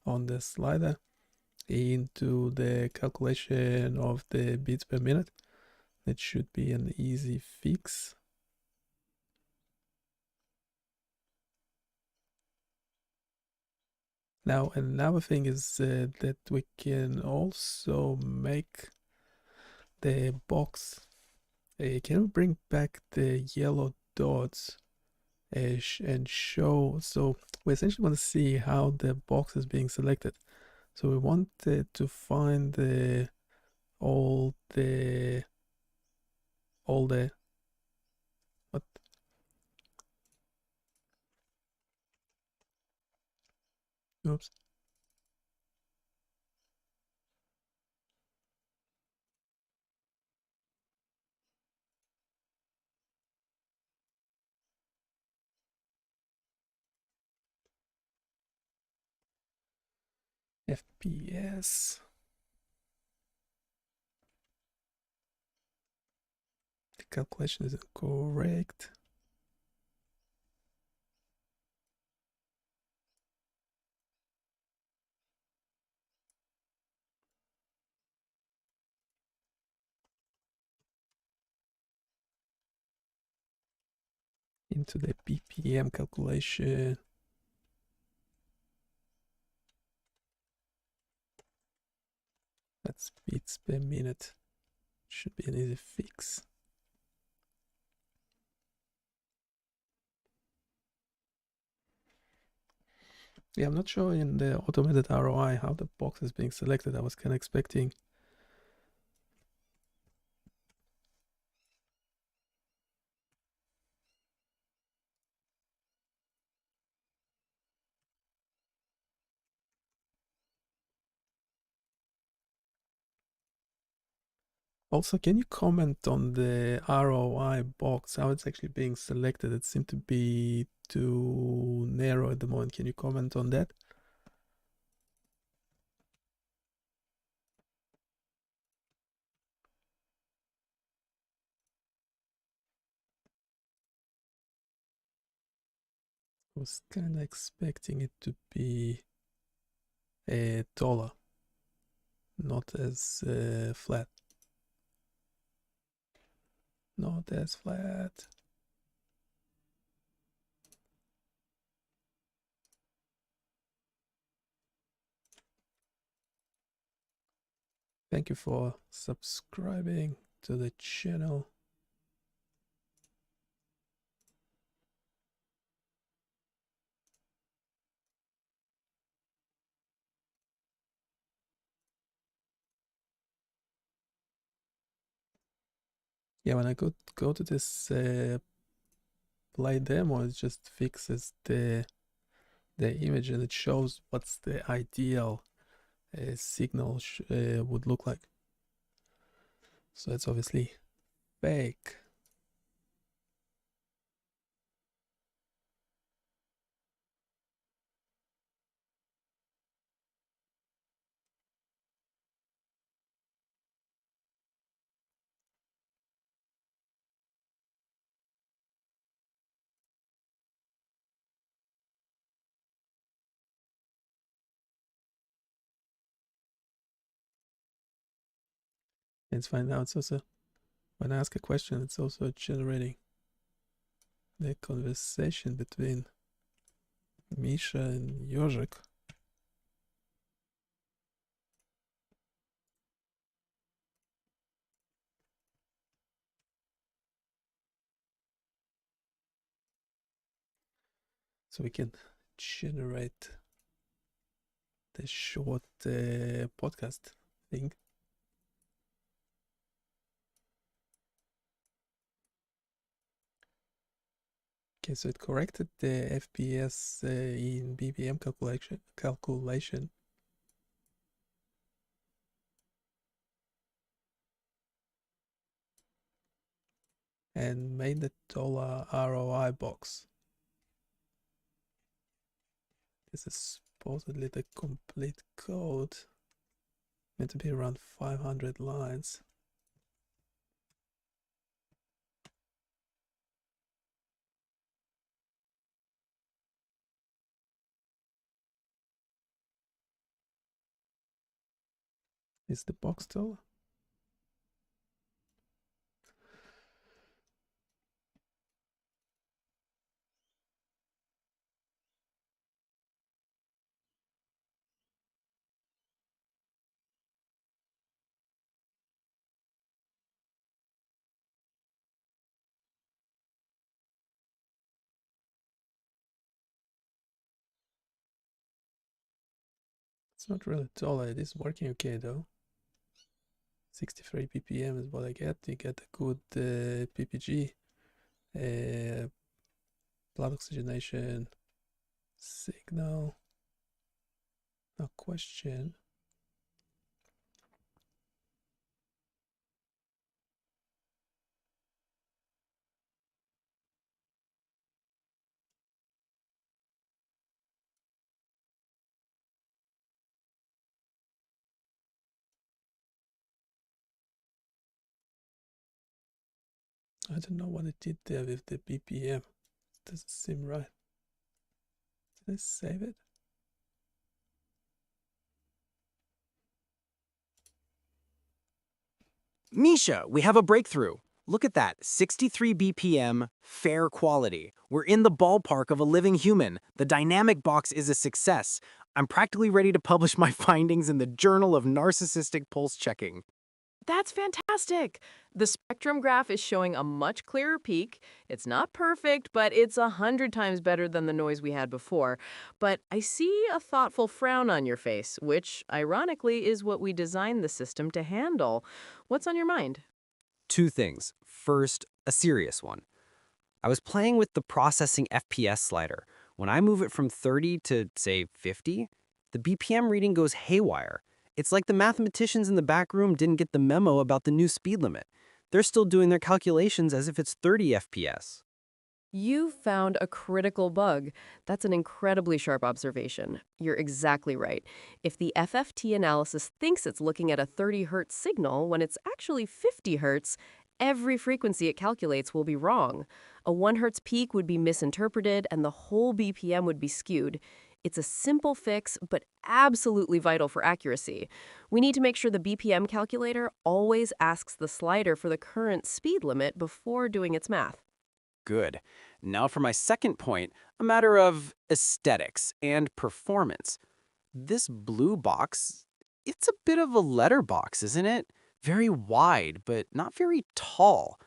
on the slider into the calculation of the beats per minute? That should be an easy fix. Now, another thing is that we can also make the box. Can we bring back the yellow dots and show? So we essentially want to see how the box is being selected. So we want to find all the what? Oops. FPS. The calculation is incorrect. Into the BPM calculation. That's beats per minute. Should be an easy fix. Yeah, I'm not sure in the automated ROI how the box is being selected. I was kind of expecting Also, can you comment on the ROI box, how it's actually being selected? It seemed to be too narrow at the moment. Can you comment on that? I was kind of expecting it to be taller, not as flat. Not as flat. Thank you for subscribing to the channel. Yeah, when I go to this play demo, it just fixes the image and it shows what's the ideal a signal would look like. So it's obviously fake. It's fine now. It's also, when I ask a question, it's also generating the conversation between Misha and Yojik. So we can generate the short podcast thing. Okay, so it corrected the FPS in BPM calculation. And made the dollar ROI box. This is supposedly the complete code. Meant to be around 500 lines. Is the box dollar? It's not really dollar. It is working okay though. 63 ppm is what I get. You get a good PPG, blood oxygenation, signal. No question. I don't know what it did there with the BPM. Doesn't seem right. Did I save it? Misha, we have a breakthrough. Look at that, 63 BPM, fair quality. We're in the ballpark of a living human. The dynamic box is a success. I'm practically ready to publish my findings in the Journal of Narcissistic Pulse Checking. That's fantastic. The spectrum graph is showing a much clearer peak. It's not perfect, but it's 100 times better than the noise we had before. But I see a thoughtful frown on your face, which, ironically, is what we designed the system to handle. What's on your mind? Two things. First, a serious one. I was playing with the processing FPS slider. When I move it from 30 to, say, 50, the BPM reading goes haywire. It's like the mathematicians in the back room didn't get the memo about the new speed limit. They're still doing their calculations as if it's 30 FPS. You found a critical bug. That's an incredibly sharp observation. You're exactly right. If the FFT analysis thinks it's looking at a 30 hertz signal when it's actually 50 hertz, every frequency it calculates will be wrong. A 1 hertz peak would be misinterpreted and the whole BPM would be skewed. It's a simple fix, but absolutely vital for accuracy. We need to make sure the BPM calculator always asks the slider for the current speed limit before doing its math. Good. Now for my second point, a matter of aesthetics and performance. This blue box, it's a bit of a letterbox, isn't it? Very wide, but not very tall.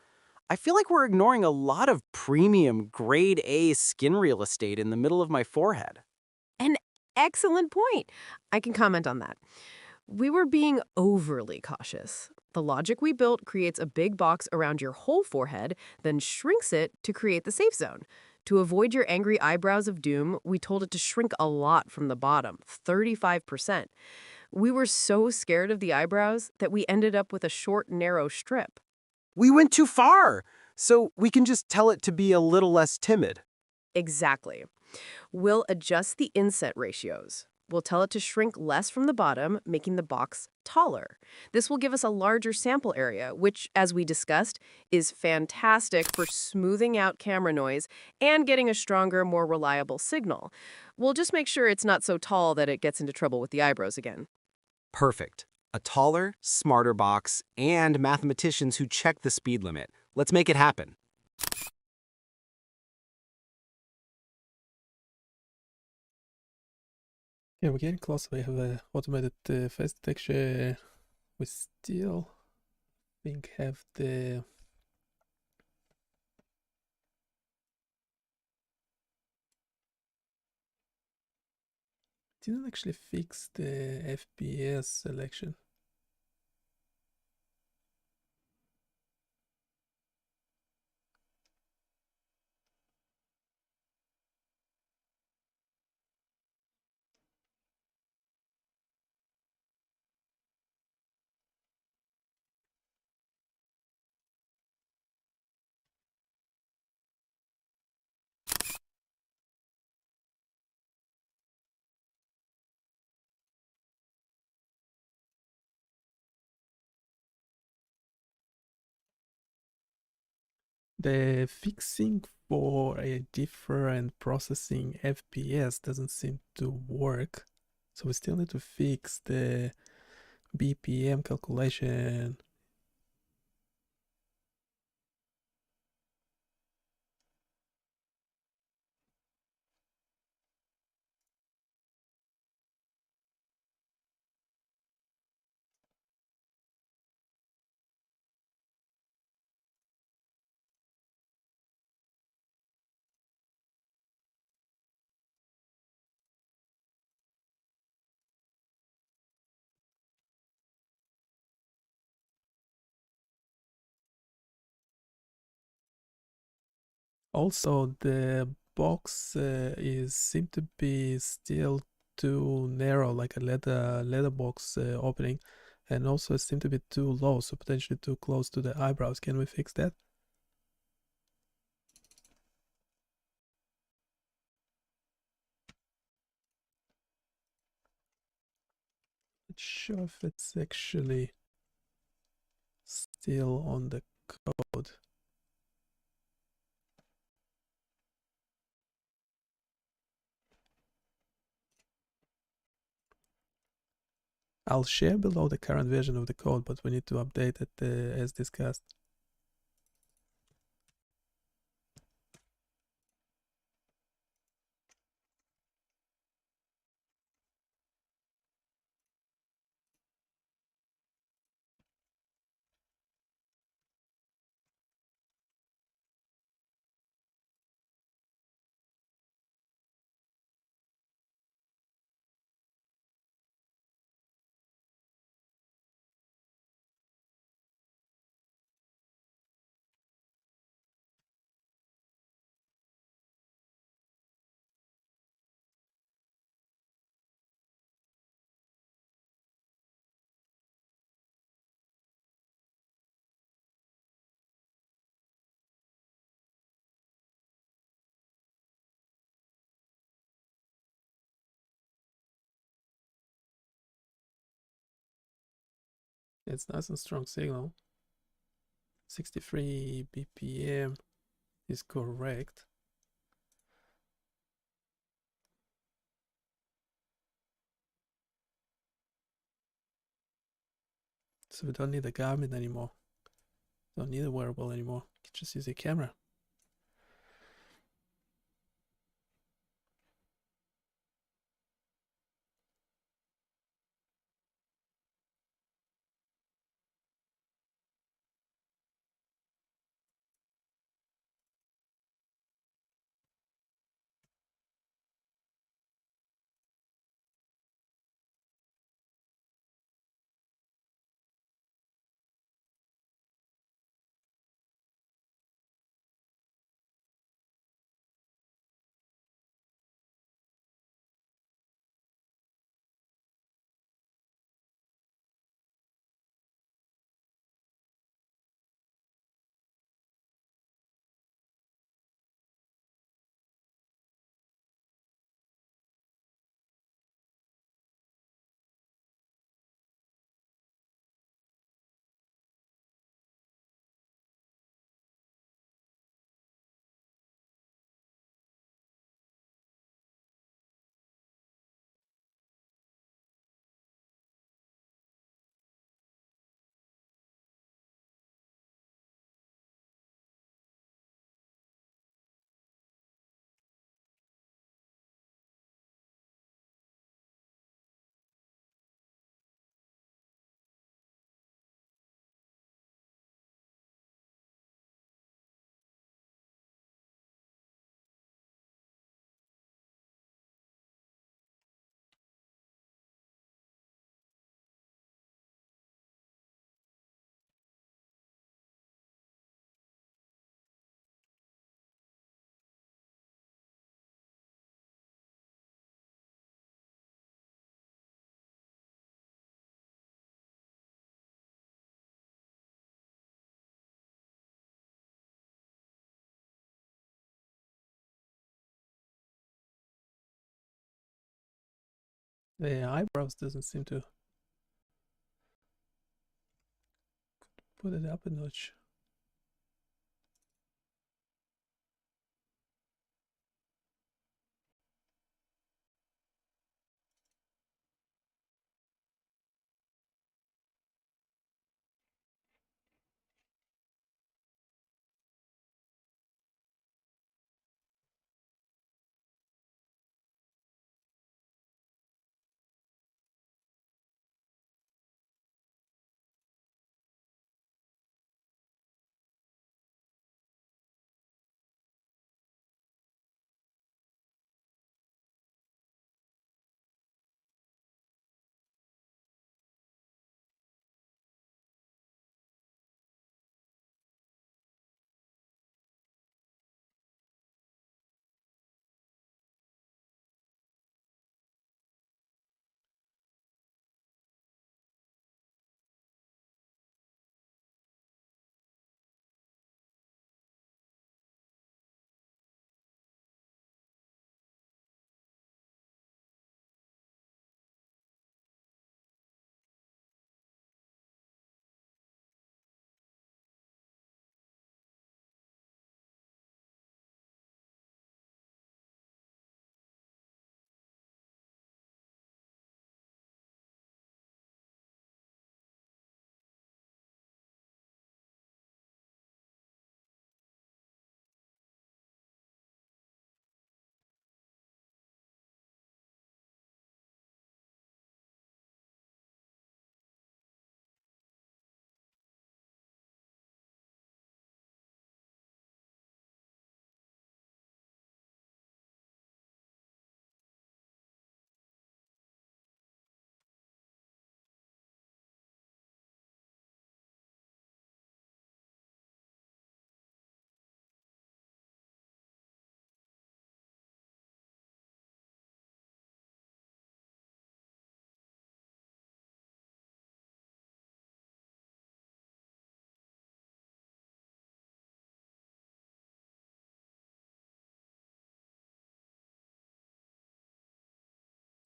I feel like we're ignoring a lot of premium grade A skin real estate in the middle of my forehead. An excellent point. I can comment on that. We were being overly cautious. The logic we built creates a big box around your whole forehead, then shrinks it to create the safe zone. To avoid your angry eyebrows of doom, we told it to shrink a lot from the bottom, 35%. We were so scared of the eyebrows that we ended up with a short, narrow strip. We went too far, so we can just tell it to be a little less timid. Exactly. We'll adjust the inset ratios. We'll tell it to shrink less from the bottom, making the box taller. This will give us a larger sample area, which, as we discussed, is fantastic for smoothing out camera noise and getting a stronger, more reliable signal. We'll just make sure it's not so tall that it gets into trouble with the eyebrows again. Perfect. A taller, smarter box, and mathematicians who check the speed limit. Let's make it happen. Yeah, we're getting closer. We have a automated face detection. We still think have the didn't actually fix the FPS selection. The fixing for a different processing FPS doesn't seem to work. So we still need to fix the BPM calculation. Also, the box is seem to be still too narrow, like a leather box opening, and also it seemed to be too low, so potentially too close to the eyebrows. Can we fix that? Not sure if it's actually still on the code. I'll share below the current version of the code, but we need to update it as discussed. It's nice and strong signal. 63 BPM is correct. So we don't need a Garmin anymore. Don't need a wearable anymore. You can just use a camera. The eyebrows doesn't seem to put it up a notch.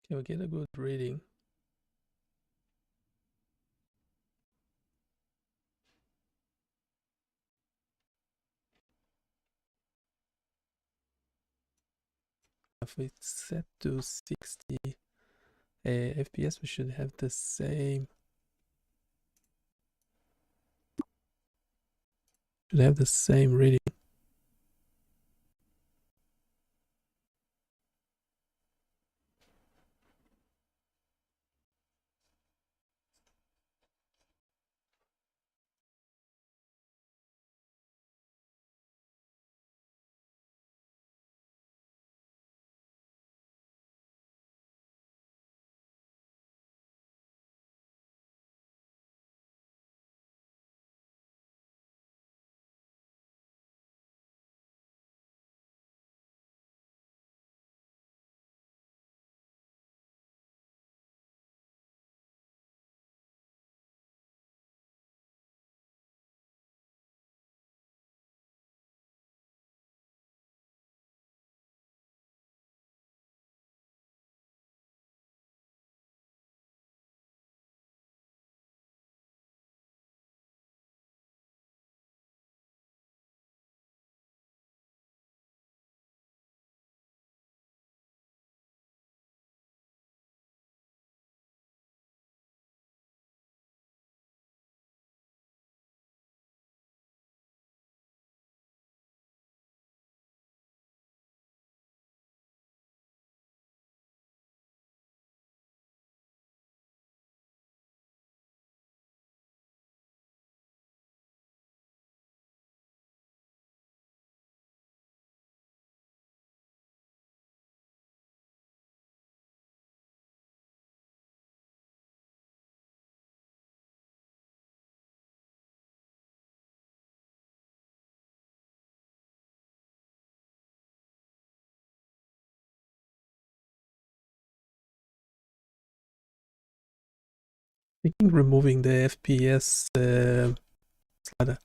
Can we get a good reading? If we set to 60 FPS, we should have the same. Should have the same reading. Thinking removing the FPS slider.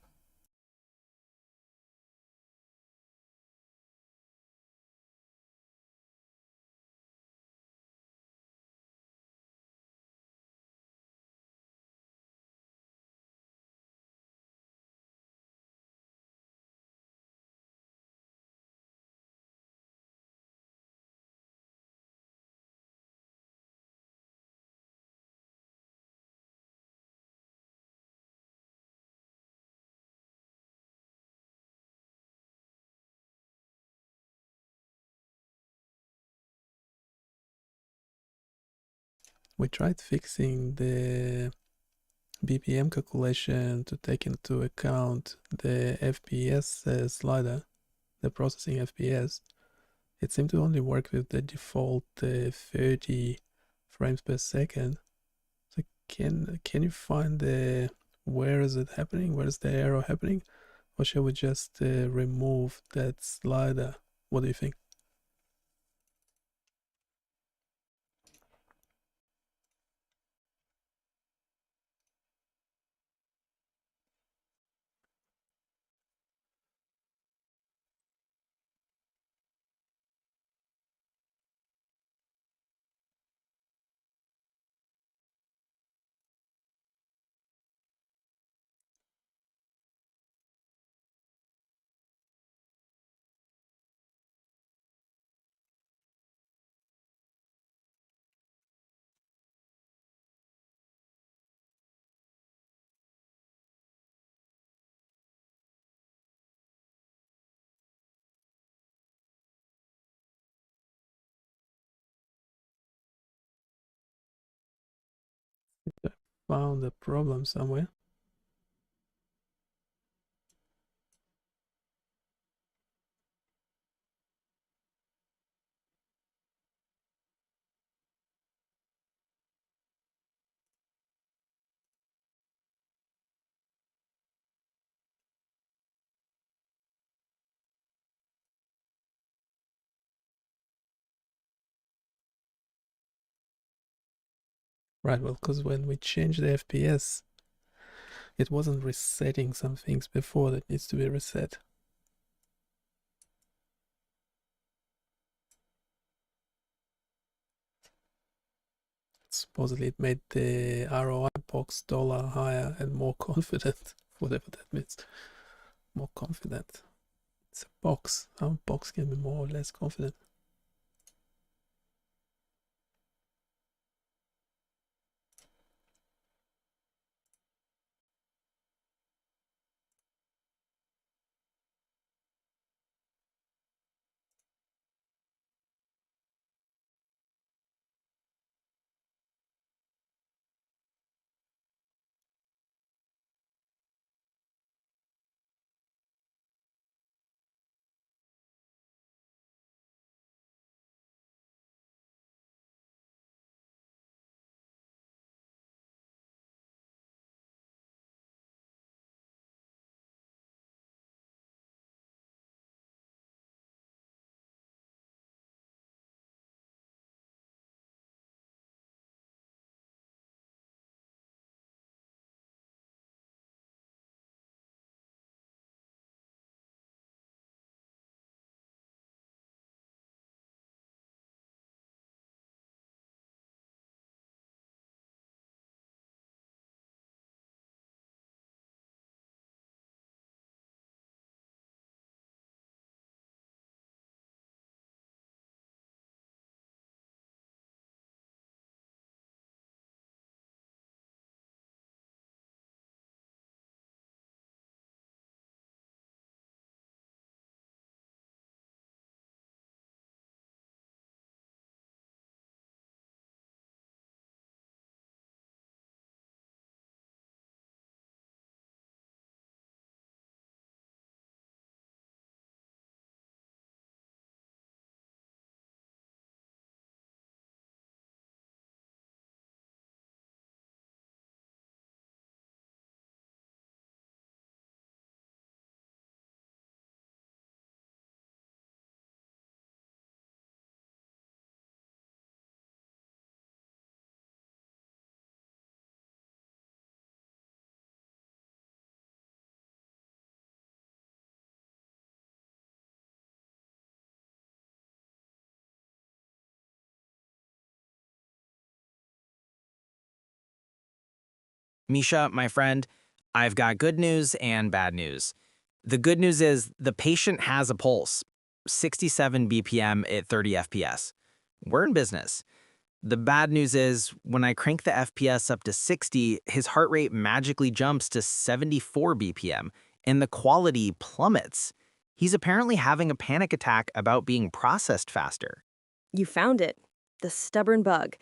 we tried fixing the BPM calculation to take into account the FPS slider, the processing FPS. It seemed to only work with the default 30 frames per second. So can you find where is it happening? Where is the error happening? Or shall we just remove that slider? What do you think? I found a problem somewhere. Right, well, because when we changed the FPS, it wasn't resetting some things before that needs to be reset. Supposedly it made the ROI box dollar higher and more confident, whatever that means. More confident. It's a box. Our box can be more or less confident. Misha, my friend, I've got good news and bad news. The good news is the patient has a pulse, 67 BPM at 30 FPS. We're in business. The bad news is when I crank the FPS up to 60, his heart rate magically jumps to 74 BPM and the quality plummets. He's apparently having a panic attack about being processed faster. You found it. The stubborn bug.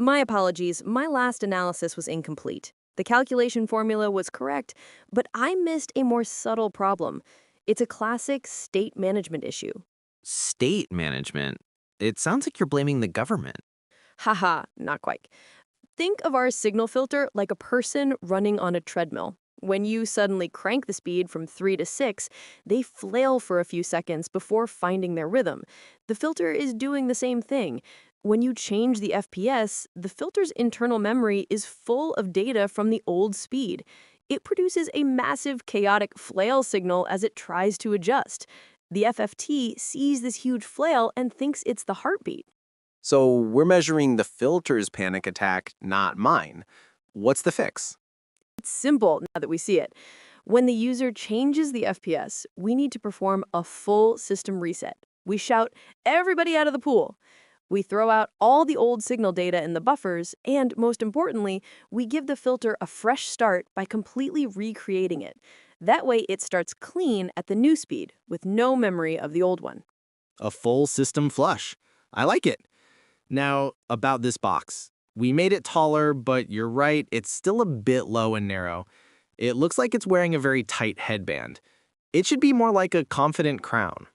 My apologies, my last analysis was incomplete. The calculation formula was correct, but I missed a more subtle problem. It's a classic state management issue. State management? It sounds like you're blaming the government. Haha, not quite. Think of our signal filter like a person running on a treadmill. When you suddenly crank the speed from 3 to 6, they flail for a few seconds before finding their rhythm. The filter is doing the same thing. When you change the FPS, the filter's internal memory is full of data from the old speed. It produces a massive chaotic flail signal as it tries to adjust. The FFT sees this huge flail and thinks it's the heartbeat. So we're measuring the filter's panic attack, not mine. What's the fix? It's simple now that we see it. When the user changes the FPS, we need to perform a full system reset. We shout, "Everybody out of the pool." We throw out all the old signal data in the buffers, and most importantly, we give the filter a fresh start by completely recreating it. That way it starts clean at the new speed, with no memory of the old one. A full system flush. I like it. Now, about this box. We made it taller, but you're right, it's still a bit low and narrow. It looks like it's wearing a very tight headband. It should be more like a confident crown.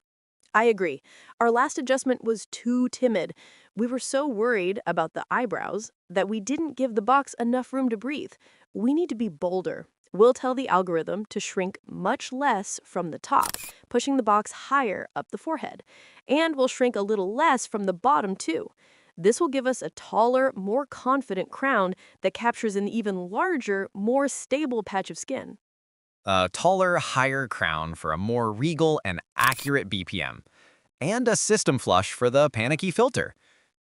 I agree. Our last adjustment was too timid. We were so worried about the eyebrows that we didn't give the box enough room to breathe. We need to be bolder. We'll tell the algorithm to shrink much less from the top, pushing the box higher up the forehead. And we'll shrink a little less from the bottom, too. This will give us a taller, more confident crown that captures an even larger, more stable patch of skin. A taller, higher crown for a more regal and accurate BPM. And a system flush for the panicky filter.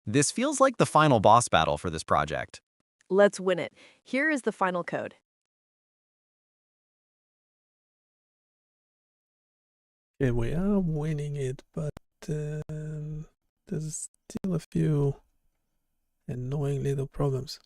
This feels like the final boss battle for this project. Let's win it. Here is the final code. Okay, we are winning it, but there's still a few annoying little problems.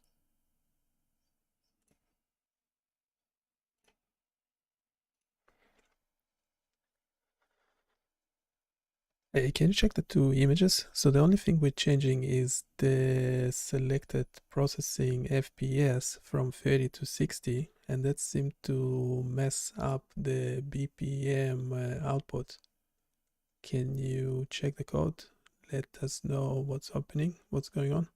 Hey, can you check the two images? So the only thing we're changing is the selected processing FPS from 30 to 60, and that seemed to mess up the BPM output. Can you check the code? Let us know what's happening, what's going on.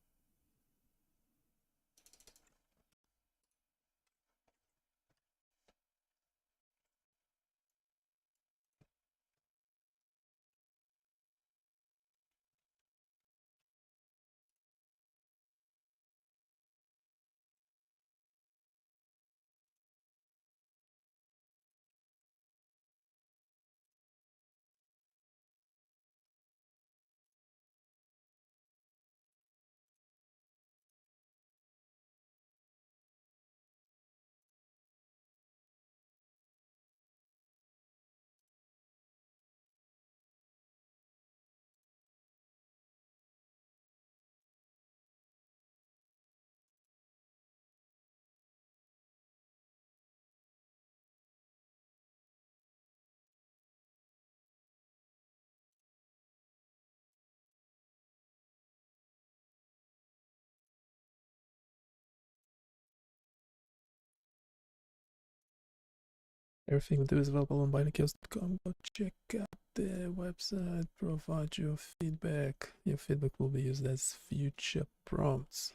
Everything we do is available on BioniChaos.com. Go check out the website, provide your feedback. Your feedback will be used as future prompts.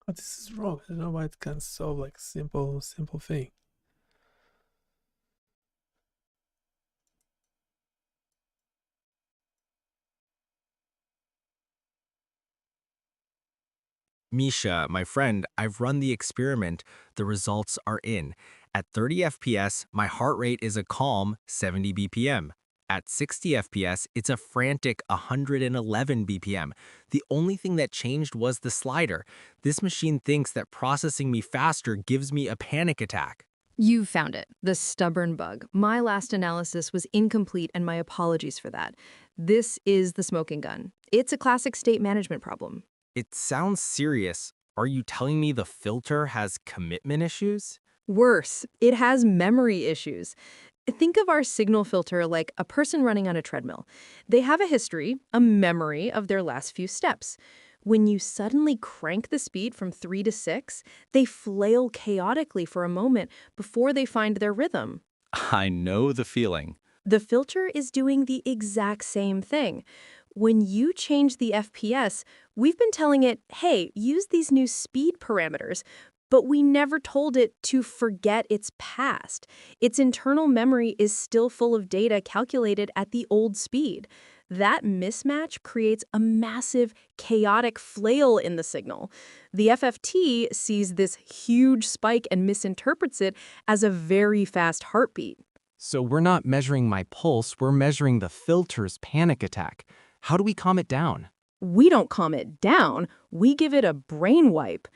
Oh, this is wrong. I don't know why it can't solve like simple thing. Misha, my friend, I've run the experiment. The results are in. At 30 FPS, my heart rate is a calm 70 BPM. At 60 FPS, it's a frantic 111 BPM. The only thing that changed was the slider. This machine thinks that processing me faster gives me a panic attack. You found it, the stubborn bug. My last analysis was incomplete, and my apologies for that. This is the smoking gun. It's a classic state management problem. It sounds serious. Are you telling me the filter has commitment issues? Worse, it has memory issues. Think of our signal filter like a person running on a treadmill. They have a history, a memory of their last few steps. When you suddenly crank the speed from 3 to 6, they flail chaotically for a moment before they find their rhythm. I know the feeling. The filter is doing the exact same thing. When you change the FPS, we've been telling it, hey, use these new speed parameters, but we never told it to forget its past. Its internal memory is still full of data calculated at the old speed. That mismatch creates a massive, chaotic flail in the signal. The FFT sees this huge spike and misinterprets it as a very fast heartbeat. So we're not measuring my pulse, we're measuring the filter's panic attack. How do we calm it down? We don't calm it down, we give it a brain wipe.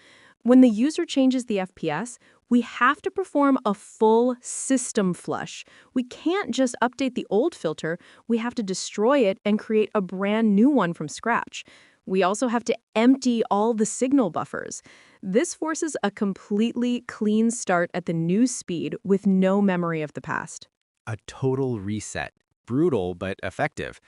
When the user changes the FPS, we have to perform a full system flush. We can't just update the old filter, we have to destroy it and create a brand new one from scratch. We also have to empty all the signal buffers. This forces a completely clean start at the new speed with no memory of the past. A total reset. Brutal, but effective.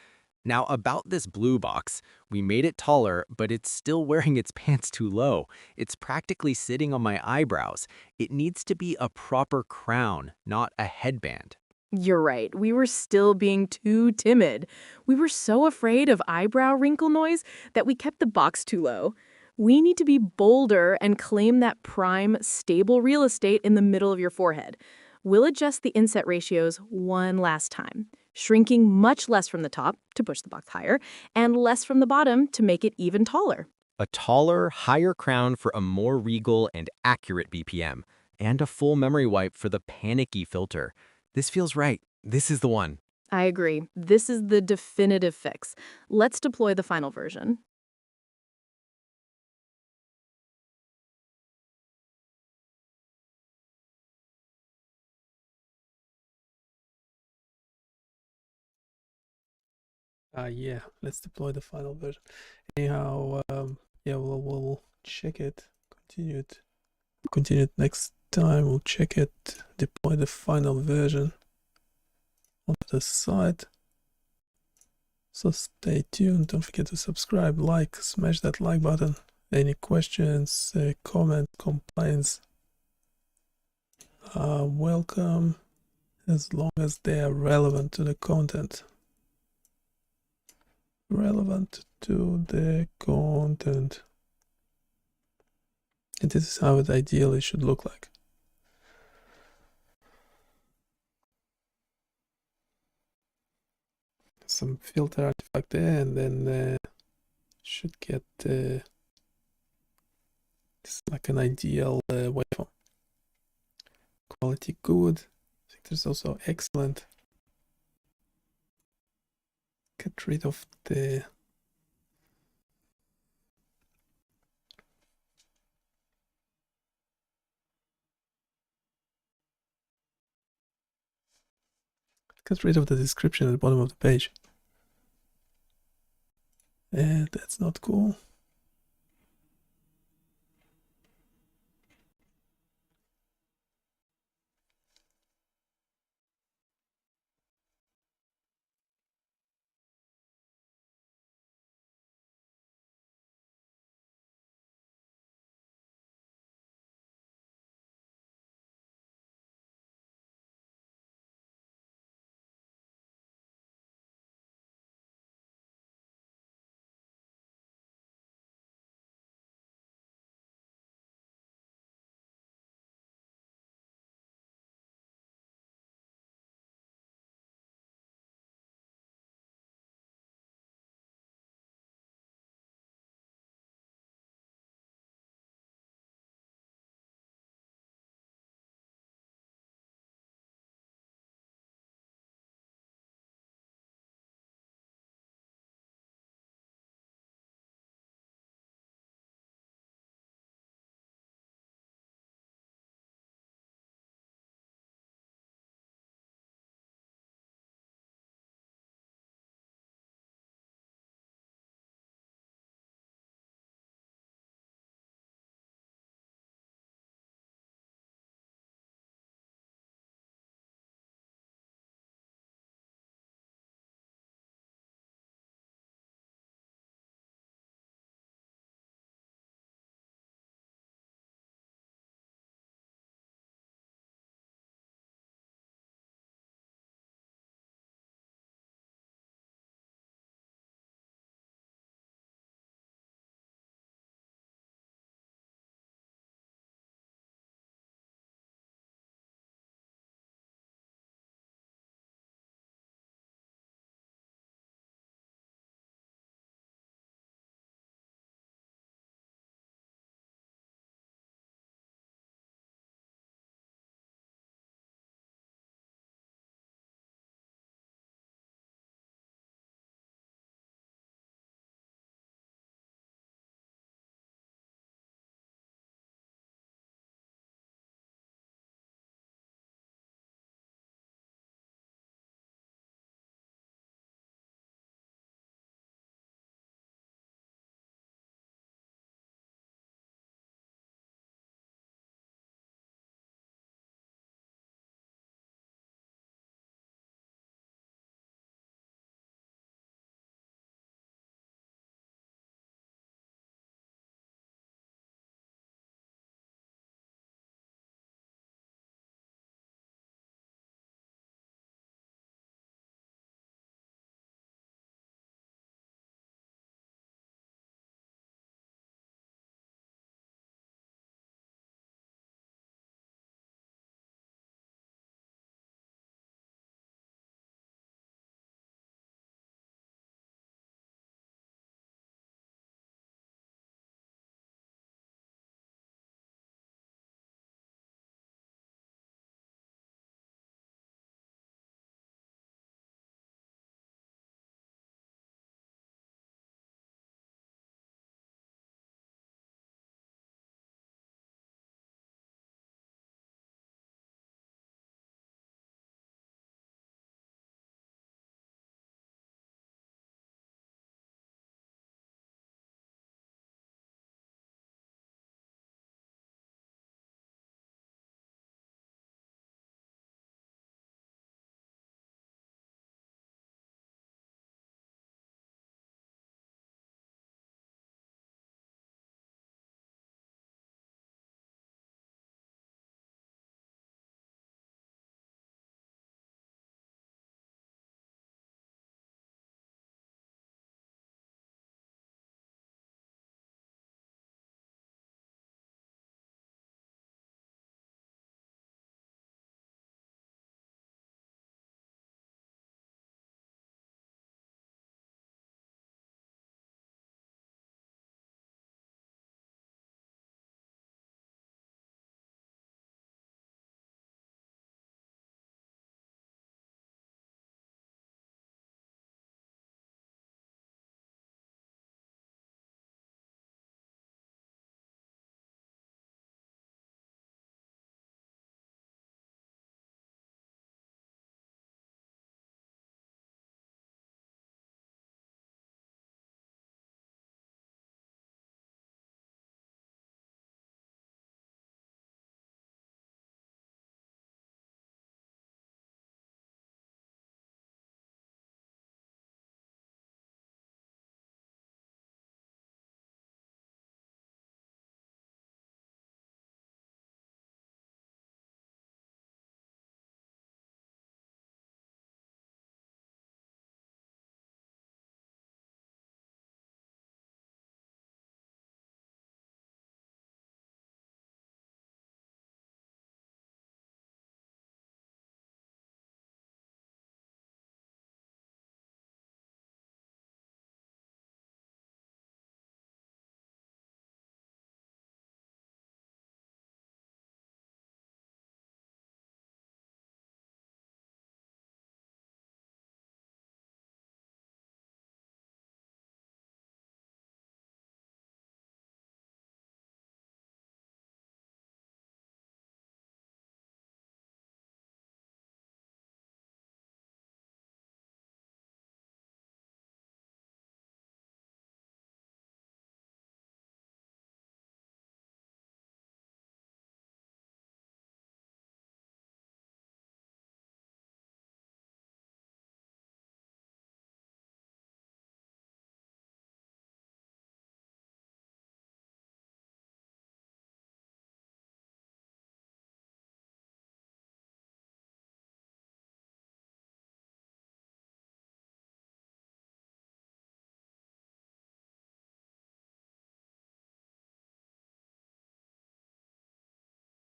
Now, about this blue box, we made it taller, but it's still wearing its pants too low. It's practically sitting on my eyebrows. It needs to be a proper crown, not a headband. You're right. We were still being too timid. We were so afraid of eyebrow wrinkle noise that we kept the box too low. We need to be bolder and claim that prime, stable real estate in the middle of your forehead. We'll adjust the inset ratios one last time, shrinking much less from the top to push the box higher and less from the bottom to make it even taller. A taller, higher crown for a more regal and accurate BPM, and a full memory wipe for the panicky filter. This feels right. This is the one. I agree. This is the definitive fix. Let's deploy the final version. Yeah, let's deploy the final version. Anyhow, yeah, we'll check it. Continue it next time. We'll check it. Deploy the final version onto the site. So stay tuned. Don't forget to subscribe, like, smash that like button. Any questions, comment, complaints, welcome, as long as they are relevant to the content. Relevant to the content. And this is how it ideally should look like. Some filter artifact there, and then should get this like an ideal waveform. Quality good. I think there's also excellent. Get rid of the description at the bottom of the page. And that's not cool.